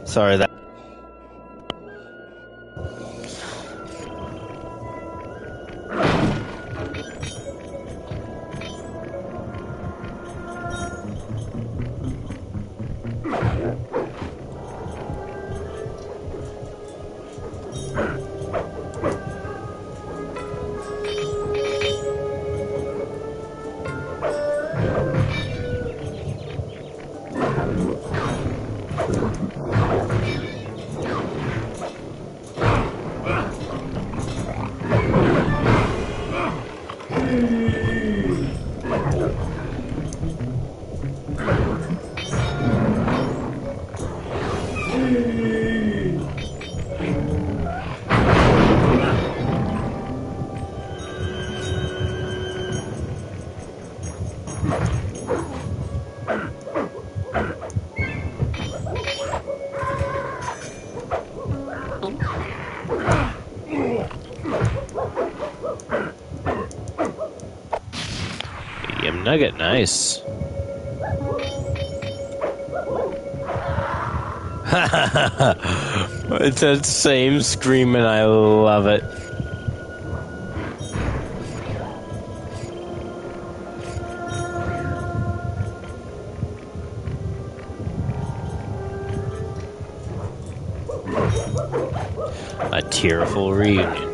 Sorry that. Medium nugget, nice. It's that same scream and I love it. A tearful reunion.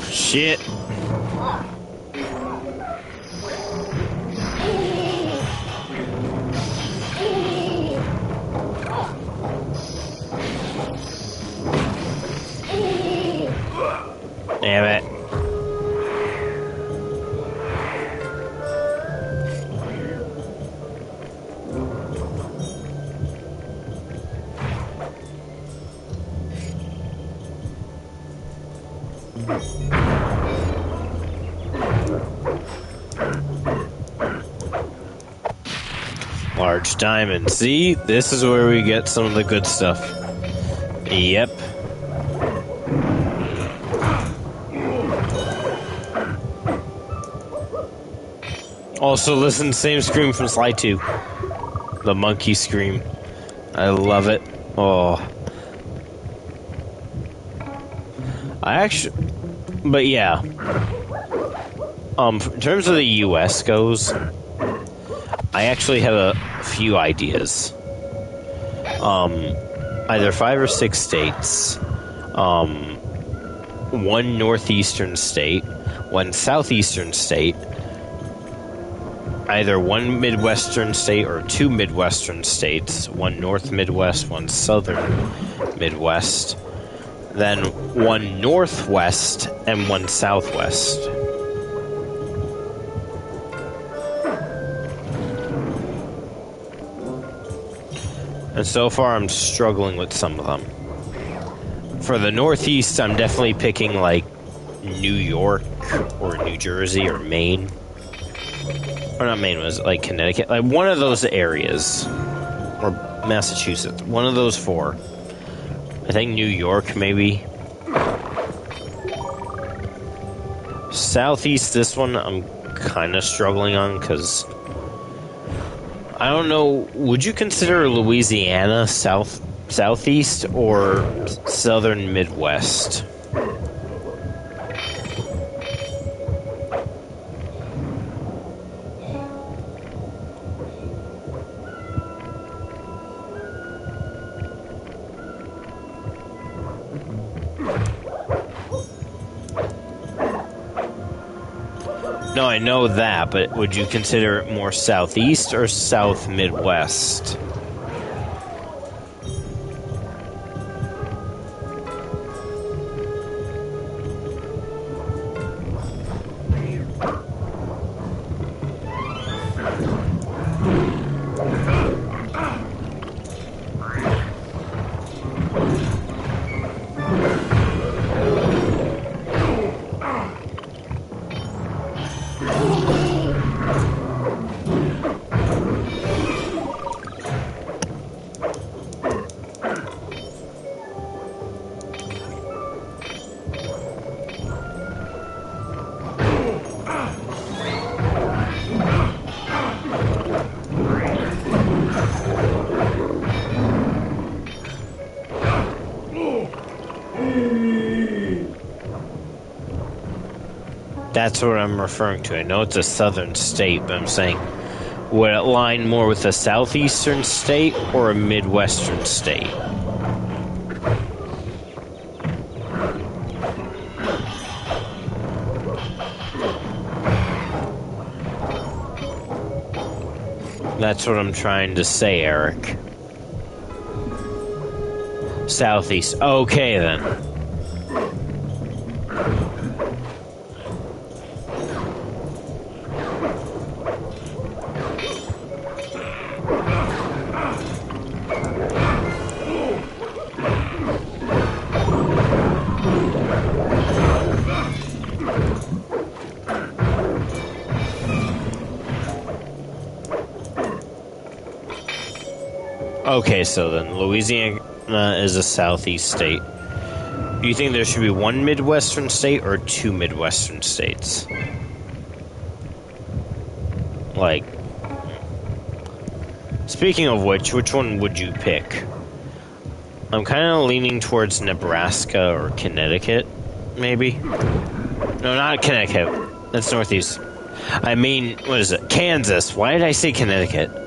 Shit. Damn it. Large diamond. See? This is where we get some of the good stuff. Yep. Also, listen, same scream from Slide 2. The monkey scream. I love it. Oh. I actually... But yeah. In terms of the US goes, I actually have a few ideas. Either 5 or 6 states. One northeastern state. One southeastern state. Either one Midwestern state or 2 Midwestern states. One North Midwest, one Southern Midwest. Then one Northwest and one Southwest. And so far I'm struggling with some of them. For the Northeast, I'm definitely picking like New York or New Jersey or Maine. Or not Maine, was it like Connecticut? Like one of those areas. Or Massachusetts. One of those 4. I think New York, maybe. Southeast, this one I'm kind of struggling on, because... I don't know, would you consider Louisiana southeast or southern Midwest? No, I know that, but would you consider it more southeast or south Midwest? That's what I'm referring to. I know it's a southern state, but I'm saying, would it line more with a southeastern state or a midwestern state? That's what I'm trying to say, Eric. Southeast. Okay, then. Okay, so then Louisiana is a southeast state. Do you think there should be one Midwestern state or two Midwestern states? Like, speaking of which one would you pick? I'm kind of leaning towards Nebraska or Connecticut, maybe? No, not Connecticut. That's northeast. I mean, what is it? Kansas. Why did I say Connecticut?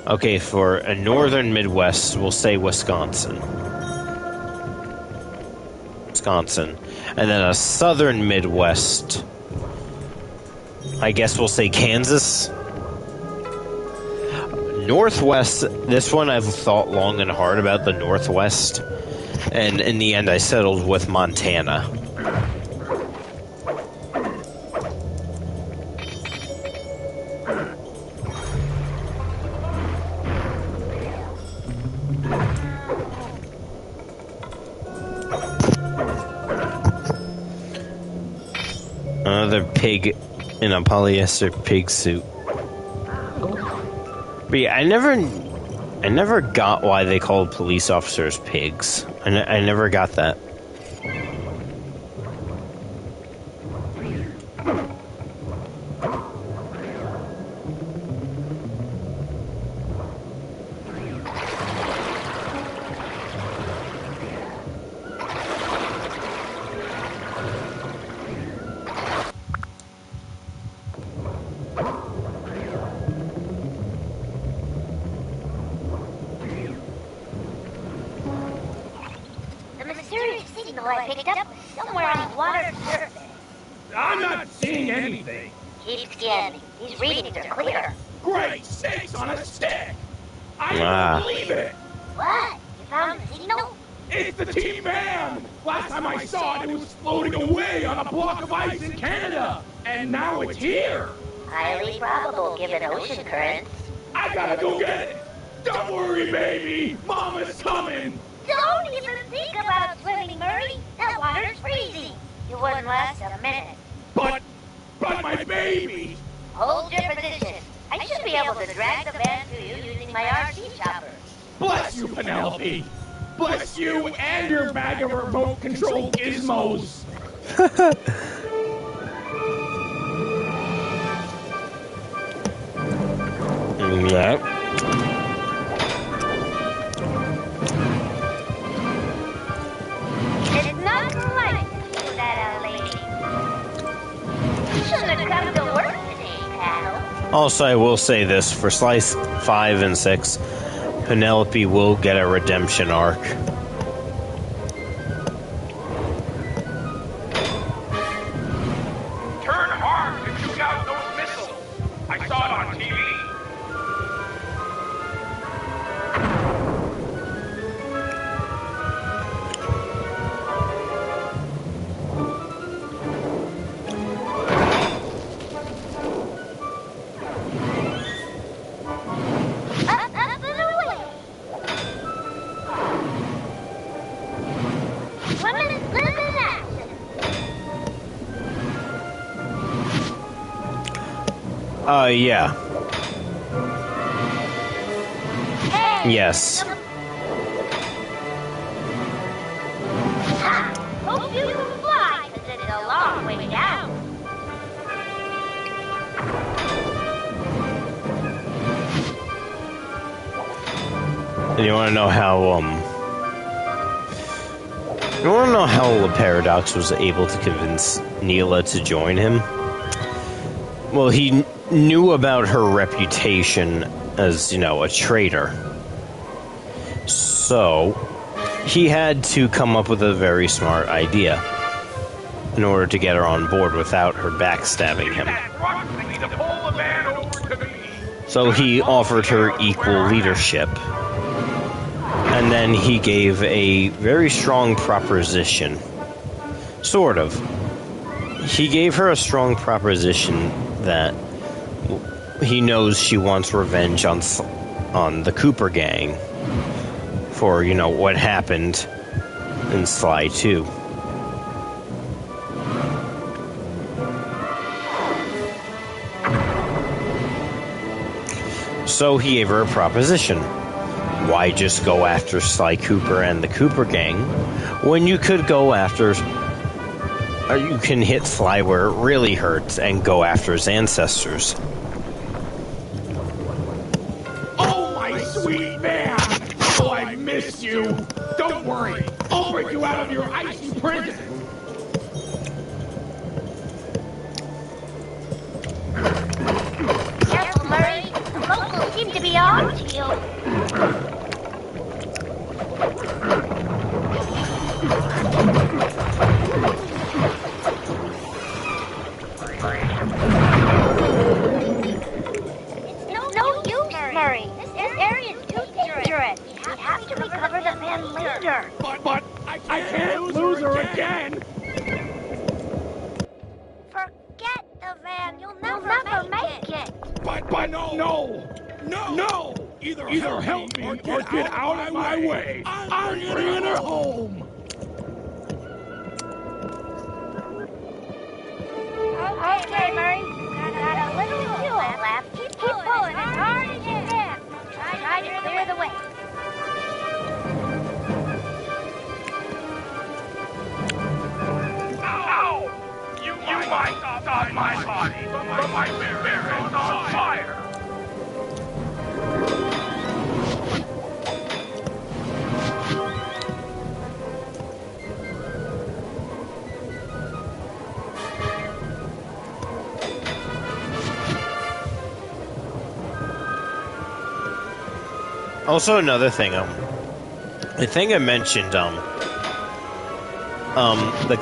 Okay, for a northern Midwest, we'll say Wisconsin. And then a southern Midwest, I guess we'll say Kansas. Northwest, this one I've thought long and hard about, the Northwest. And in the end, I settled with Montana. Another pig in a polyester pig suit. But yeah, I never got why they called police officers pigs. I never got that. I picked up somewhere on the water surface. I'm not seeing anything. Keep scanning. These readings are clear. Great sakes on a stick! I don't believe it! What? You found the signal? It's the T-Man! Last time I saw it, it was floating away on a block of ice in Canada! And now it's here! Highly probable given ocean currents. I gotta go get it! Don't worry, baby! Mama's coming! Don't even think about swimming, Murray! That water's freezing! You wouldn't last a minute. But my baby! Hold your position. I should be able to drag the van to you using my RC chopper. Bless you, Penelope! Bless you and your bag of remote control gizmos! Yeah. It's not polite to do that, lady. You shouldn't have come to work today, pal. Also, I will say this, for Slice 5 and 6, Penelope will get a redemption arc. Turn hard, Yeah. Yes. Hope you can fly, 'cause it's a long way down. And you want to know how, You want to know how the Paradox was able to convince Neela to join him? Well, he knew about her reputation as, a traitor. So, he had to come up with a very smart idea in order to get her on board without her backstabbing him. So he offered her equal leadership. And then he gave a very strong proposition. Sort of. He gave her a strong proposition that he knows she wants revenge on the Cooper gang for, what happened in Sly 2. So he gave her a proposition. Why just go after Sly Cooper and the Cooper gang when you could go after... Or you can hit Sly where it really hurts and go after his ancestors. Oh, my sweet man! Oh, I miss you! Don't worry, I'll break you out of your icy prison! Careful, Murray. The locals seem to be on to you. No use, Murray. This area's too dangerous. We have to recover the van later. But I can't lose her again! Forget the van. You'll never make it. But no! Either help me or get out of my way. I'm bringing her home. Okay, Murray. Got a little fuel left. Keep pulling as hard as you can. Try to clear the way. Ow! You might stop my body, but my spirit is on fire! Also, another thing, I think I mentioned, the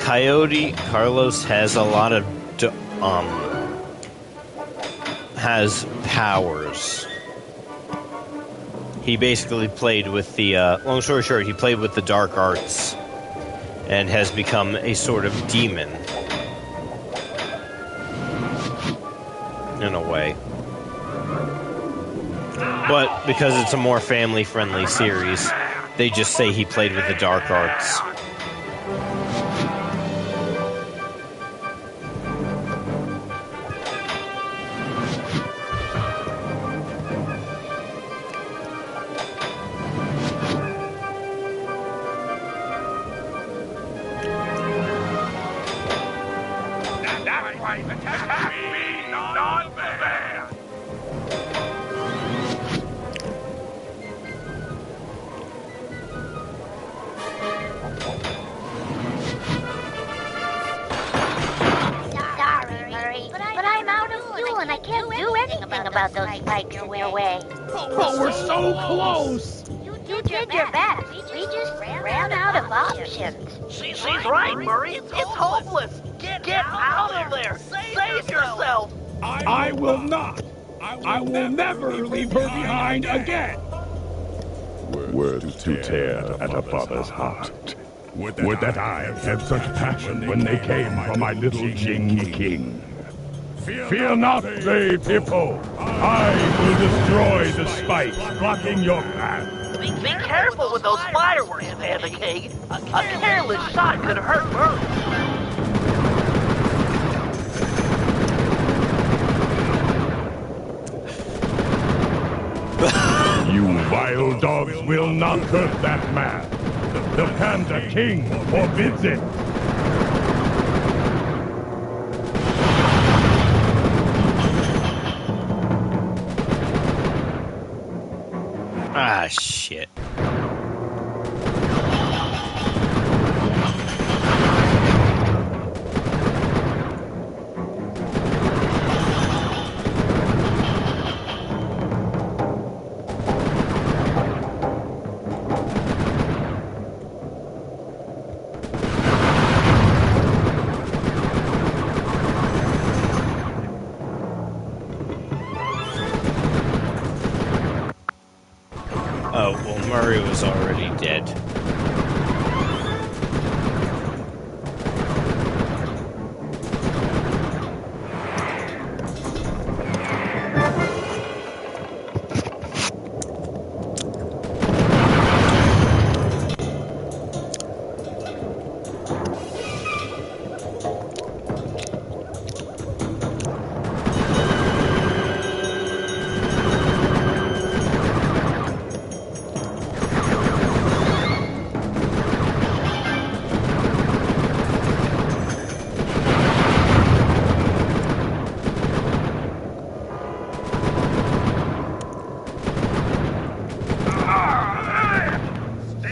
Coyote Carlos has a lot of, has powers. He basically played with the, long story short, he played with the dark arts and has become a sort of demon. In a way. But because it's a more family-friendly series, they just say he played with the dark arts. That's right, attack me, not the van! Sorry, Murray, but I'm out of fuel and I can't do anything about those spikes in your way. But we're so close! You did your best. We just ran out of options. She's right, Murray. It's hopeless. Get out of there. Save yourself. I will not. I will never leave her behind again. Words to tear at a father's heart. Would that I had such passion when they came from my little Jing King. Fear not, brave hippo. I will destroy the spikes blocking your path. Be careful with those fireworks, Panda King. A careless shot could hurt Murray. Wild dogs will not hurt that man. The Panda King forbids it. Ah, shit. Oh, well, Murray was already dead.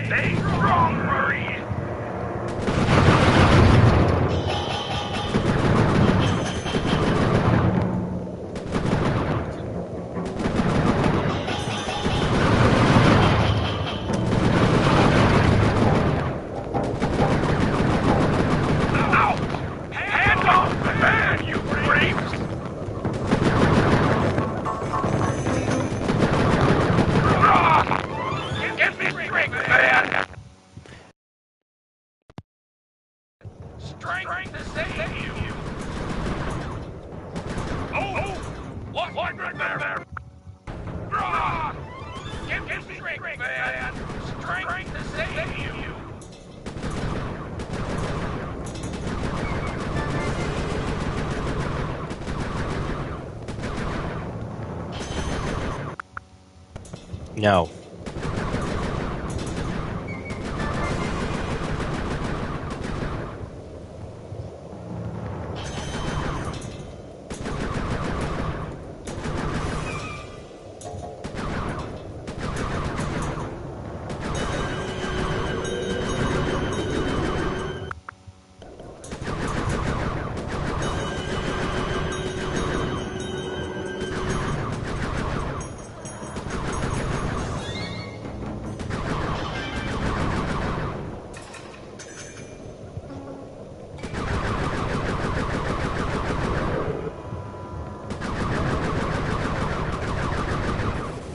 Stay strong, Murray. Hands off the man, you creeps! Give me strength, man! Strength to save you! Oh! What there? Give me strength, man! Strength to save you! No.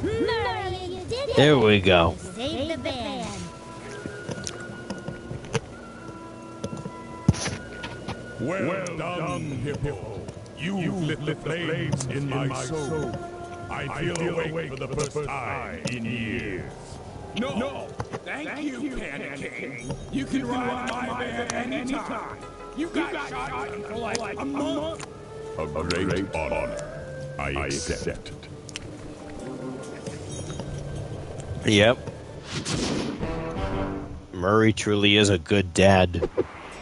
Murray, you did it! There we go. Save the band. Well done, Hippo. You've lit the flames in my soul. I feel awake for the first time in years. No! Thank you, Panda King. You can ride my van anytime. You got shotgun for like a month. A great honor. I accept. Yep. Murray truly is a good dad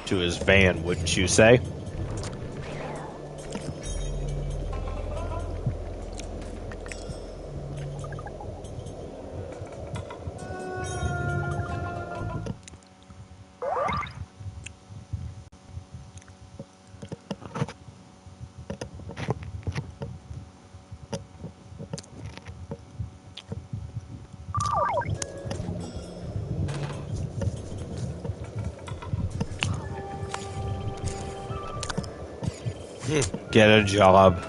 to his van, wouldn't you say? Get a job.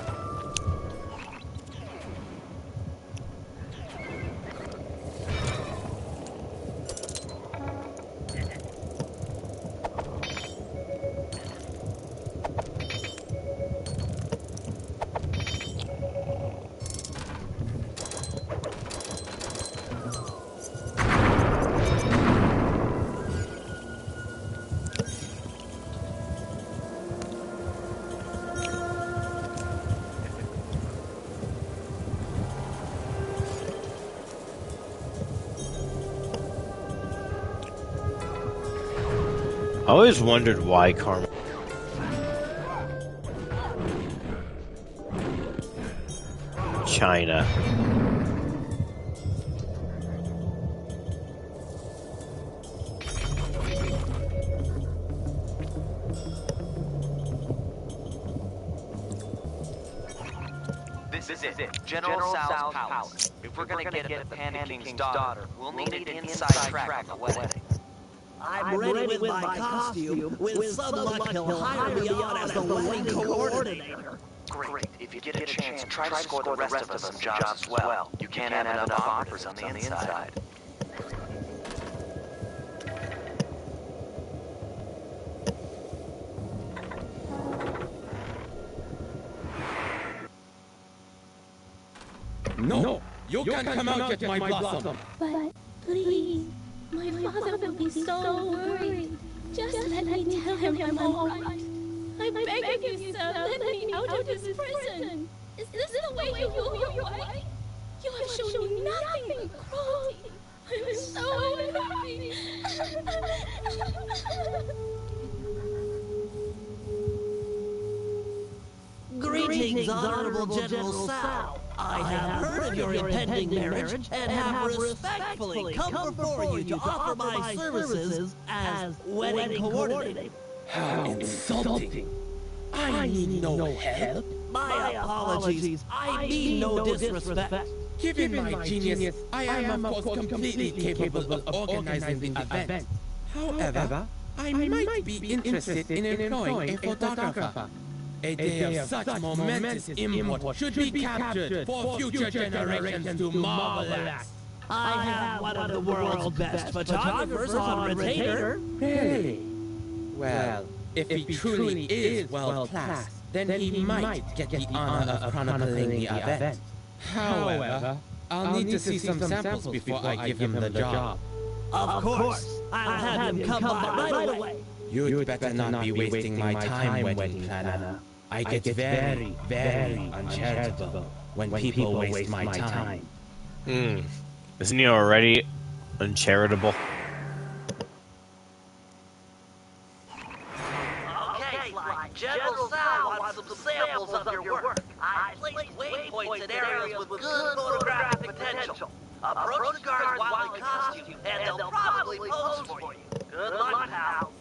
I always wondered why Carmen. China. This is it. General Sal's palace. If we're gonna get at the Panda King's daughter, we'll need an inside track on the wedding. I'm ready with my costume. With some luck, he'll hire me on as the wedding coordinator. Great. If you get a chance, try to score the rest of us some jobs as well. You can't have enough operatives on the inside. No, you can't come out yet, my blossom. But please, my father will be so worried. Just let me tell him I'm all right. I beg of you, sir, let me out of this prison. Is this the way you rule your wife? You have shown me nothing but cruelty. I'm so unhappy. Greetings, Honorable General Sal. I have heard of your impending marriage and have respectfully come before you to offer my services as wedding coordinator. How insulting. I need no help. My apologies. I mean no disrespect. Given my genius, I am of course completely capable of organizing the event. However, I might be interested in employing a photographer. A day of such momentous import should be captured for future generations to marvel at. I have one of the world's best photographers on retainer. Really? Well, if he truly is well-classed, then he might get the honor of chronicling the event. However, I'll need to see some samples before I give him the job. Of course, I'll have him come by right away. You'd better not be wasting my time, wedding planner. I get very, very uncharitable when people waste my time. Isn't he already uncharitable? Okay, Sly. General Sal wants some samples of your work. I placed waypoints in areas with good photographic potential. Approach the guards while in costume, and they'll probably pose for you. Good luck, pal.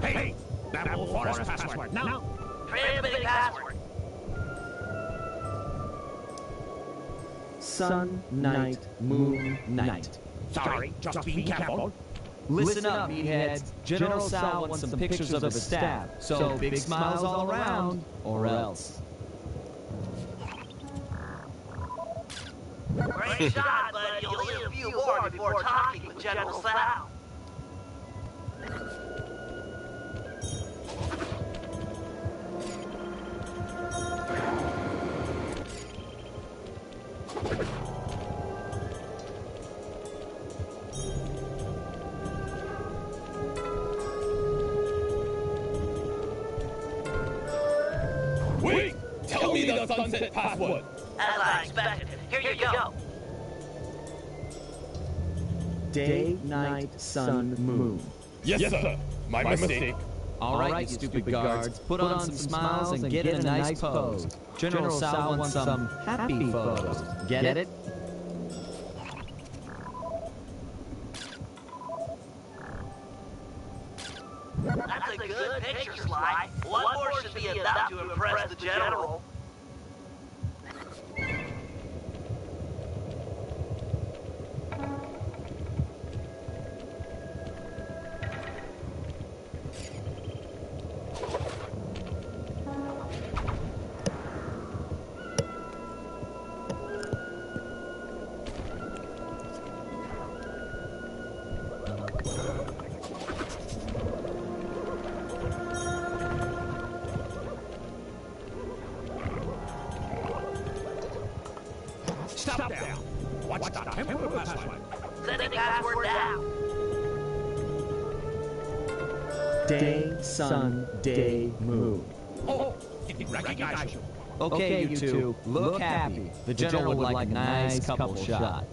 Hey, that will forest password. Now. Transmitting password. Sun, night, moon, night. Sorry, just being careful. Listen up, meatheads. General Sal wants some pictures of his staff, so big smiles all around, or else. Great shot, but you'll need a few more before talking with General Sal. Wait! Tell me the sunset password! As I expected. Here you go. Day, night, sun, moon. Yes, sir. My mistake. All right, you stupid guards. Put on some smiles and get in a nice pose. General Sal wants some happy photos. Get it? That's a good picture, Sly. One more should be enough to impress the general. Stop there. What's the temple password? Sending password now. Day, sun, day, moon. Oh, it recognized you. Okay, you two, look happy. The general would like a nice couple shot.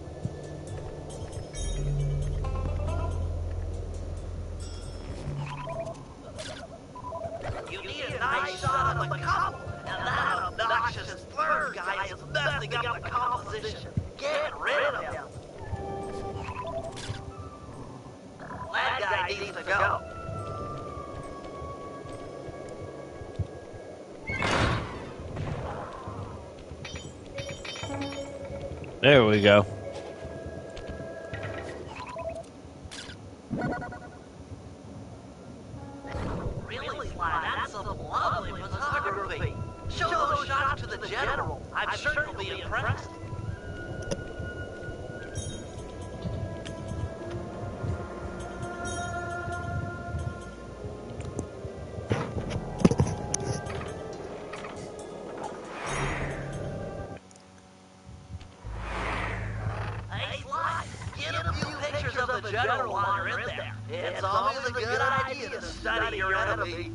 You need a nice shot of the couple, and that obnoxious third guy is messing up the composition. Get rid of him. That guy needs to go. There we go. Really, Sly, that's some lovely photography. Show those shots to the general. I'm sure he'll be impressed. Hey, Sly, get a few pictures of the general while you're in there. It's always a good idea to study your enemy.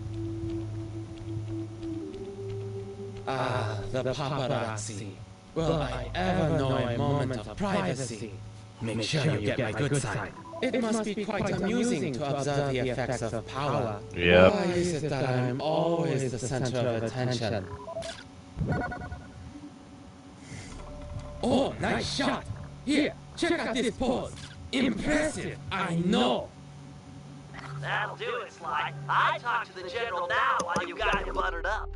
The paparazzi. Will I ever know a moment of privacy? Make sure you get my good side. It must be quite amusing to observe the effects of power. Yep. Why is it that I'm always the center of attention? Oh, nice shot! Here, check out this pose. Impressive, I know. That'll do it, Sly. I talk to the general now while you got him buttered up.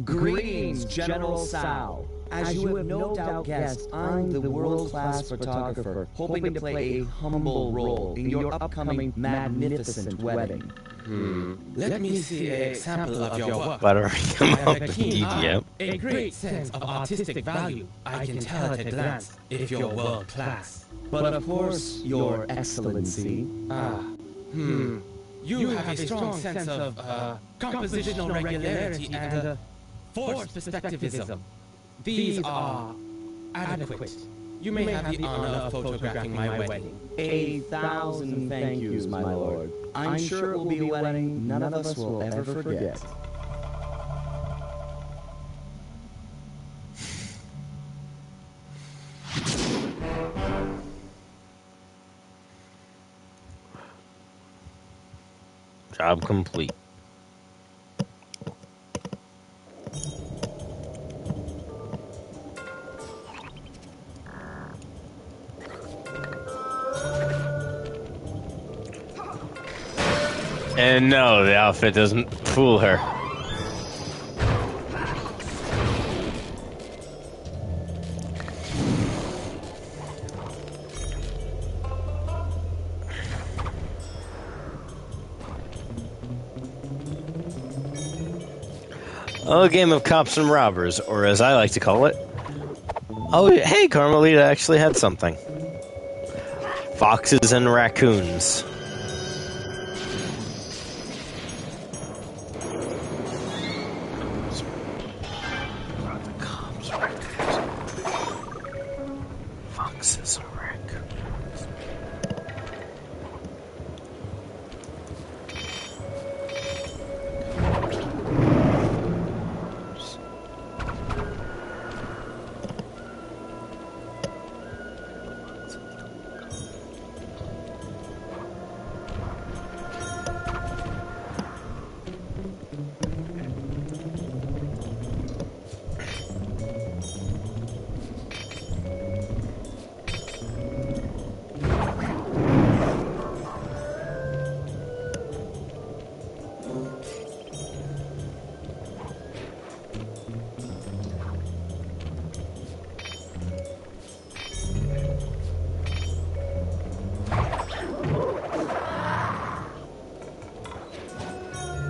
Greetings, General Sal. As you have no doubt guessed, I'm the world-class photographer, hoping to play a humble role in your upcoming magnificent wedding. Let me see an example of your work. Buttering I him have up a with keen eye, DDM. a great sense of artistic value. I can tell at a glance if you're world class. But of course, Your Excellency. You have a strong sense of compositional regularity and forced perspectivism. These are adequate. You may have the honor of photographing my wedding. 1,000 thank yous, my lord. I'm sure it will be a wedding none of us will ever forget. Job complete. And no, the outfit doesn't fool her. A game of cops and robbers, or as I like to call it. Oh, hey, Carmelita actually had something. Foxes and raccoons. Foxes and raccoons.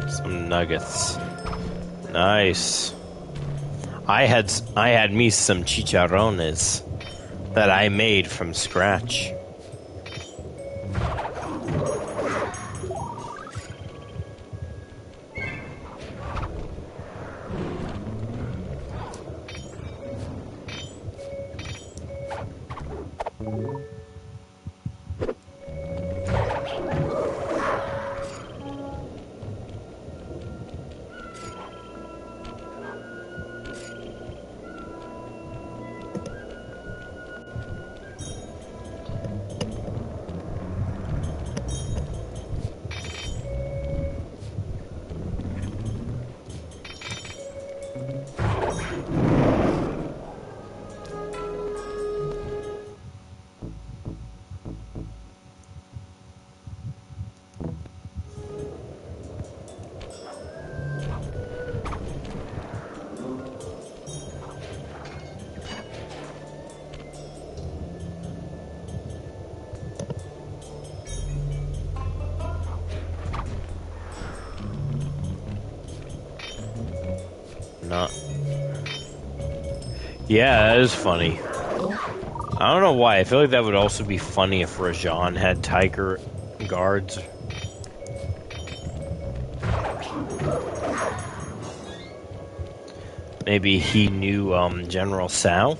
Some nuggets. Nice. I had me some chicharrones that I made from scratch. Yeah, that is funny. I don't know why. I feel like that would also be funny if Rajan had tiger guards. Maybe he knew General Sao?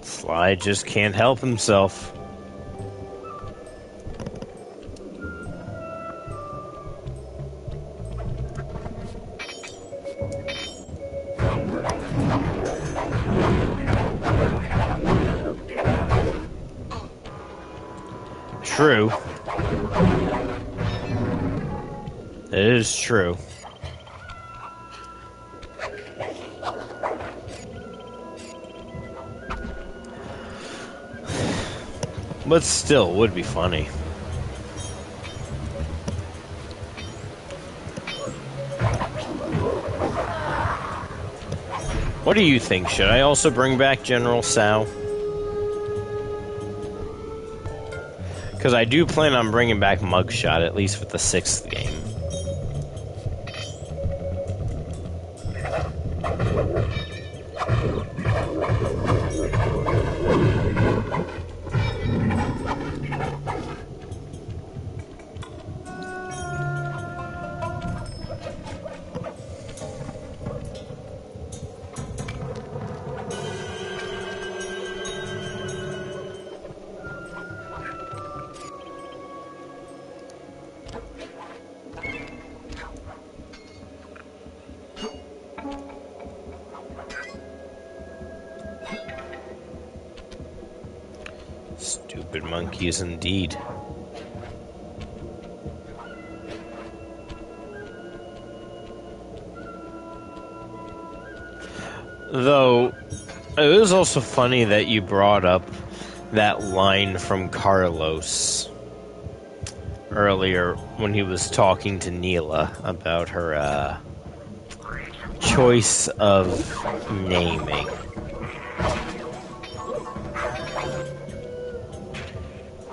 Sly just can't help himself. True. It is true. But still, would be funny. What do you think? Should I also bring back General Sao? Because I do plan on bringing back Mugshot, at least with the 6th game. Stupid monkeys indeed. Though, it was also funny that you brought up that line from Carlos earlier when he was talking to Neela about her choice of naming.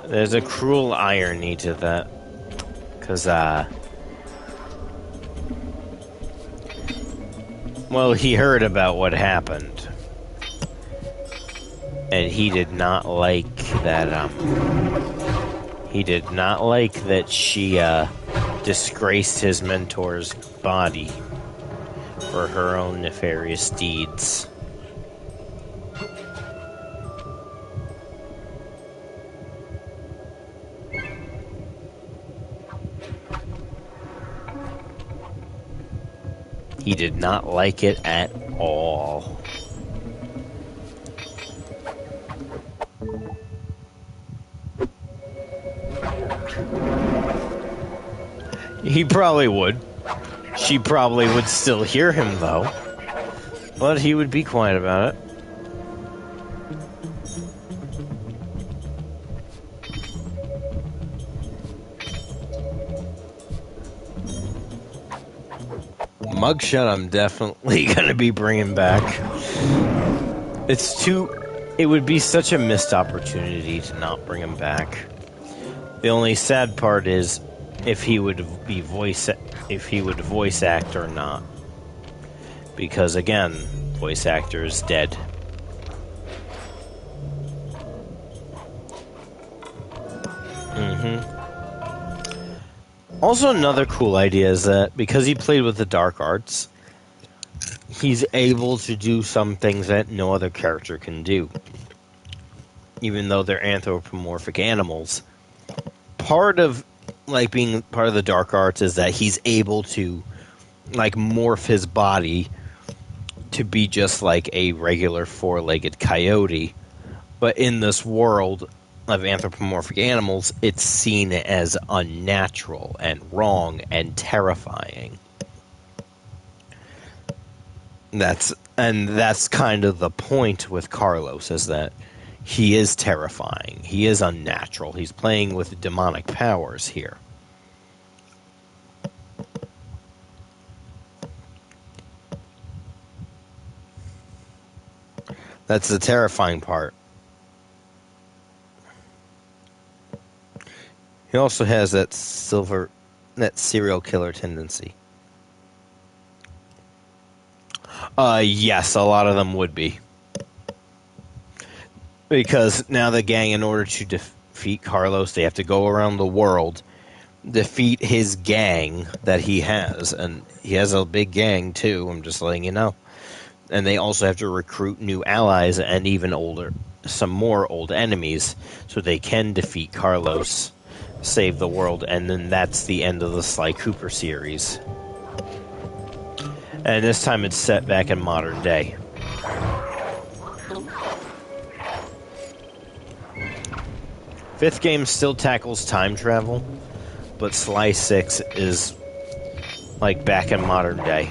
There's a cruel irony to that, because, well, he heard about what happened, and he did not like that, he did not like that she, disgraced his mentor's body for her own nefarious deeds. He did not like it at all. He probably would. She probably would still hear him, though. But he would be quiet about it. Mugshot I'm definitely gonna be bringing back. It would be such a missed opportunity to not bring him back. The only sad part is if he would voice act or not. Because again, voice actor is dead. Also, another cool idea is that because he played with the dark arts, he's able to do some things that no other character can do. Even though they're anthropomorphic animals. Part of like being part of the dark arts is that he's able to like morph his body to be just like a regular four-legged coyote. But in this world of anthropomorphic animals, it's seen as unnatural and wrong and terrifying. That's kind of the point with Carlos, is that he is terrifying. He is unnatural. He's playing with demonic powers here. That's the terrifying part. He also has that serial killer tendency. Yes, a lot of them would be. Because now the gang, in order to defeat Carlos, they have to go around the world, defeat his gang that he has. And he has a big gang, too, I'm just letting you know. And they also have to recruit new allies and even some more old enemies, so they can defeat Carlos, save the world, and then that's the end of the Sly Cooper series. And this time it's set back in modern day. Fifth game still tackles time travel, but Sly 6 is like back in modern day.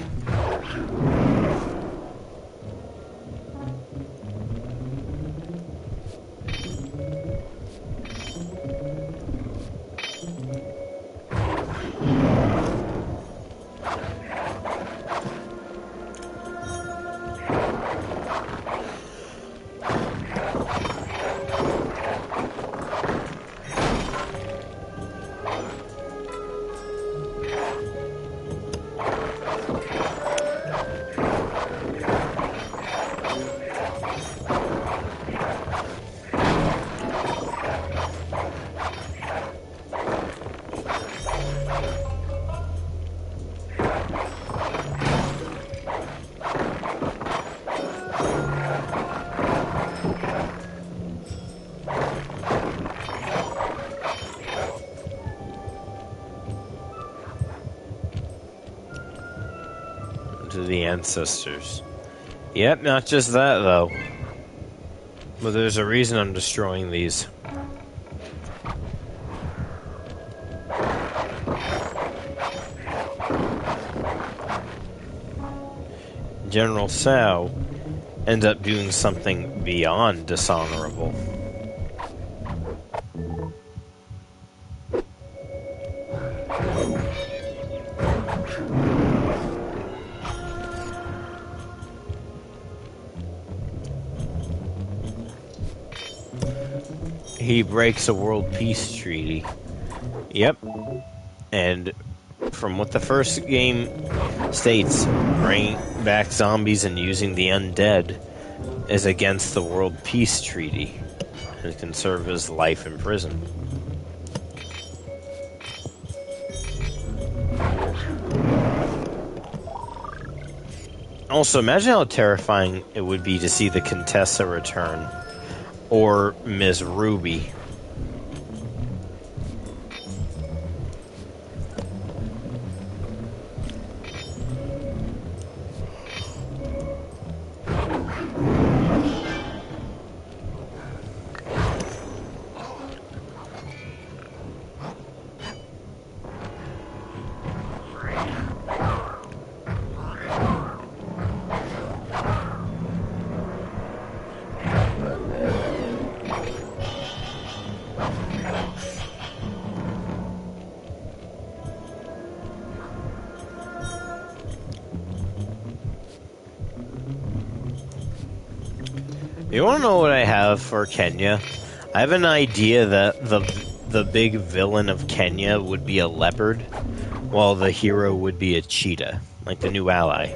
To the ancestors. Yep, not just that, though. But there's a reason I'm destroying these. General Sao ends up doing something beyond dishonorable. He breaks a world peace treaty. Yep. And from what the first game states, bringing back zombies and using the undead is against the world peace treaty and can serve his life in prison. Also, imagine how terrifying it would be to see the Contessa return. Or Ms. Ruby. You wanna know what I have for Kenya? I have an idea that the big villain of Kenya would be a leopard, while the hero would be a cheetah, like the new ally.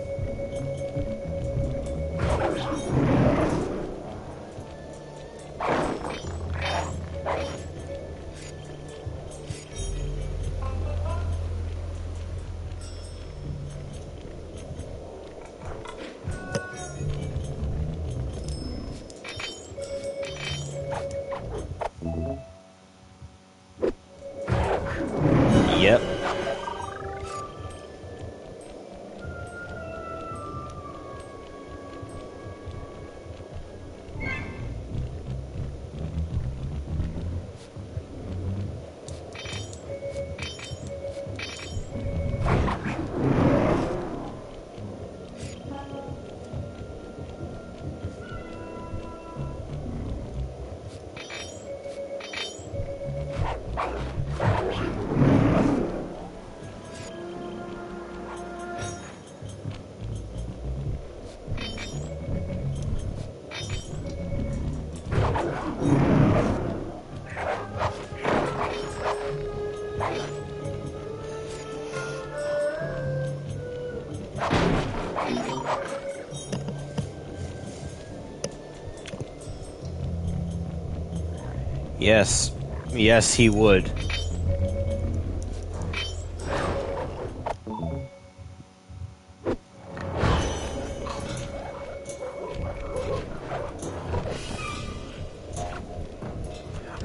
Yes. Yes, he would.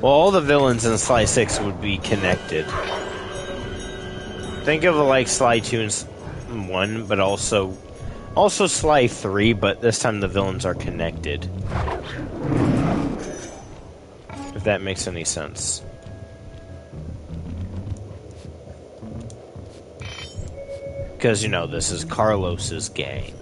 Well, all the villains in Sly 6 would be connected. Think of it like Sly 2 and 1, but also Sly 3, but this time the villains are connected. If that makes any sense. Because, you know, this is Carlos's gang.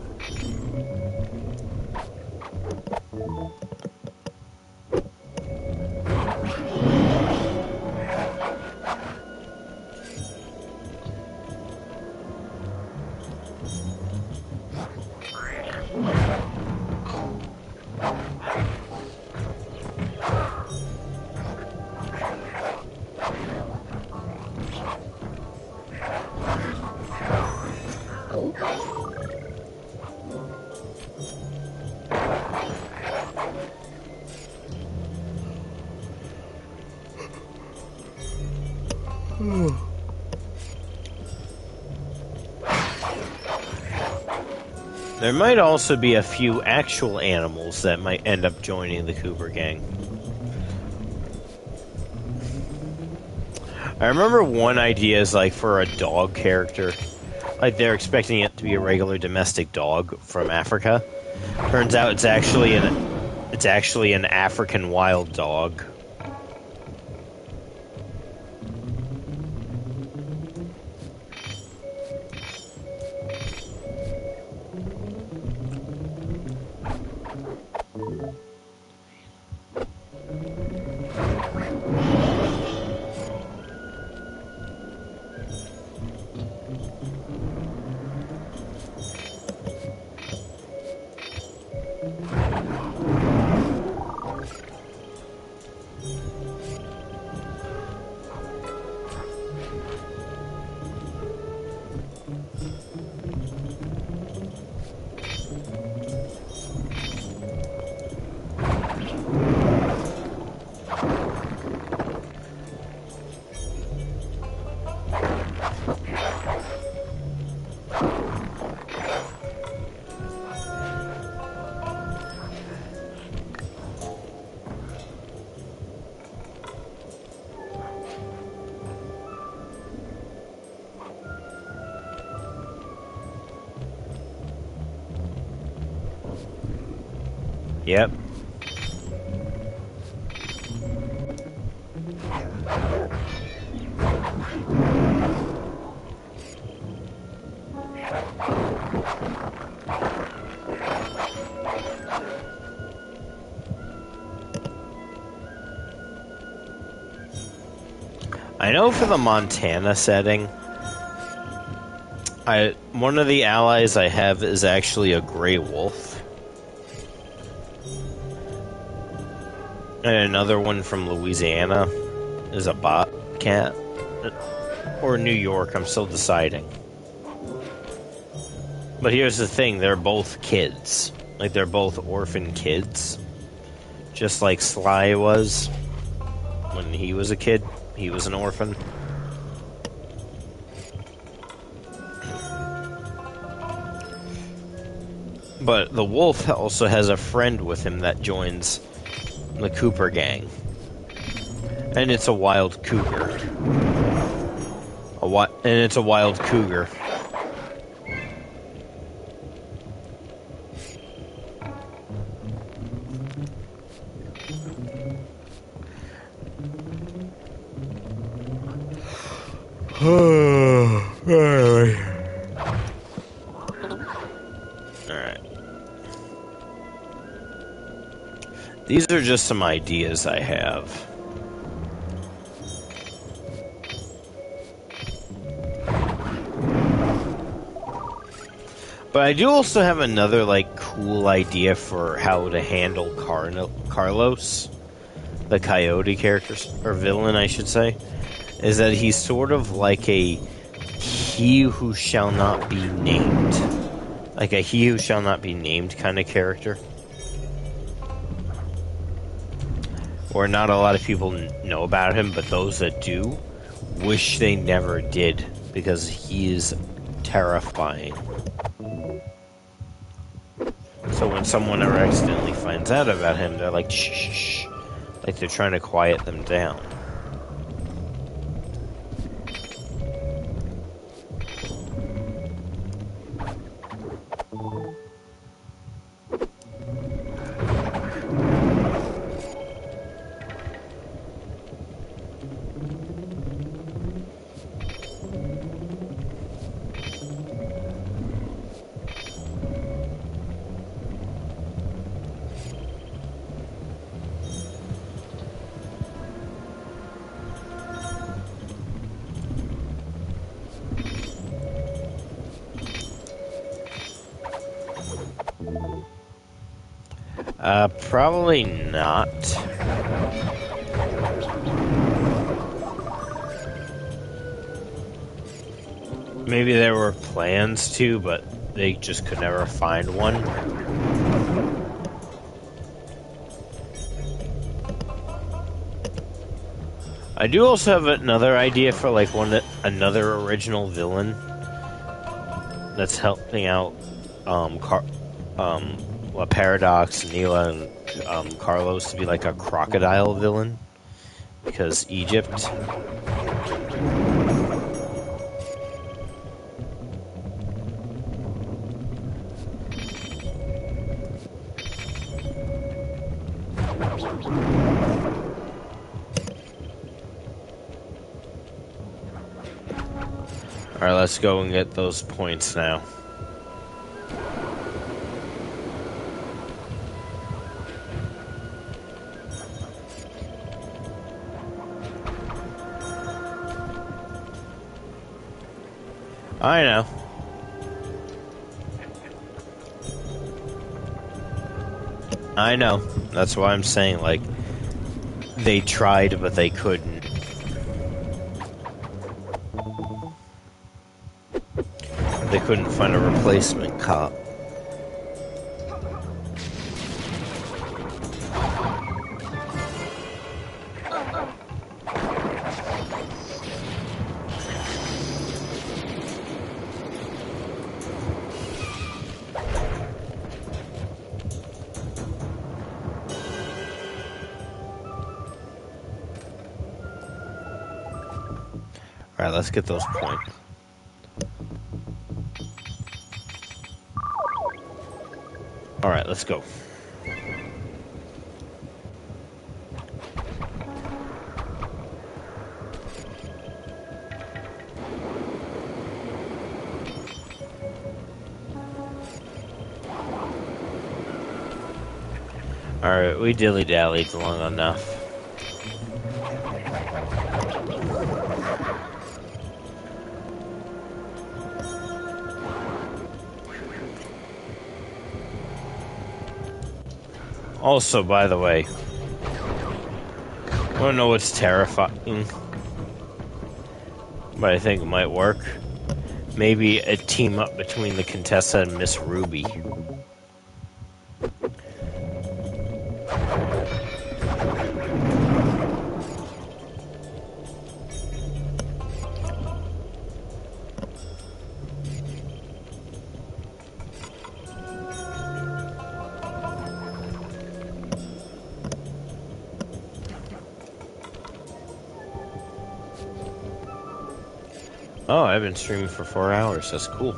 There might also be a few actual animals that might end up joining the Cooper gang. I remember one idea is like for a dog character. Like they're expecting it to be a regular domestic dog from Africa. Turns out it's actually an African wild dog. Yep. I know for the Montana setting, one of the allies I have is actually a gray wolf. And another one from Louisiana is a bobcat. Or New York, I'm still deciding. But here's the thing, they're both kids. Like, they're both orphan kids. Just like Sly was. When he was a kid, he was an orphan. But the wolf also has a friend with him that joins the Cooper gang. And it's a wild cougar. And it's a wild cougar. Alright. These are just some ideas I have. But I do also have another, like, cool idea for how to handle Carlos, the coyote character, or villain, I should say. Is that he's sort of like a he who shall not be named. Like a he who shall not be named kind of character. where not a lot of people know about him, but those that do wish they never did, because he is terrifying. So when someone ever accidentally finds out about him, they're like, shh, shh, shh. Like they're trying to quiet them down. Probably not. Maybe there were plans to, but they just could never find one. I do also have another idea for like another original villain that's helping out Paradox, Neela, and Carlos to be like a crocodile villain, because Egypt. Alright, let's go and get those points now. I know. I know. That's why I'm saying, like, they tried, but they couldn't. They couldn't find a replacement cop. Alright, let's get those points. Alright, let's go. Alright, we dilly-dallied long enough. Also, by the way, I don't know what's terrifying, but I think it might work. Maybe a team up between the Contessa and Miss Ruby. Oh, I've been streaming for 4 hours. That's cool.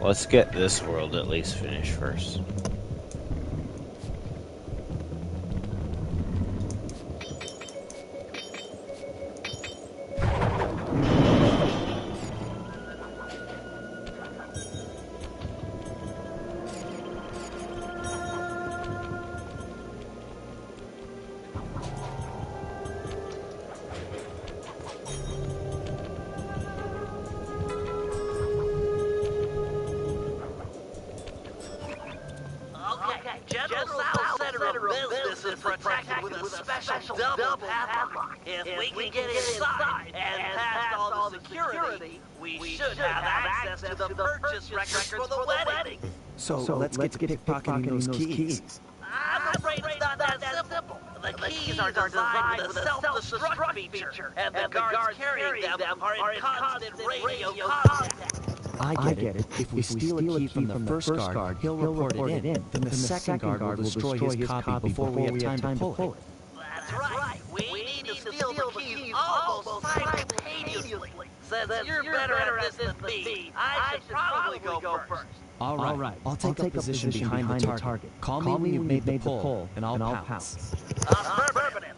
Let's get this world at least finished first. If we can get inside and past all the security, we should have access to the purchase records for the wedding. So let's get to pickpocketing those keys. I'm afraid it's not that simple. The keys are designed with a self-destruct feature, and the guards carrying them are in constant radio contact. I get it. If we steal a key from the first guard, he'll report it in. Then the second guard will destroy his copy before we have time to pull it. That's right. We need to steal the keys almost simultaneously. Since you're better at this than me, I should probably go first. All right. I'll take a position behind the target. Call me when you've made the pull, and I'll pounce. Affirmative.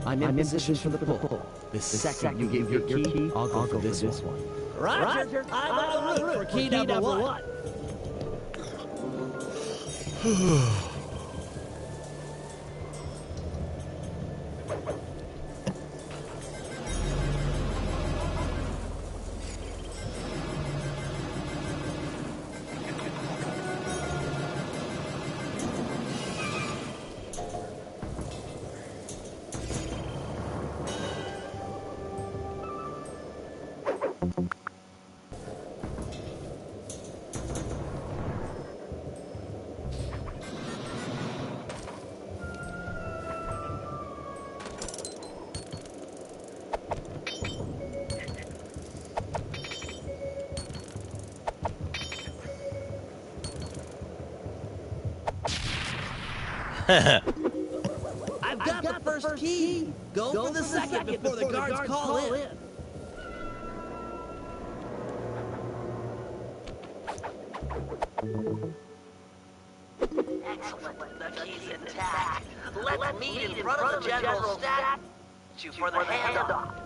I'm in position for the pull. The second you give your key, I'll go for this one. Roger. I'm en route for key number one. I've got the first key. Go for the second before the guards call in. Excellent. The key's intact. Let's meet in front of the general staff for the handoff.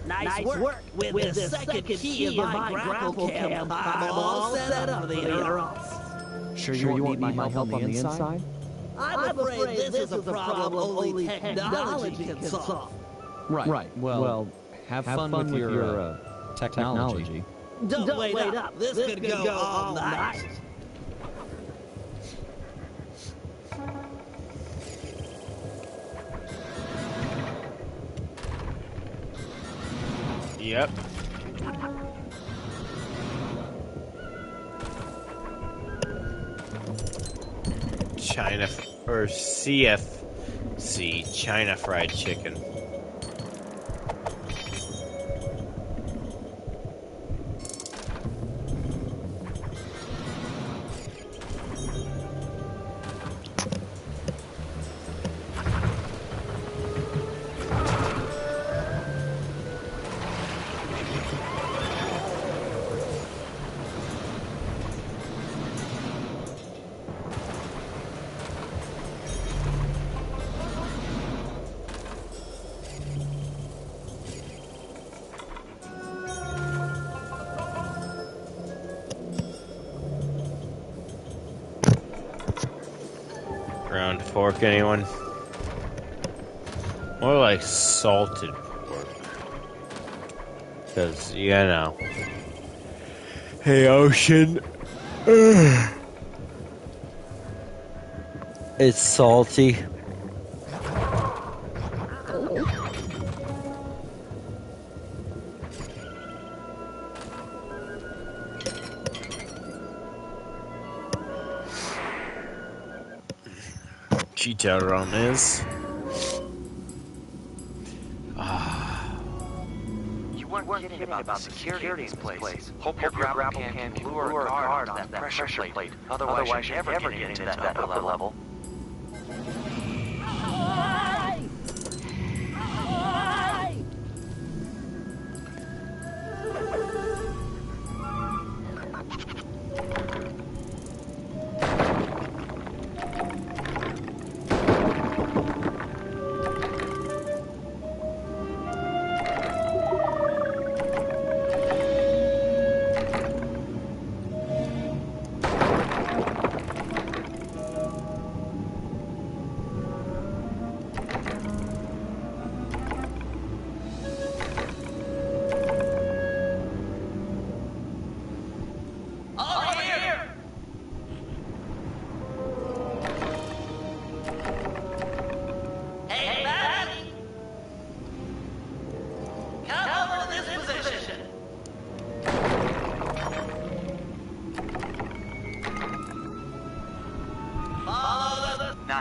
Nice work. With the second key in my grapple cam, I'm all set up for the interrupts. Sure you won't need my help on the inside? I'm afraid this is a problem only technology can solve. Right. Well, have fun with your technology. Don't wait up. This could go all night. Yep. China or CFC, China Fried Chicken. Ground pork, anyone? More like salted pork. Because, you know. Hey, Ocean. It's salty. Chicharron is. You weren't kidding about the security in this place. Hope your grapple can lure a guard onto that pressure plate. Otherwise, you're never getting into that upper level.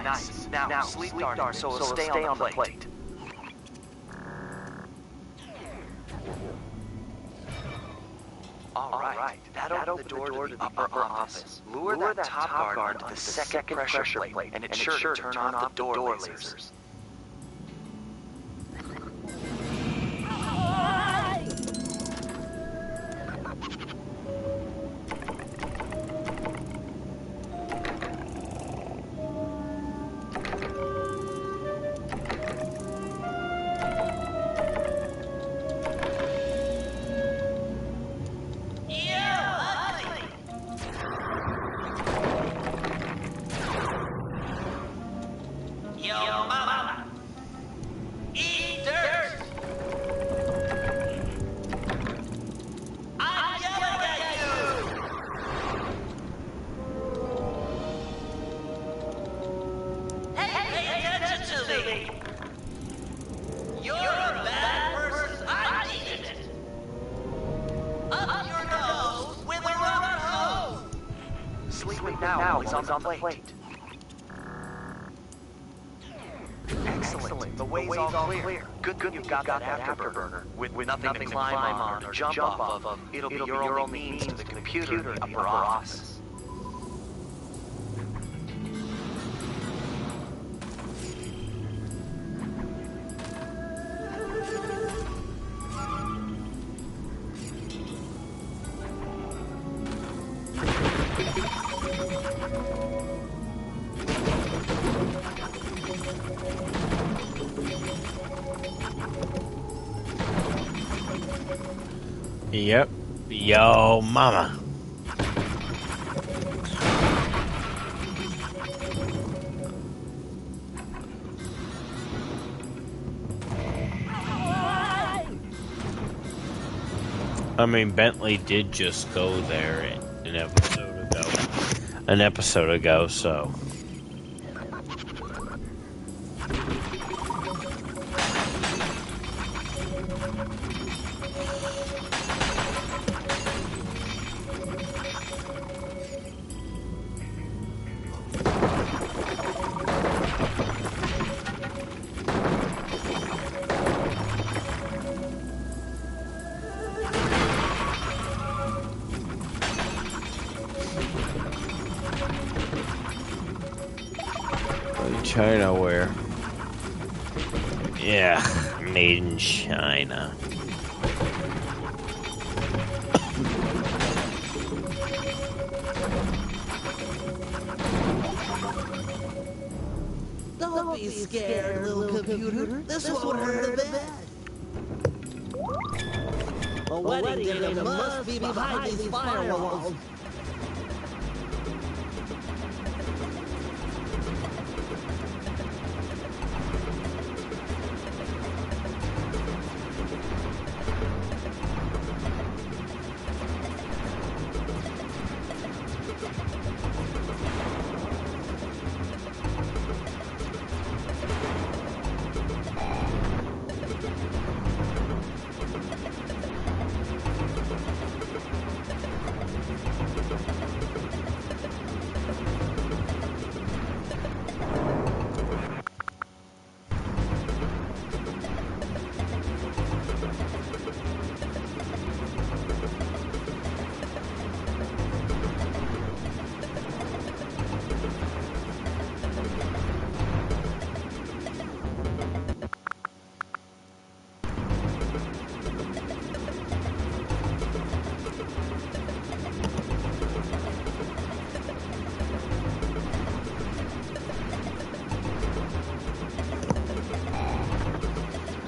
Nice. Now sleep dart so it'll stay on the plate. All right. That opened the door to the upper office. Lure that top guard to the second pressure plate, and it's sure to turn off the door lasers. Now he's on the plate. Excellent. The way's all clear. Good you've got that afterburner. With nothing to climb on or jump off of, it'll be your only means to the computer in the upper office. Yep. Yo, mama. I mean, Bentley did just go there an episode ago, so. China where? Yeah, made in China. Don't be scared, little computer. This won't hurt a bit. A wedding dinner must be behind these firewalls.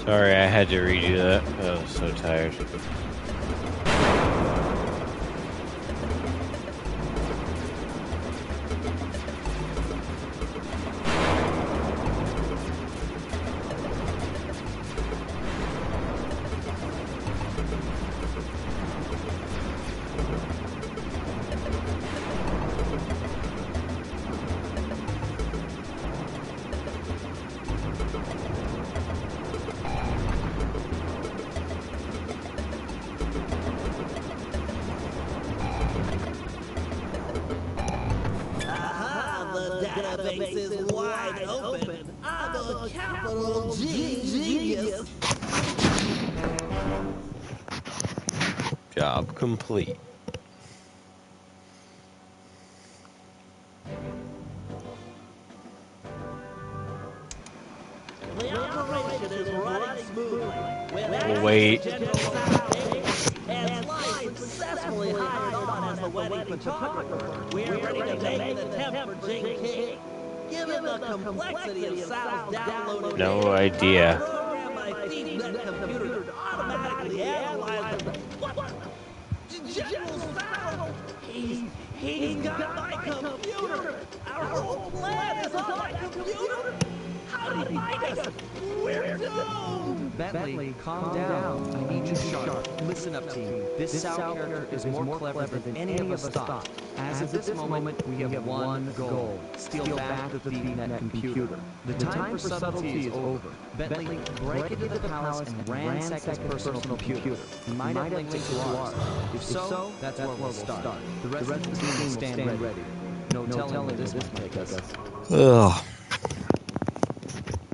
Sorry, I had to redo that. I was so tired. Database is wide open. I'm a capital G genius. Job complete. The operation is running smoothly. Wait. And Sly successfully hired on as the wedding photographer. We're ready to make an attempt for Jing King. Given the complexity of sounds downloaded, No idea. program my feedback computer to automatically analyze them. What? General Sound? He's got my computer. Our whole plan is on my computer. How did he find us? We're doomed. Bentley, calm down. I need you sharp. Listen up, team. This Sal character is more clever than any of us thought. As of this moment, we have one goal. Steal back the ThiefNet computer. The time for subtlety is over. Bentley, break into the palace and ransack his personal computer. He might have linked it to ours. If so, that's where we'll start. The rest of the team will stand ready. No telling where this might take us. Ugh.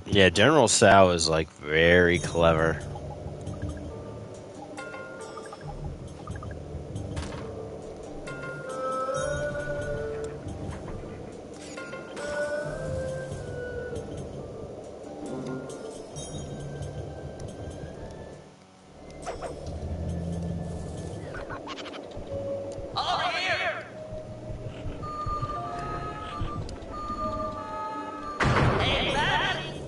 Yeah, General Sal is like very clever. Over here! Hey, buddy!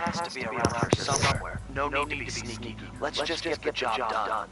Has to be around here somewhere. No need to be sneaky. Let's just get the job done.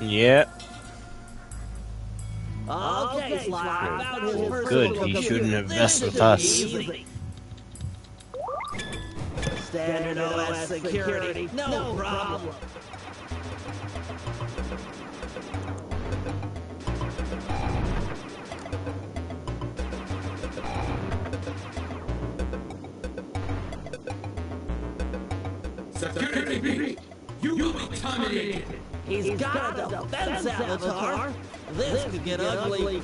Yeah. Okay, Sly. Good, he shouldn't have messed with us. Standard OS security, no problem. Security! You will be terminated! He's got a defense avatar. This could get ugly.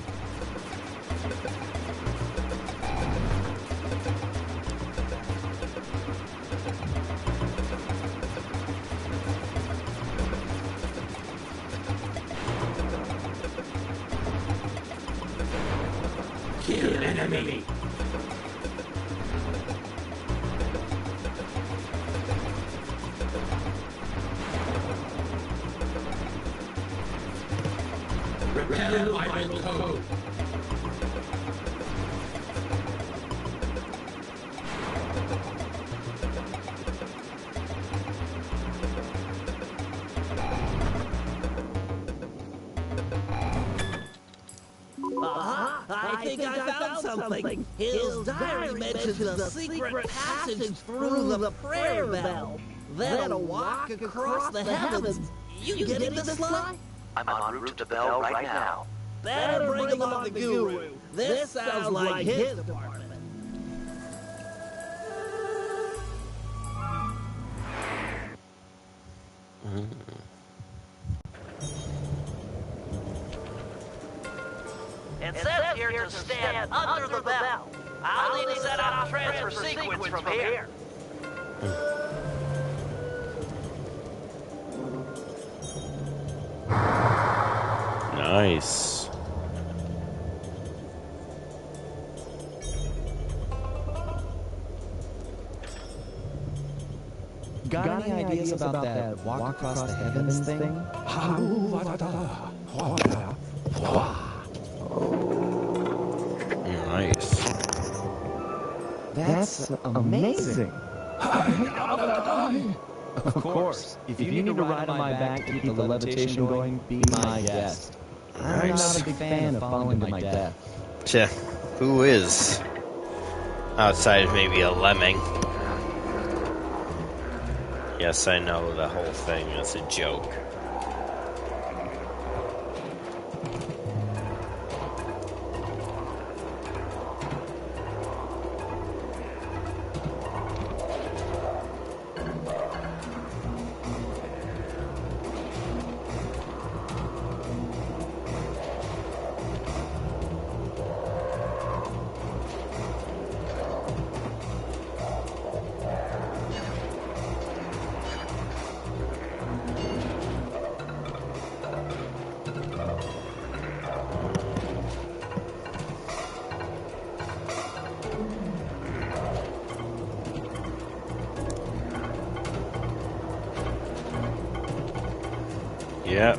Kill enemy! Repel idle code! I think I found something. His diary mentions a secret passage through the prayer bell. Then a walk across the heavens. You getting this, Sly? I'm en route to Bell right now. Better bring along the guru. This sounds like his department. It says here to stand under the bell. I'll need to set up a transfer sequence from here. Nice. Got any ideas about that walk across the heavens thing? Nice. That's amazing. Of course. If you need to ride on my back to keep the levitation going, be my guest. I'm not a big fan of falling to my death. Tja, who is? Outside of maybe a lemming. Yes, I know the whole thing is a joke. Yep.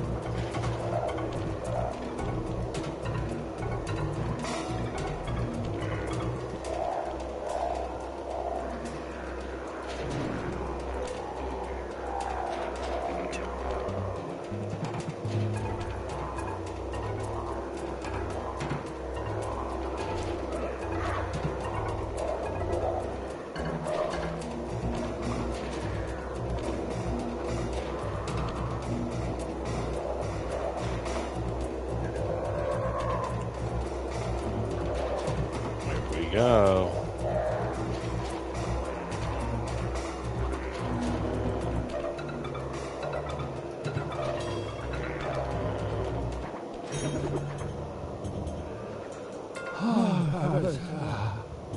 Go.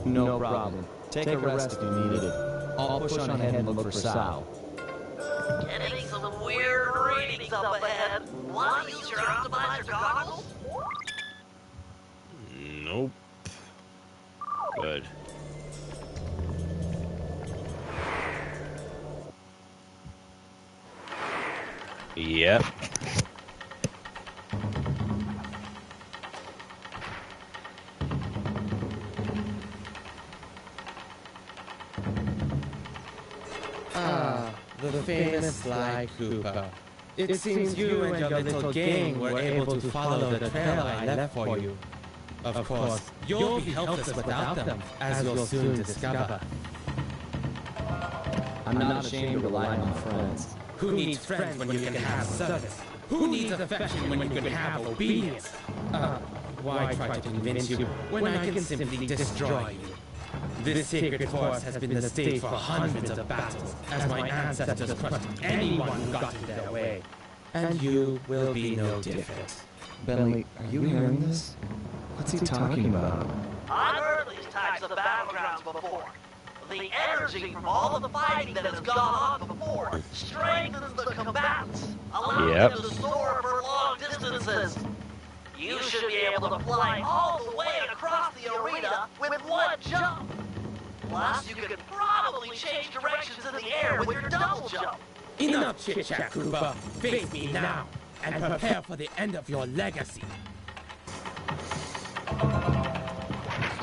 No problem. Take a rest if you need it. I'll push on ahead and look for Sal. Getting some weird readings up ahead. Want to use your optimizer goggles? Nope. Good. Yep. The famous Sly Cooper. It seems you and your little gang were able to follow the trail I left for you. Of course, you'll be helpless without them, as you'll soon discover. I'm not ashamed to rely on friends. Who needs friends when you can have service? Who needs affection when you can have obedience? Why try to convince you when I can simply destroy you? This sacred forest has been the stage for hundreds of battles, as my ancestors crushed anyone who got in their way. And you will be no different. Bentley, are you hearing this? What's he talking about? I've heard these types of battlegrounds before. The energy from all the fighting that has gone on before strengthens the combatants, allowing them to soar for long distances. You should be able to fly all the way across the arena with one jump. Plus, you could probably change directions in the air with your double jump. Enough chit-chat, Koopa. Face me now, and prepare for the end of your legacy.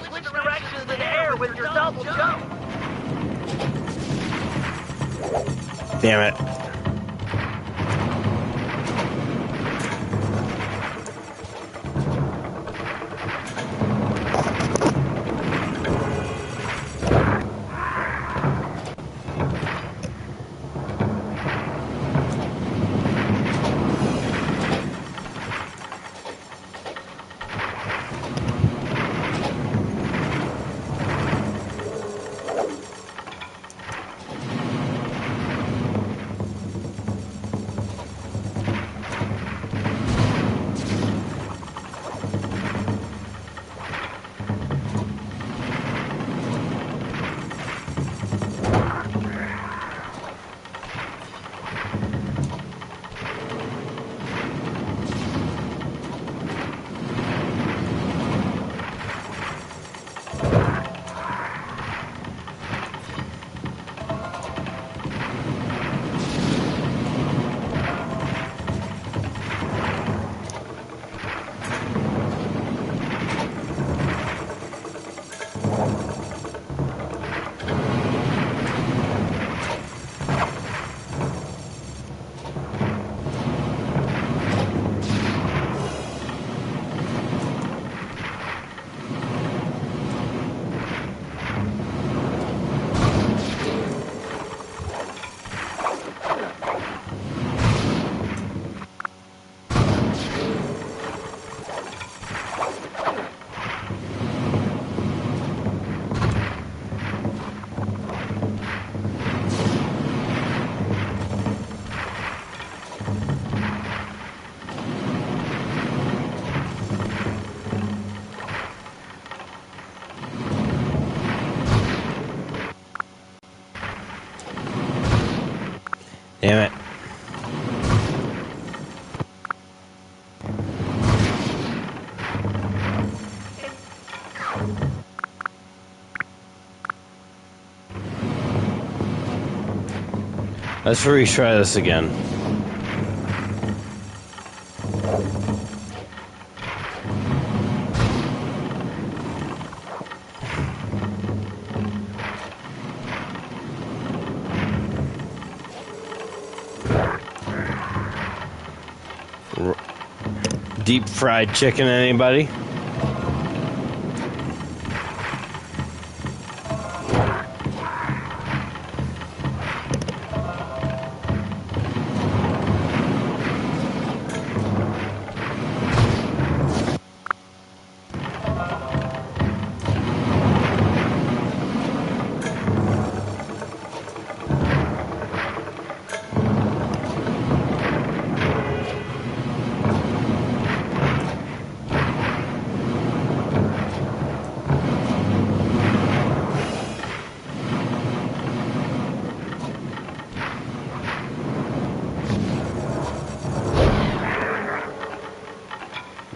Switch directions in the air with your double jump. Damn it. Damn it. Let's retry this again. Deep fried chicken, anybody?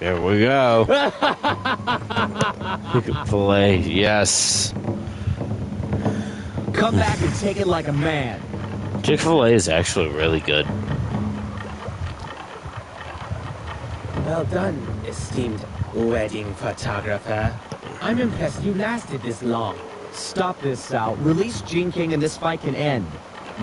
There we go. Chick-fil-A, yes. Come back and take it like a man. Chick-fil-A is actually really good. Well done, esteemed wedding photographer. I'm impressed you lasted this long. Stop this, Sal. Release Gene King and this fight can end.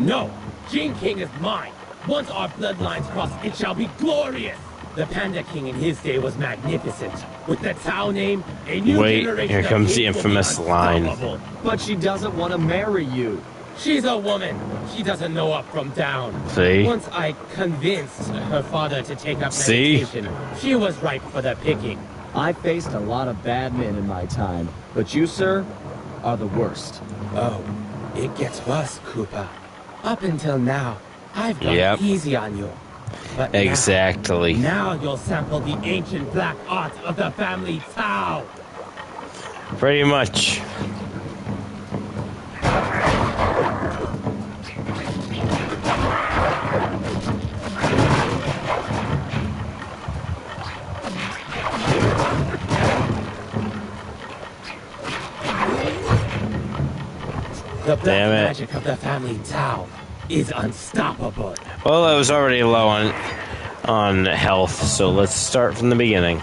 No! Gene King is mine! Once our bloodlines cross, it shall be glorious! The Panda King in his day was magnificent. With the Tao name, a new generation here comes the infamous line. But she doesn't want to marry you. She's a woman. She doesn't know up from down. See? Once I convinced her father to take up meditation, she was ripe for the picking. I faced a lot of bad men in my time, but you, sir, are the worst. Oh, it gets worse, Cooper. Up until now, I've gone Yep. easy on you. But Exactly. Now you'll sample the ancient black art of the family Tao. Pretty much. The black magic of the family Tao is unstoppable. Well, I was already low on health, so let's start from the beginning.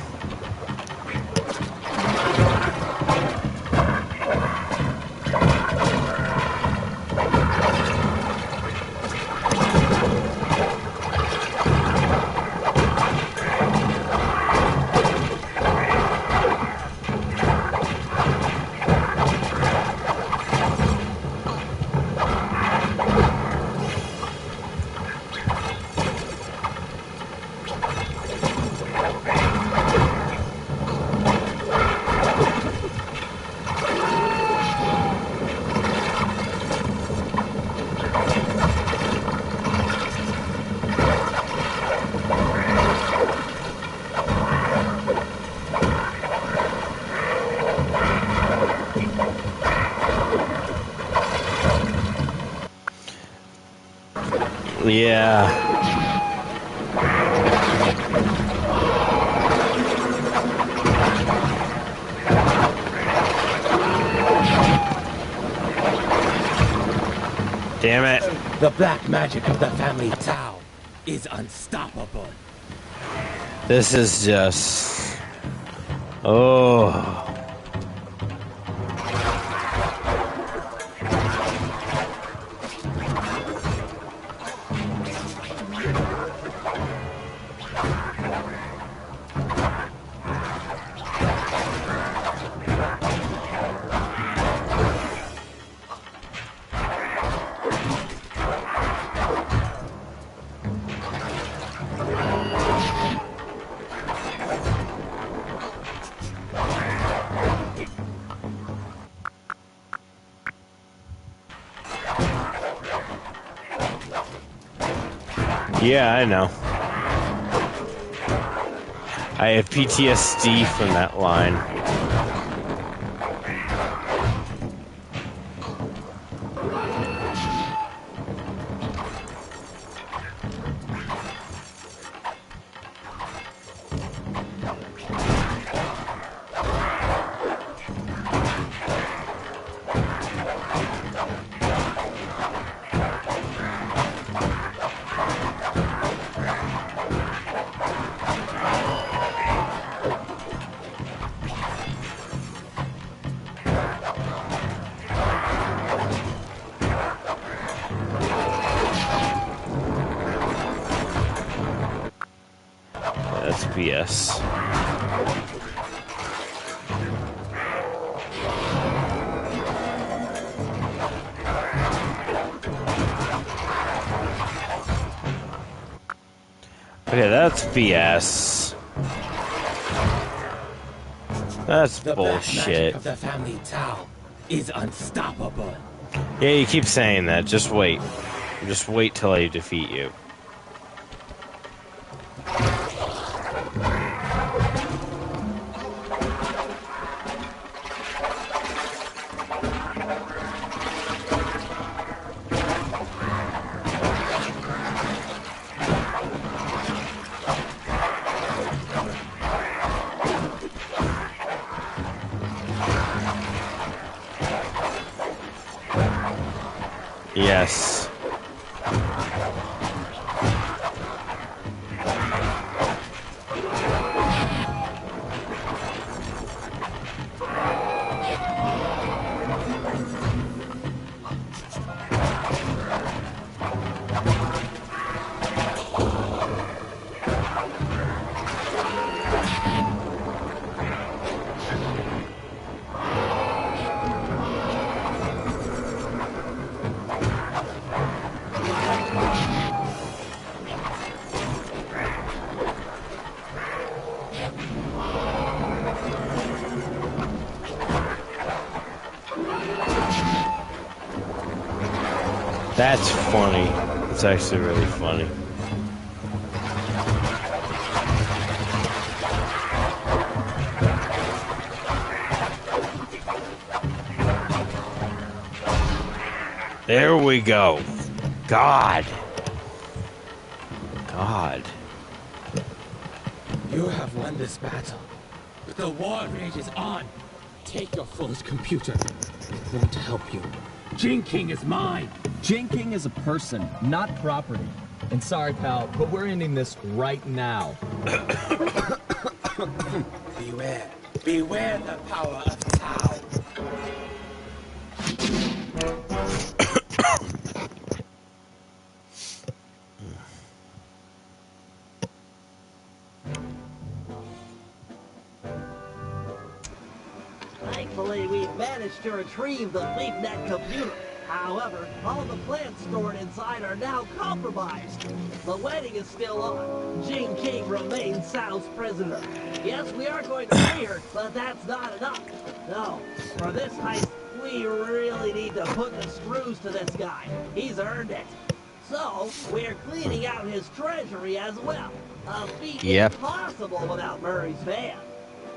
Yeah. Damn it. The black magic of the family Tao is unstoppable. This is just... Oh. Yeah, I know. I have PTSD from that line. That's BS. Okay, that's BS. That's the bullshit. Black magic of the family Tao is unstoppable. Yeah, you keep saying that. Just wait. Just wait till I defeat you. Yes. That's funny. It's actually really funny. There we go. God. God. You have won this battle, but the war rages on. Take your foolish computer. It won't help you. Jing King is mine. Jing King is a person, not property. And sorry, pal, but we're ending this right now. Beware. Beware the power of Tao. Thankfully, we've managed to retrieve the ThiefNet computer. However, all the plants stored inside are now compromised. The wedding is still on. Jing King remains Sal's prisoner. Yes, we are going to free her, but that's not enough. No, for this heist, we really need to put the screws to this guy. He's earned it. So, we're cleaning out his treasury as well. A feat impossible without Murray's van.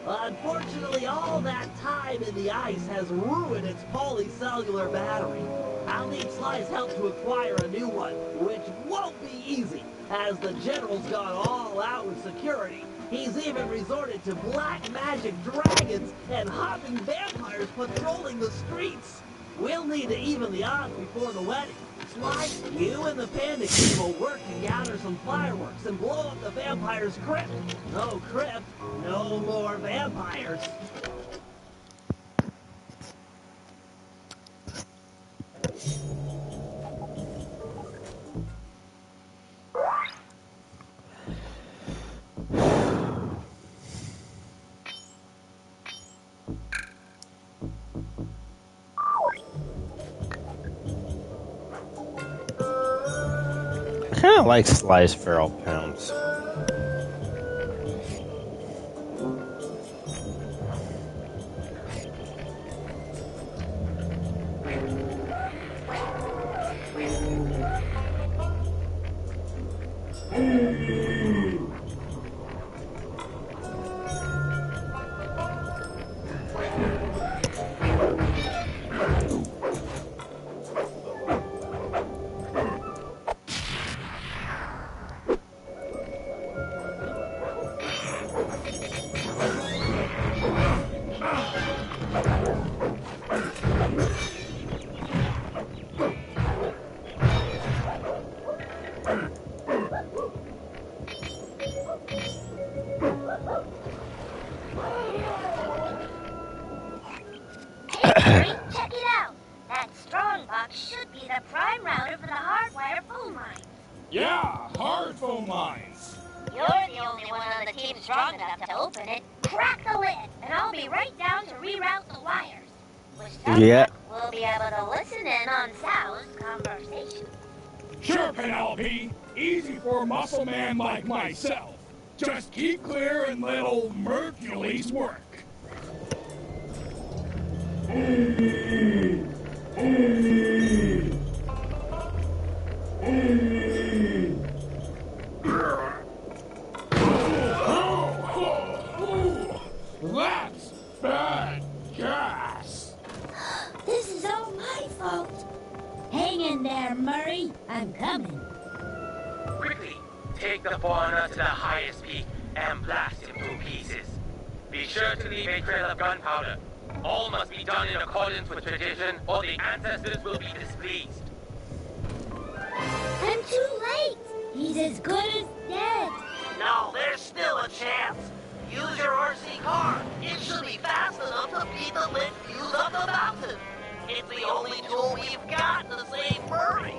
Unfortunately, all that time in the ice has ruined its polycellular battery. I'll need Sly's help to acquire a new one, which won't be easy, as the General's gone all out with security. He's even resorted to black magic dragons and hopping vampires patrolling the streets. We'll need to even the odds before the wedding. Sly, you and the Panda King will work to gather some fireworks and blow up the vampire's crypt. No crypt, no more vampires. I kind of like sliced feral pounds. Check it out. That strong box should be the prime router for the hardwire phone line. Yeah, hard phone lines. You're the only one on the team strong enough to open it. Crack the lid, and I'll be right down to reroute the wires. With some luck, we'll be able to listen in on Sal's conversation. Sure, Penelope. Easy for a muscle man like myself. Just keep clear and let old Mercules work. That's bad gas. This is all my fault. Hang in there, Murray. I'm coming. Quickly, take the foreigner to the highest peak and blast him to pieces. Be sure to leave a trail of gunpowder. All must be done in accordance with tradition, or the ancestors will be displeased. I'm too late. He's as good as dead. No, there's still a chance. Use your RC car. It should be fast enough to beat the lit fuse up the mountain. It's the only tool we've got to save Murray.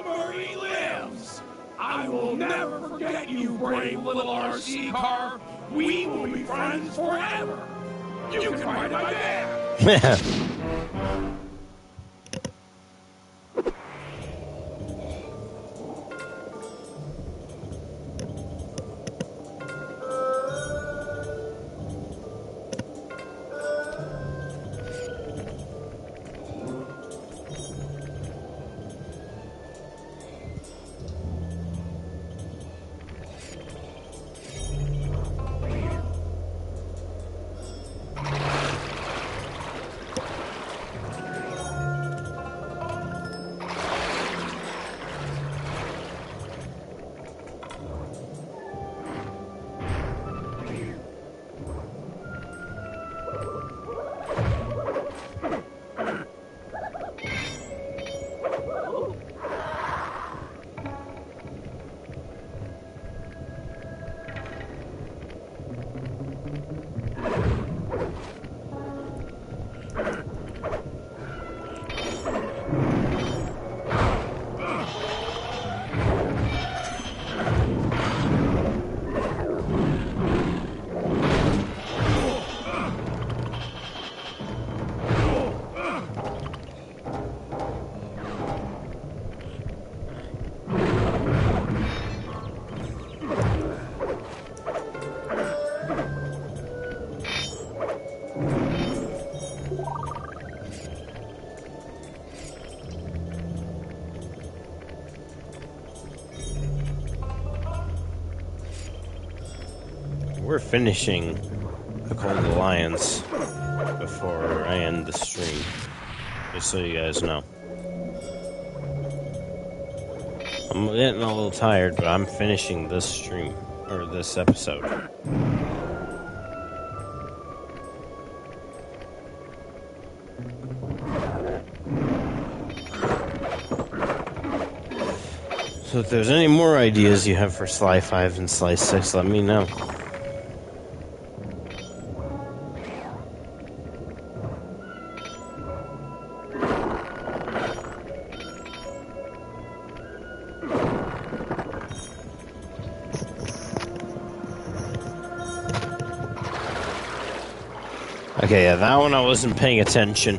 wherever he lives. I will never forget you, brave little RC car. We will be friends forever. You can find my dad. We're finishing the Cold Alliance before I end the stream, just so you guys know. I'm getting a little tired, but I'm finishing this stream, or this episode. So if there's any more ideas you have for Sly 5 and Sly 6, let me know. Okay, yeah, that one I wasn't paying attention.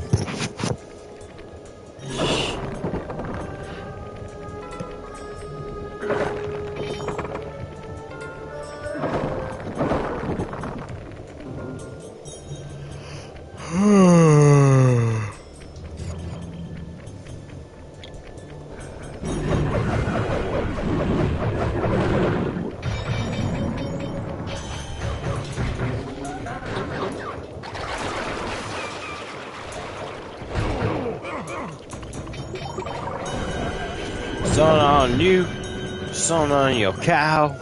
Sun on you, sun on your cow.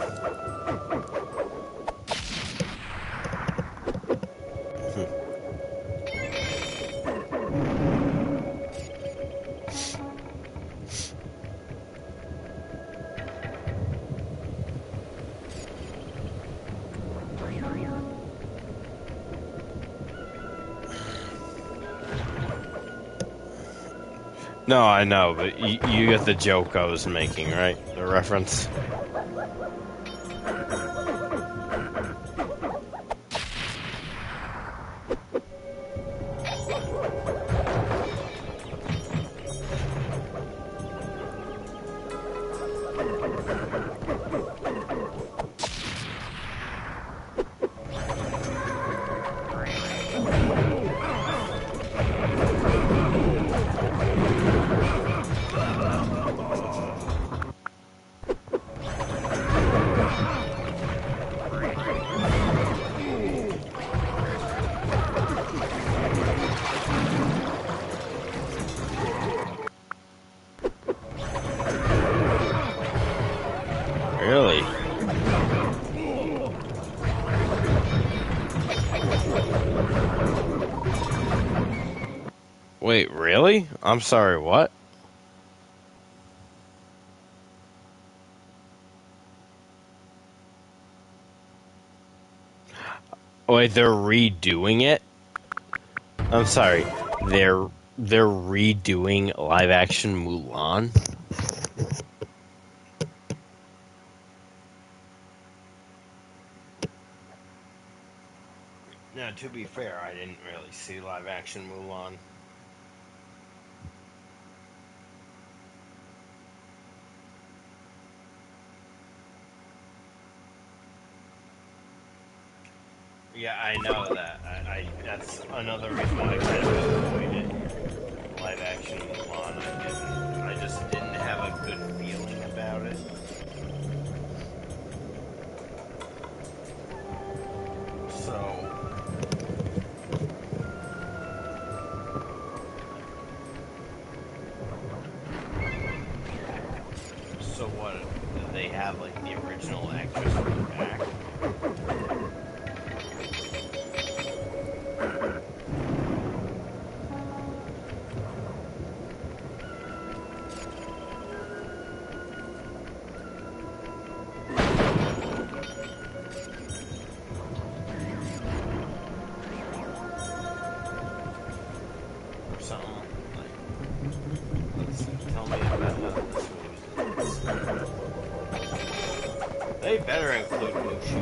No, I know, but you get the joke I was making, right? The reference. Really? Wait, really? I'm sorry, what? Wait, they're redoing it? I'm sorry. They're redoing live action Mulan? Now, to be fair, I didn't really see live action Mulan. Yeah, I know that. That's another reason why I kind of avoided live action Mulan. I just didn't have a good feeling about it. So what? Do they have like the original actress back? They better include Mushu.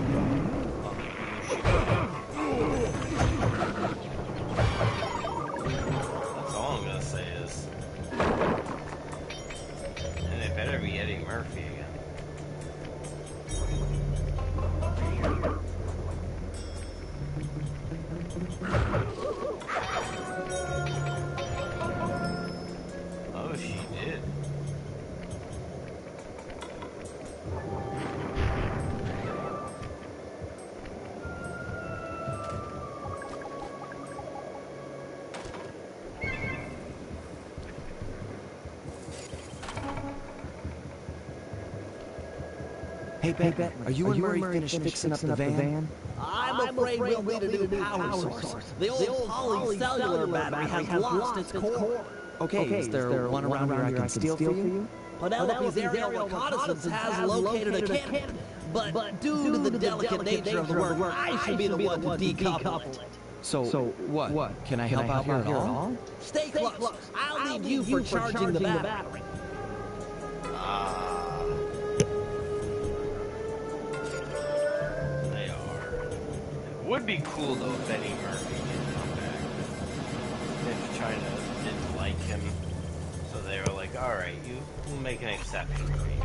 That's all I'm gonna say is. And they better be Eddie Murphy again. Oh, she did. Hey, Bet, are you and Murray finished fixing up the van? I'm afraid we'll need a new power source. The old polycellular battery has lost its core. Okay, is there one around here I can steal for you? Penelope's aerial reconnaissance has located a cannon, but due to the delicate nature of the work, I should be the one to decouple it. So what? Can I help out here at all? Stay close. I'll need you for charging the battery. They are. It would be cool though if Eddie Murphy did come back. They're trying to didn't like him, so they were like, "All right, we'll make an exception for you."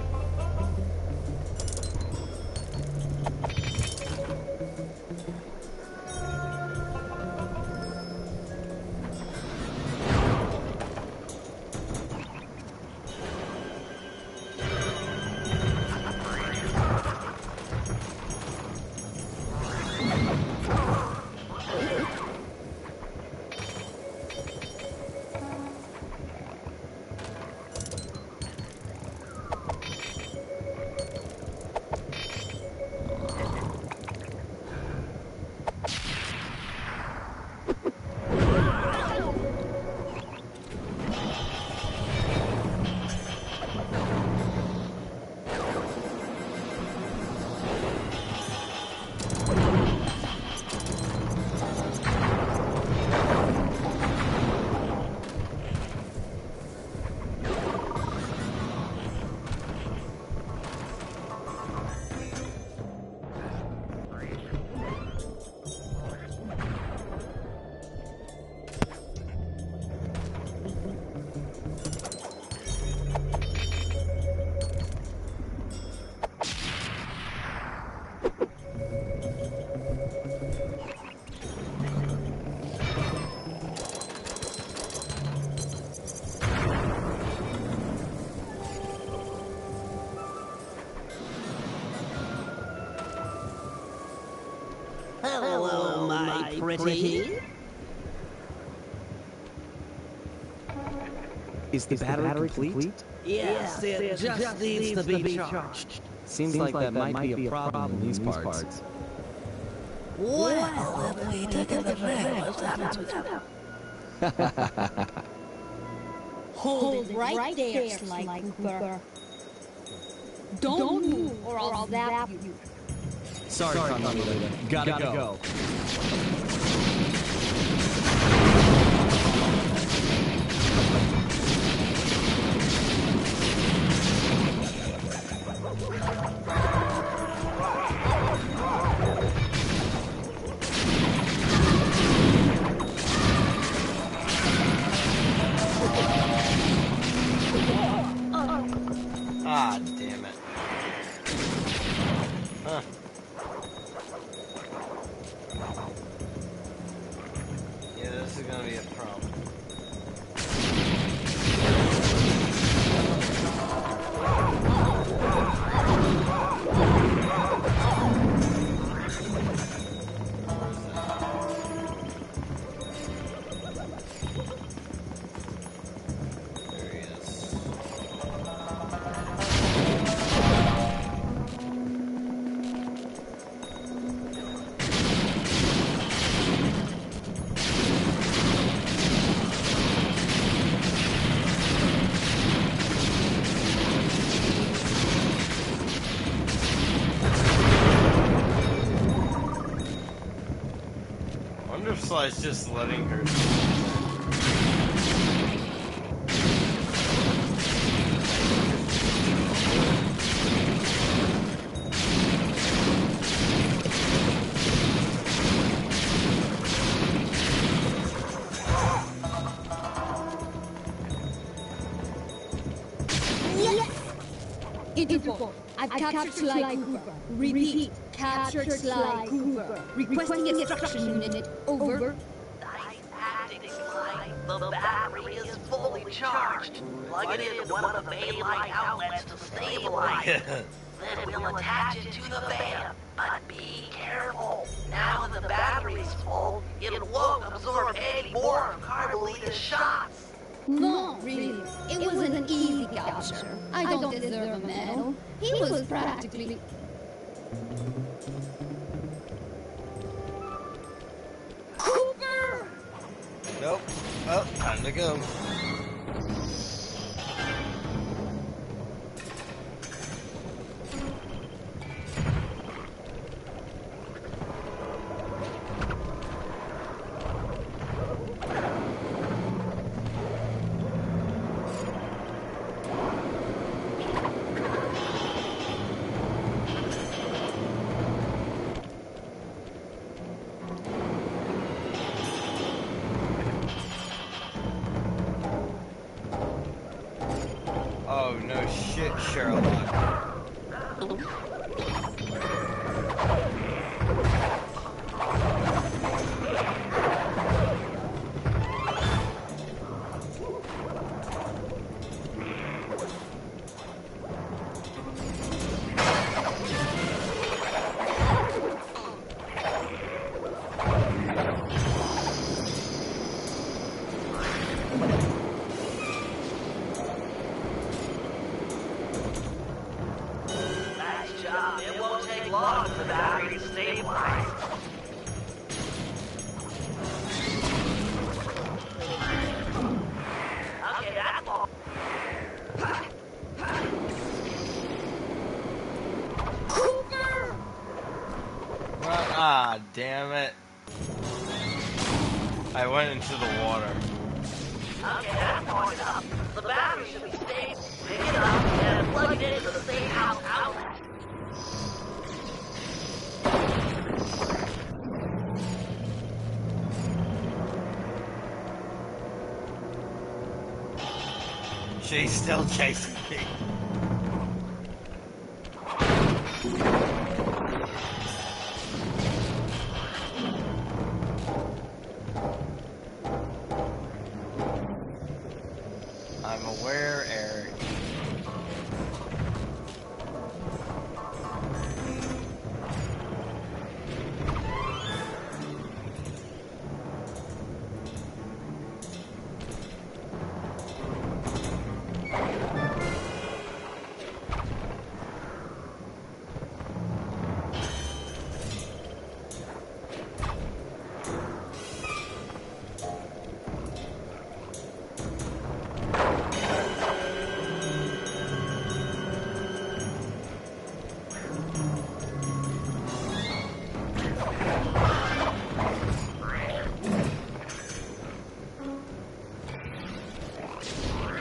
Hello, my pretty. Is the battery complete? Yes, it just needs to be charged. Seems like that might be a problem in these parts. Well, if we took it to the Hold right there, Sly Cooper. Don't move or I'll zap you. Sorry, Carmelita. Gotta go. gonna be a problem. Sly's just letting her. Interpol, I've captured Sly Cooper. Repeat, captured Sly Cooper. Requesting instruction unit. Over. Nice acting, Sly. The battery is fully charged. Plug it into one of the main line outlets to stabilize it. Then we'll attach it to the van. But be careful. Now that the battery is full, it won't absorb any more of Carmelita's shots. No, really. It was an easy capture. I don't deserve a medal. He was practically... Cooper! Nope. Oh, time to go. Oh no shit, Sherlock. It won't take long for the battery to stabilize. Okay, that's all. Cooper! Ah, damn it. I went into the water. Okay, that's going enough. The battery should be stable. Pick it up and plug it into the safe house outlet. She's still chasing me. I'm aware, Eric.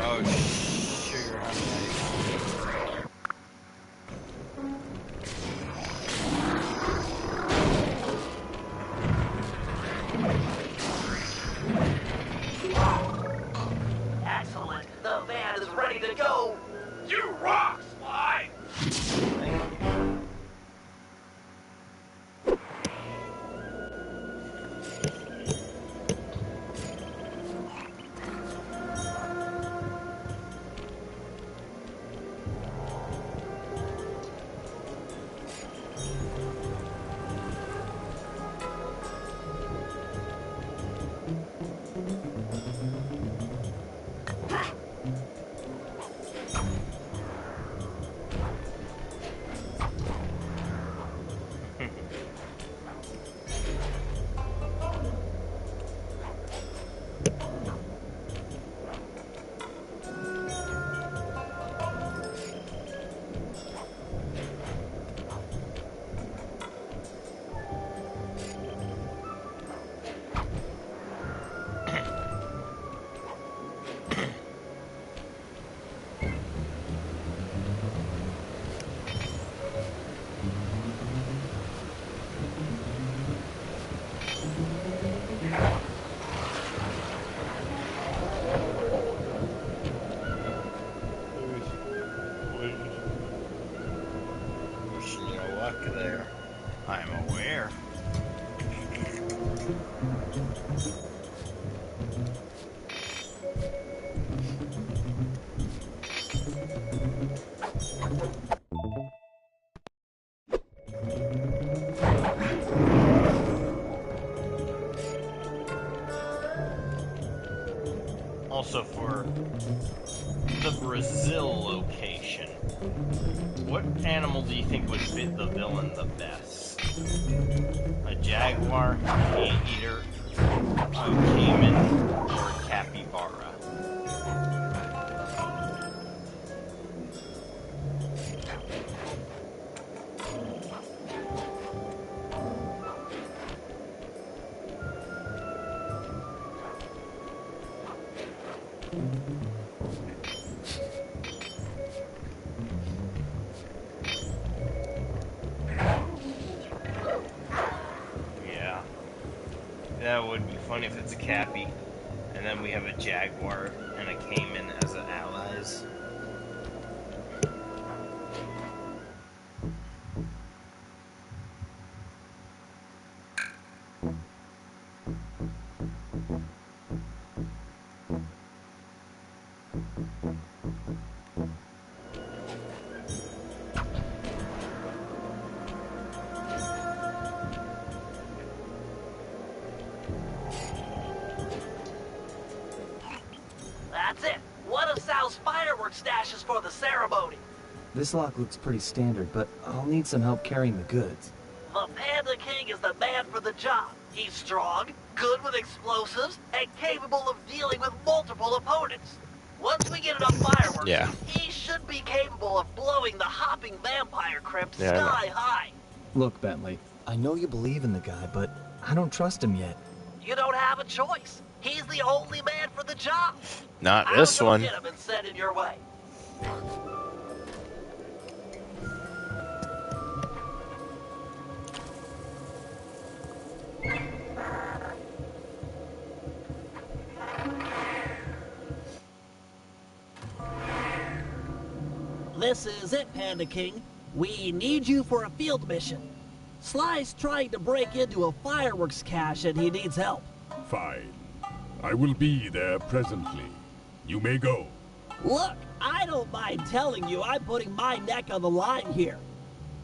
Oh, sugar honey. Excellent. The van is ready to go. You rock, Sly! Also for the Brazil location, what animal do you think would fit the villain the best? A jaguar, an anteater, a caiman, or a capybara? Yeah, that would be funny if it's a cappy, and then we have a jaguar and a caiman as allies. That's it. One of Sal's fireworks stashes for the ceremony. This lock looks pretty standard, but I'll need some help carrying the goods. The Panda King is the man for the job. He's strong, good with explosives, and capable of dealing with multiple opponents. Once we get enough fireworks, he should be capable of blowing the hopping vampire crypt sky high. Look, Bentley, I know you believe in the guy, but I don't trust him yet. You don't have a choice. He's the only man for the job. Not this one. Get him and send it your way. This is it, Panda King. We need you for a field mission. Sly's trying to break into a fireworks cache and he needs help. Fine. I will be there presently. You may go. Look, I don't mind telling you I'm putting my neck on the line here.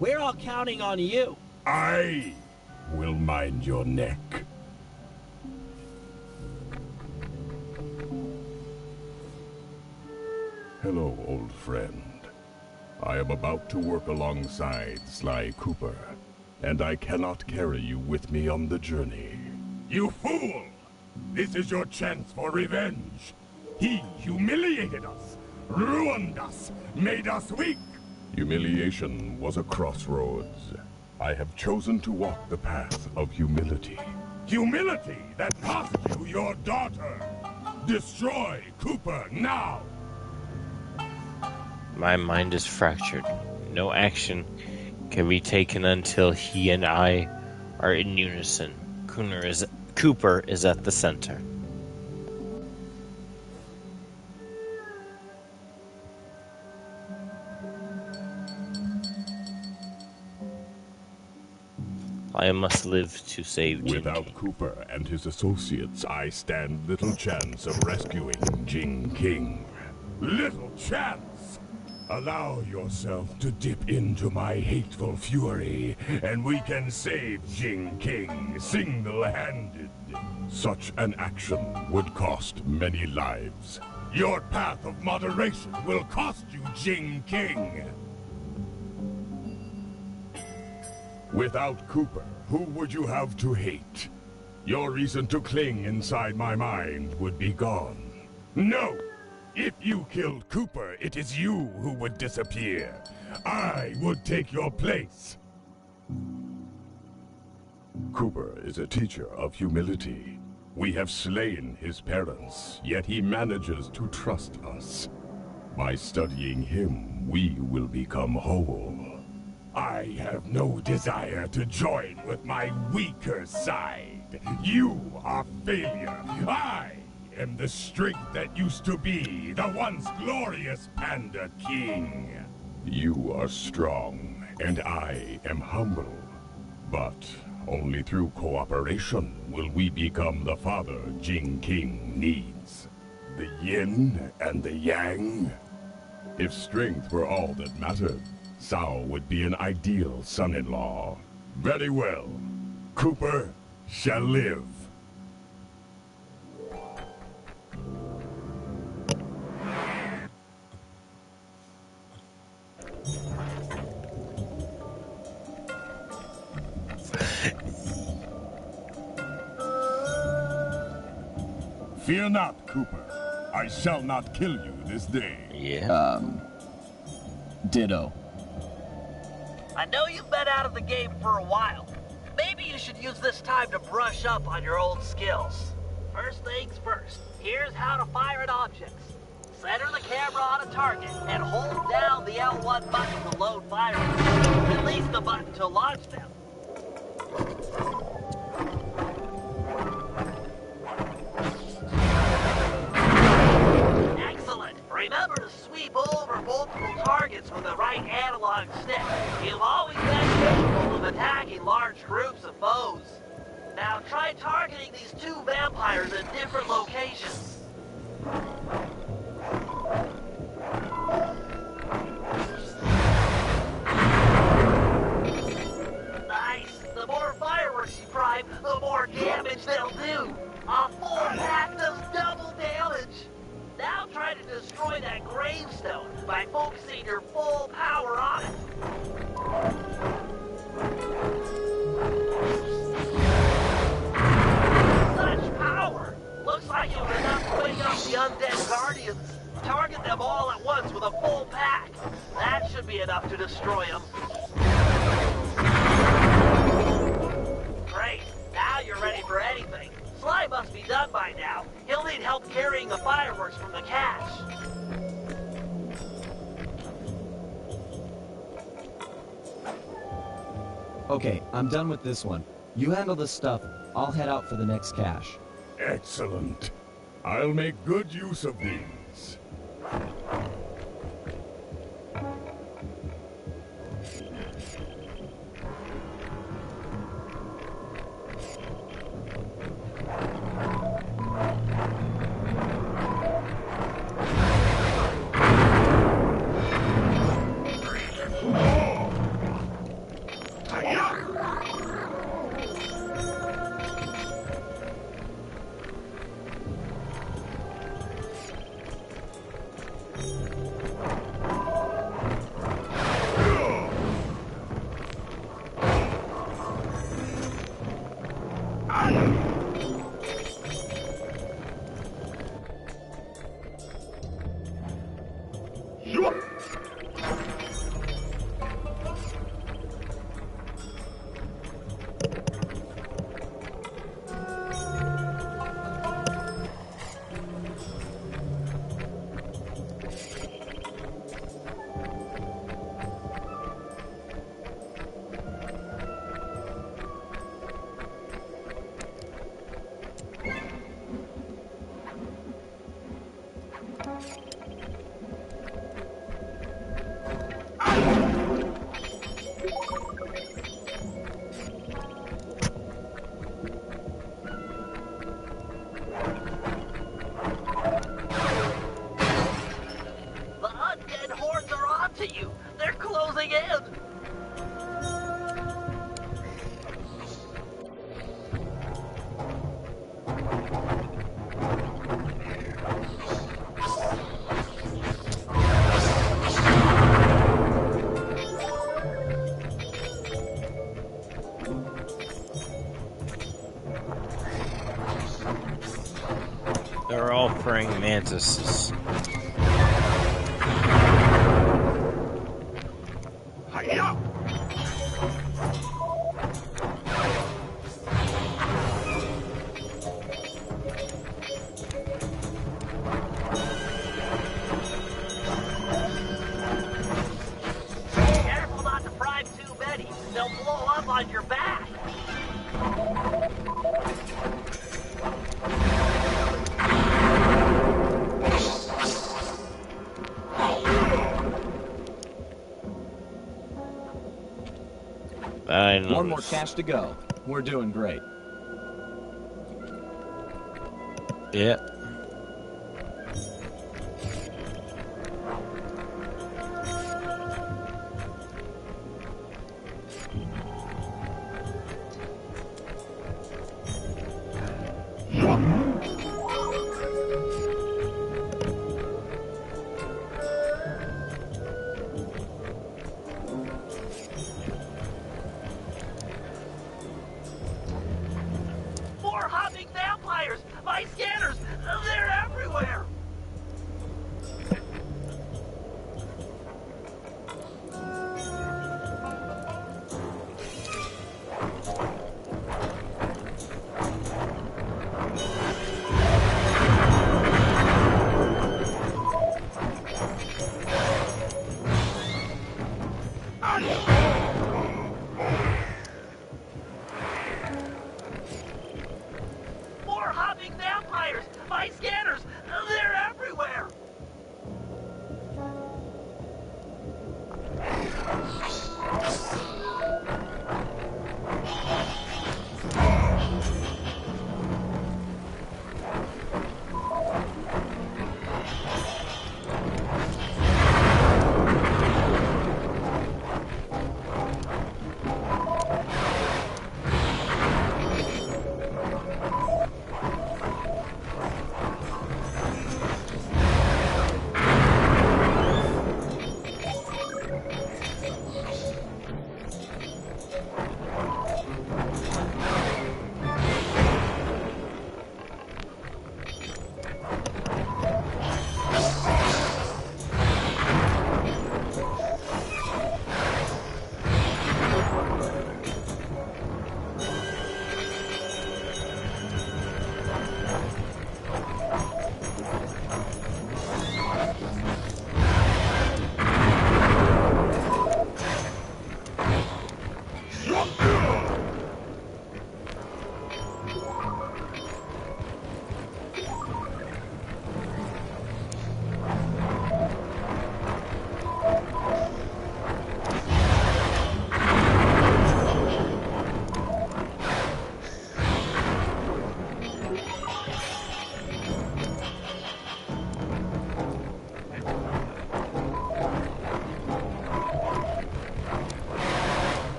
We're all counting on you. I will mind your neck. Hello, old friend. I am about to work alongside Sly Cooper, and I cannot carry you with me on the journey. You fool! This is your chance for revenge. He humiliated us, ruined us, made us weak. Humiliation was a crossroads. I have chosen to walk the path of humility. Humility that cost you your daughter. Destroy Cooper now! My mind is fractured. No action can be taken until he and I are in unison. Cooper is at the center. I must live to save Jing Without King. Cooper and his associates, I stand little chance of rescuing Jing King. Little chance! Allow yourself to dip into my hateful fury, and we can save Jing King single-handed. Such an action would cost many lives. Your path of moderation will cost you Jing King. Without Cooper, who would you have to hate? Your reason to cling inside my mind would be gone. No! If you killed Cooper, it is you who would disappear. I would take your place. Cooper is a teacher of humility. We have slain his parents, yet he manages to trust us. By studying him, we will become whole. I have no desire to join with my weaker side. You are failure. I am the strength that used to be the once glorious Panda King. You are strong, and I am humble. But Only through cooperation will we become the father Jing King needs. The yin and the yang. If strength were all that mattered, Cao would be an ideal son-in-law. Very well. Cooper shall live. Fear not, Cooper. I shall not kill you this day. Yeah. Ditto. I know you've been out of the game for a while. Maybe you should use this time to brush up on your old skills. First things first, here's how to fire at objects. Center the camera on a target and hold down the L1 button to load fireworks. Release the button to launch them. Excellent! Remember to sweep over multiple targets with the right analog stick. You've always been capable of attacking large groups of foes. Now try targeting these two vampires in different locations. Nice! The more fireworks you prime, the more damage they'll do! A full pack does double damage! Now try to destroy that gravestone by focusing your full power on it. Such power! Looks like it was enough to wake up the undead guardians. Target them all at once with a full pack. That should be enough to destroy them. Great. Now you're ready for anything. Sly must be done by now. He'll need help carrying the fireworks from the cache. Okay, I'm done with this one. You handle the stuff. I'll head out for the next cache. Excellent. I'll make good use of these. They're all praying mantises. Hiya! Careful not to prime too many. They'll blow up on your back. One more cache to go. we're doing great. Yeah. More hopping vampires! My scanners! They're everywhere! More hopping vampires! My scanners! They're everywhere!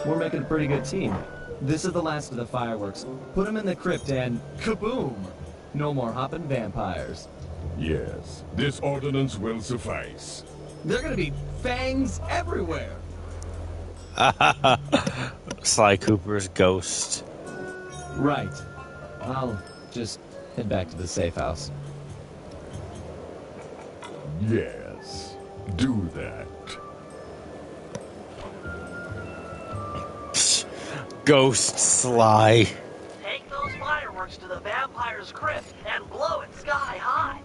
We're making a pretty good team. This is the last of the fireworks. Put them in the crypt and kaboom! No more hopping vampires. Yes, this ordinance will suffice. They're gonna be fangs everywhere! Sly Cooper's ghost. Right. I'll just head back to the safe house. Yes, do that. Ghost Sly. Take those fireworks to the vampire's crypt and blow it sky high.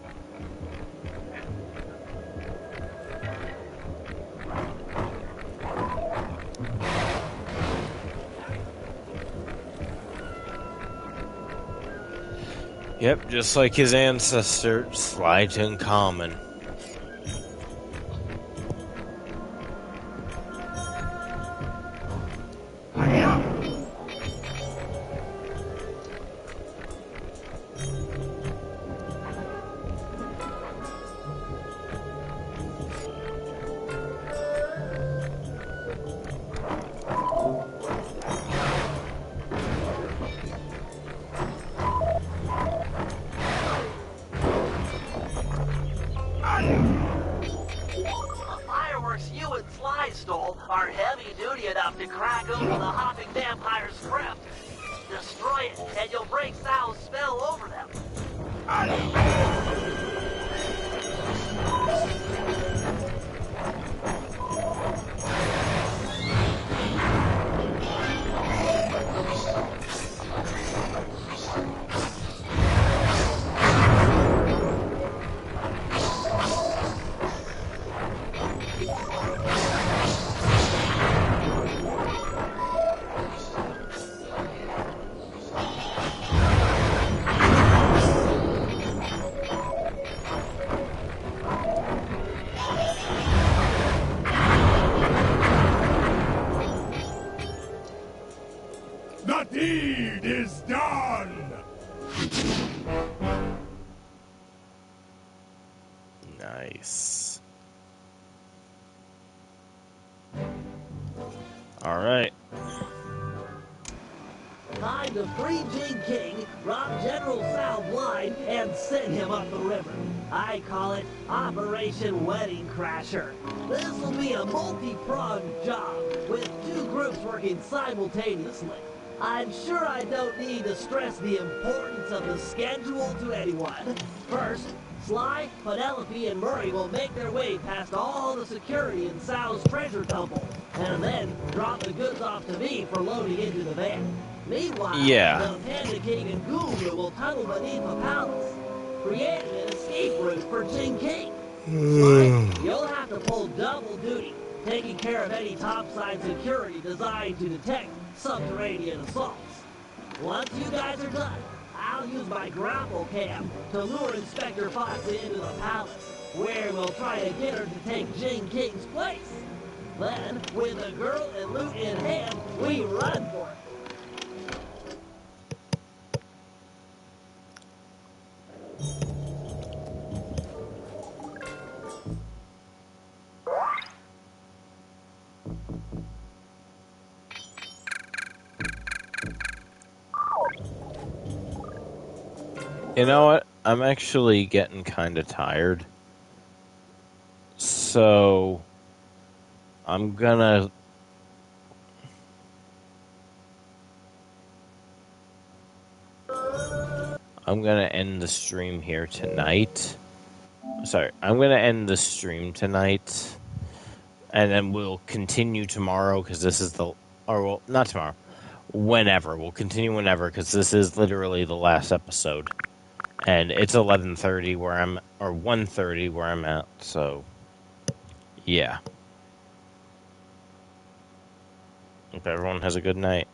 Yep, just like his ancestor, Sly Common. Nice. Alright. Time to free Jing King, rob General Sal blind, and send him up the river. I call it Operation Wedding Crasher. This will be a multi-pronged job, with 2 groups working simultaneously. I'm sure I don't need to stress the importance of the schedule to anyone. First, Sly, Penelope, and Murray will make their way past all the security in Sal's treasure tumble, and then drop the goods off to me for loading into the van. Meanwhile, Yeah. the Panda King and Guru will tunnel beneath the palace, creating an escape route for Jing King. Sly, you'll have to pull double duty, taking care of any topside security designed to detect subterranean assaults. Once you guys are done, I'll use my grapple cam to lure Inspector Foxy into the palace, where we'll try to get her to take Jing King's place. Then, with the girl and loot in hand, we run for it. You know what? I'm actually getting kind of tired. So, I'm gonna... end the stream here tonight. Sorry, I'm gonna end the stream tonight. And then we'll continue tomorrow, because this is the... Or, well, not tomorrow. Whenever. We'll continue whenever, because this is literally the last episode. And it's 11:30 where I'm... Or 1:30 where I'm at, so... Yeah. Hope everyone has a good night.